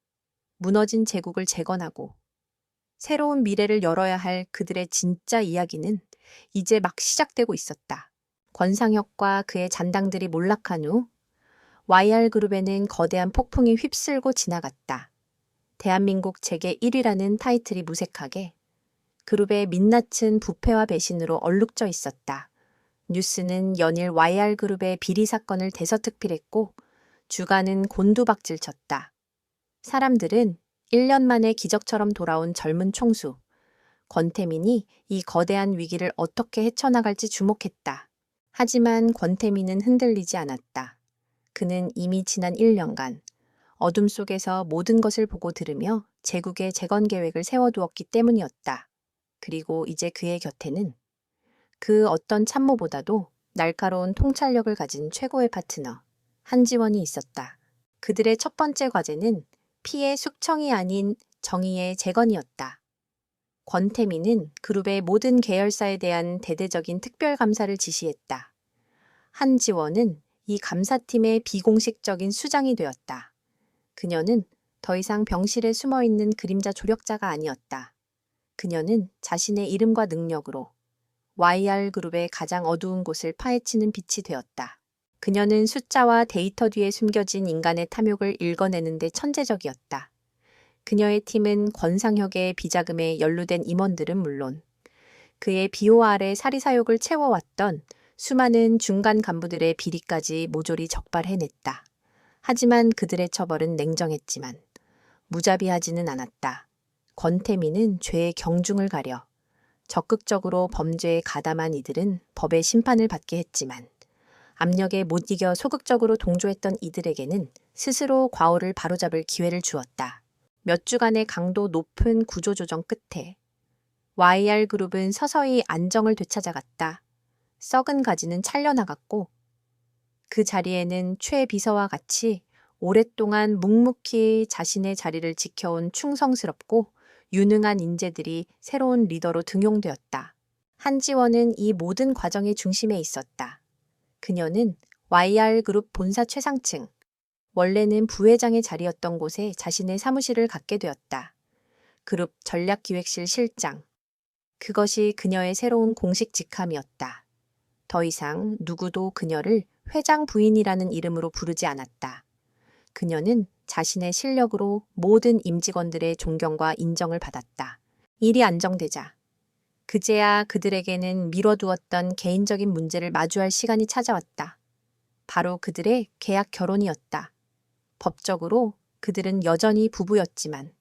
무너진 제국을 재건하고 새로운 미래를 열어야 할 그들의 진짜 이야기는 이제 막 시작되고 있었다. 권상혁과 그의 잔당들이 몰락한 후 YR그룹에는 거대한 폭풍이 휩쓸고 지나갔다. 대한민국 재계 1위라는 타이틀이 무색하게 그룹의 민낯은 부패와 배신으로 얼룩져 있었다. 뉴스는 연일 YR그룹의 비리 사건을 대서특필했고 주가는 곤두박질 쳤다. 사람들은 1년 만에 기적처럼 돌아온 젊은 총수 권태민이 이 거대한 위기를 어떻게 헤쳐나갈지 주목했다. 하지만 권태민은 흔들리지 않았다. 그는 이미 지난 1년간 어둠 속에서 모든 것을 보고 들으며 제국의 재건 계획을 세워두었기 때문이었다. 그리고 이제 그의 곁에는 그 어떤 참모보다도 날카로운 통찰력을 가진 최고의 파트너 한지원이 있었다. 그들의 첫 번째 과제는 피해 숙청이 아닌 정의의 재건이었다. 권태민은 그룹의 모든 계열사에 대한 대대적인 특별감사를 지시했다. 한지원은 이 감사팀의 비공식적인 수장이 되었다. 그녀는 더 이상 병실에 숨어있는 그림자 조력자가 아니었다. 그녀는 자신의 이름과 능력으로 YR그룹의 가장 어두운 곳을 파헤치는 빛이 되었다. 그녀는 숫자와 데이터 뒤에 숨겨진 인간의 탐욕을 읽어내는 데 천재적이었다. 그녀의 팀은 권상혁의 비자금에 연루된 임원들은 물론 그의 비호 아래 사리사욕을 채워왔던 수많은 중간 간부들의 비리까지 모조리 적발해냈다. 하지만 그들의 처벌은 냉정했지만 무자비하지는 않았다. 권태민은 죄의 경중을 가려 적극적으로 범죄에 가담한 이들은 법의 심판을 받게 했지만 압력에 못 이겨 소극적으로 동조했던 이들에게는 스스로 과오를 바로잡을 기회를 주었다. 몇 주간의 강도 높은 구조조정 끝에 YR그룹은 서서히 안정을 되찾아갔다. 썩은 가지는 잘려나갔고 그 자리에는 최 비서와 같이 오랫동안 묵묵히 자신의 자리를 지켜온 충성스럽고 유능한 인재들이 새로운 리더로 등용되었다. 한지원은 이 모든 과정의 중심에 있었다. 그녀는 YR그룹 본사 최상층, 원래는 부회장의 자리였던 곳에 자신의 사무실을 갖게 되었다. 그룹 전략기획실 실장, 그것이 그녀의 새로운 공식 직함이었다. 더 이상 누구도 그녀를 회장 부인이라는 이름으로 부르지 않았다. 그녀는 자신의 실력으로 모든 임직원들의 존경과 인정을 받았다. 일이 안정되자 그제야 그들에게는 미뤄두었던 개인적인 문제를 마주할 시간이 찾아왔다. 바로 그들의 계약 결혼이었다. 법적으로 그들은 여전히 부부였지만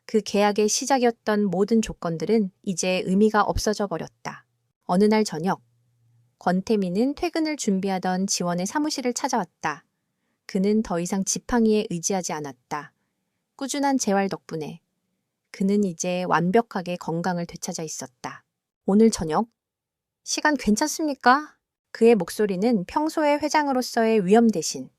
그 계약의 시작이었던 모든 조건들은 이제 의미가 없어져 버렸다. 어느 날 저녁, 권태민은 퇴근을 준비하던 지원의 사무실을 찾아왔다. 그는 더 이상 지팡이에 의지하지 않았다. 꾸준한 재활 덕분에 그는 이제 완벽하게 건강을 되찾아 있었다. 오늘 저녁, 시간 괜찮습니까? 그의 목소리는 평소의 회장으로서의 위험 대신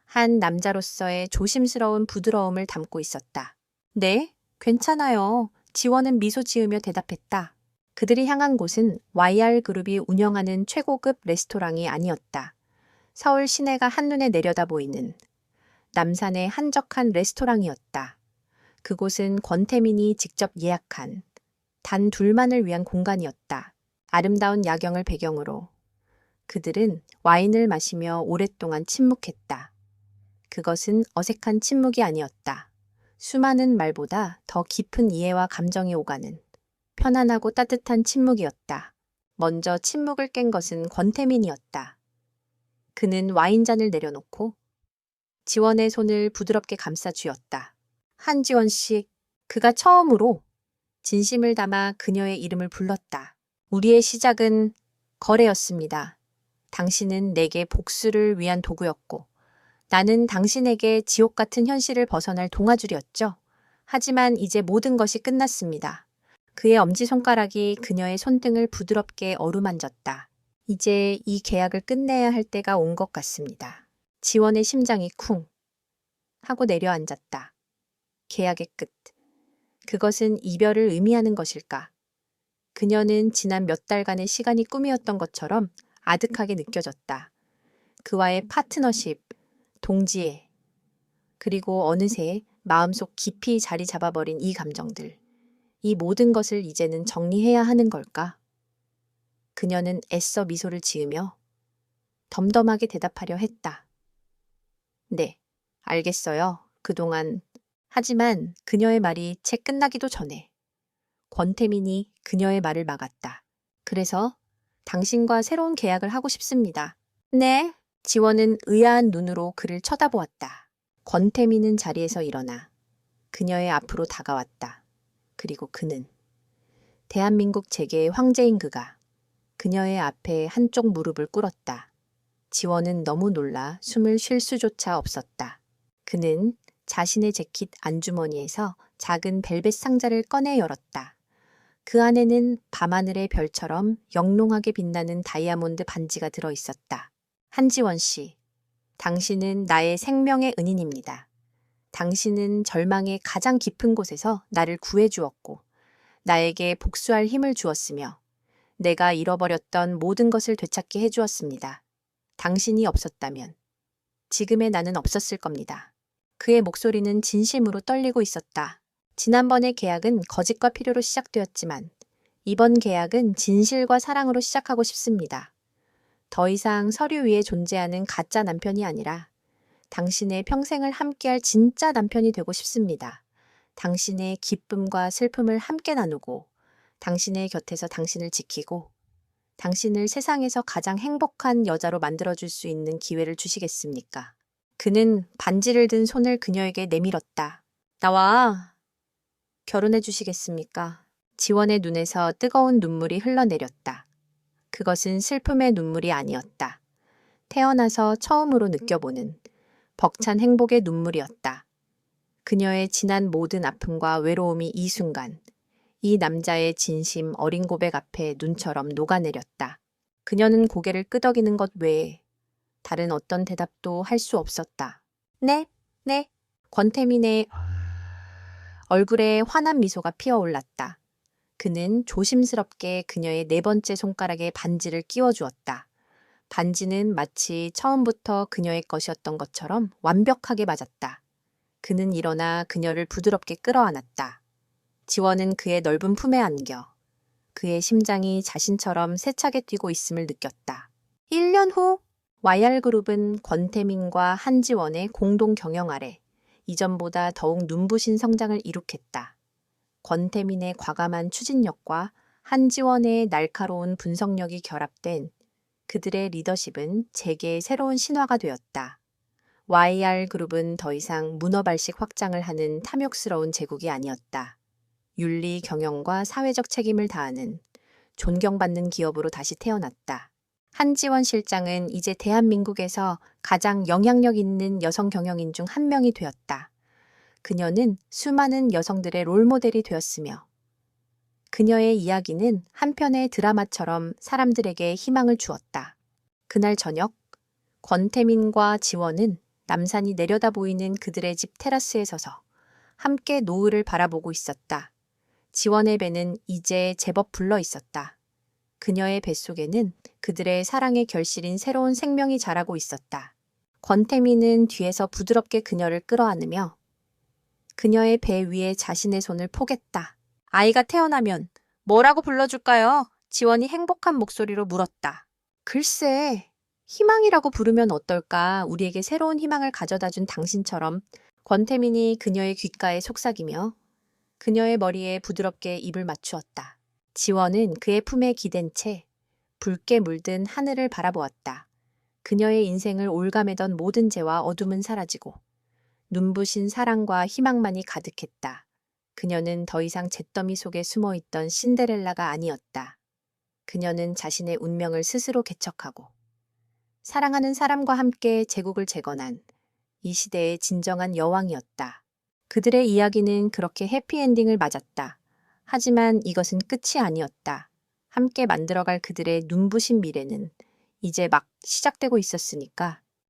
한 남자로서의 조심스러운 부드러움을 담고 있었다. 네, 괜찮아요. 지원은 미소 지으며 대답했다. 그들이 향한 곳은 YR그룹이 운영하는 최고급 레스토랑이 아니었다. 서울 시내가 한눈에 내려다 보이는 남산의 한적한 레스토랑이었다. 그곳은 권태민이 직접 예약한 단 둘만을 위한 공간이었다. 아름다운 야경을 배경으로 그들은 와인을 마시며 오랫동안 침묵했다. 그것은 어색한 침묵이 아니었다. 수많은 말보다 더 깊은 이해와 감정이 오가는 편안하고 따뜻한 침묵이었다. 먼저 침묵을 깬 것은 권태민이었다. 그는 와인잔을 내려놓고 지원의 손을 부드럽게 감싸 쥐었다. 한지원 씨, 그가 처음으로 진심을 담아 그녀의 이름을 불렀다. 우리의 시작은 거래였습니다. 당신은 내게 복수를 위한 도구였고 나는 당신에게 지옥 같은 현실을 벗어날 동아줄이었죠. 하지만 이제 모든 것이 끝났습니다. 그의 엄지손가락이 그녀의 손등을 부드럽게 어루만졌다. 이제 이 계약을 끝내야 할 때가 온 것 같습니다. 지원의 심장이 쿵 하고 내려앉았다. 계약의 끝. 그것은 이별을 의미하는 것일까? 그녀는 지난 몇 달간의 시간이 꿈이었던 것처럼 아득하게 느껴졌다. 그와의 파트너십, 동지애, 그리고 어느새 마음속 깊이 자리 잡아버린 이 감정들. 이 모든 것을 이제는 정리해야 하는 걸까? 그녀는 애써 미소를 지으며 덤덤하게 대답하려 했다. 네, 알겠어요. 그동안. 하지만 그녀의 말이 채 끝나기도 전에 권태민이 그녀의 말을 막았다. 그래서 당신과 새로운 계약을 하고 싶습니다. 네. 지원은 의아한 눈으로 그를 쳐다보았다. 권태민은 자리에서 일어나 그녀의 앞으로 다가왔다. 그리고 그는 대한민국 재계의 황제인 그가 그녀의 앞에 한쪽 무릎을 꿇었다. 지원은 너무 놀라 숨을 쉴 수조차 없었다. 그는 자신의 재킷 안주머니에서 작은 벨벳 상자를 꺼내 열었다. 그 안에는 밤하늘의 별처럼 영롱하게 빛나는 다이아몬드 반지가 들어 있었다. 한지원 씨, 당신은 나의 생명의 은인입니다. 당신은 절망의 가장 깊은 곳에서 나를 구해주었고, 나에게 복수할 힘을 주었으며, 내가 잃어버렸던 모든 것을 되찾게 해주었습니다. 당신이 없었다면, 지금의 나는 없었을 겁니다. 그의 목소리는 진심으로 떨리고 있었다. 지난번의 계약은 거짓과 필요로 시작되었지만, 이번 계약은 진실과 사랑으로 시작하고 싶습니다. 더 이상 서류 위에 존재하는 가짜 남편이 아니라 당신의 평생을 함께할 진짜 남편이 되고 싶습니다. 당신의 기쁨과 슬픔을 함께 나누고 당신의 곁에서 당신을 지키고 당신을 세상에서 가장 행복한 여자로 만들어줄 수 있는 기회를 주시겠습니까? 그는 반지를 든 손을 그녀에게 내밀었다. 나와 결혼해 주시겠습니까? 지원의 눈에서 뜨거운 눈물이 흘러내렸다. 그것은 슬픔의 눈물이 아니었다. 태어나서 처음으로 느껴보는 벅찬 행복의 눈물이었다. 그녀의 지난 모든 아픔과 외로움이 이 순간 이 남자의 진심 어린 고백 앞에 눈처럼 녹아내렸다. 그녀는 고개를 끄덕이는 것 외에 다른 어떤 대답도 할 수 없었다. 네, 네. 권태민의 얼굴에 환한 미소가 피어올랐다. 그는 조심스럽게 그녀의 네 번째 손가락에 반지를 끼워주었다. 반지는 마치 처음부터 그녀의 것이었던 것처럼 완벽하게 맞았다. 그는 일어나 그녀를 부드럽게 끌어안았다. 지원은 그의 넓은 품에 안겨 그의 심장이 자신처럼 세차게 뛰고 있음을 느꼈다. 1년 후 YR그룹은 권태민과 한지원의 공동 경영 아래 이전보다 더욱 눈부신 성장을 이룩했다. 권태민의 과감한 추진력과 한지원의 날카로운 분석력이 결합된 그들의 리더십은 재계의 새로운 신화가 되었다. YR그룹은 더 이상 문어발식 확장을 하는 탐욕스러운 제국이 아니었다. 윤리 경영과 사회적 책임을 다하는 존경받는 기업으로 다시 태어났다. 한지원 실장은 이제 대한민국에서 가장 영향력 있는 여성 경영인 중 한 명이 되었다. 그녀는 수많은 여성들의 롤모델이 되었으며 그녀의 이야기는 한편의 드라마처럼 사람들에게 희망을 주었다. 그날 저녁, 권태민과 지원은 남산이 내려다 보이는 그들의 집 테라스에 서서 함께 노을을 바라보고 있었다. 지원의 배는 이제 제법 불러 있었다. 그녀의 뱃속에는 그들의 사랑의 결실인 새로운 생명이 자라고 있었다. 권태민은 뒤에서 부드럽게 그녀를 끌어안으며 그녀의 배 위에 자신의 손을 포겠다. 아이가 태어나면 뭐라고 불러줄까요? 지원이 행복한 목소리로 물었다. 글쎄, 희망이라고 부르면 어떨까? 우리에게 새로운 희망을 가져다 준 당신처럼. 권태민이 그녀의 귓가에 속삭이며 그녀의 머리에 부드럽게 입을 맞추었다. 지원은 그의 품에 기댄 채 붉게 물든 하늘을 바라보았다. 그녀의 인생을 올가매던 모든 죄와 어둠은 사라지고 눈부신 사랑과 희망만이 가득했다. 그녀는 더 이상 잿더미 속에 숨어있던 신데렐라가 아니었다. 그녀는 자신의 운명을 스스로 개척하고 사랑하는 사람과 함께 제국을 재건한 이 시대의 진정한 여왕이었다. 그들의 이야기는 그렇게 해피엔딩을 맞았다. 하지만 이것은 끝이 아니었다. 함께 만들어갈 그들의 눈부신 미래는 이제 막 시작되고 있었으니까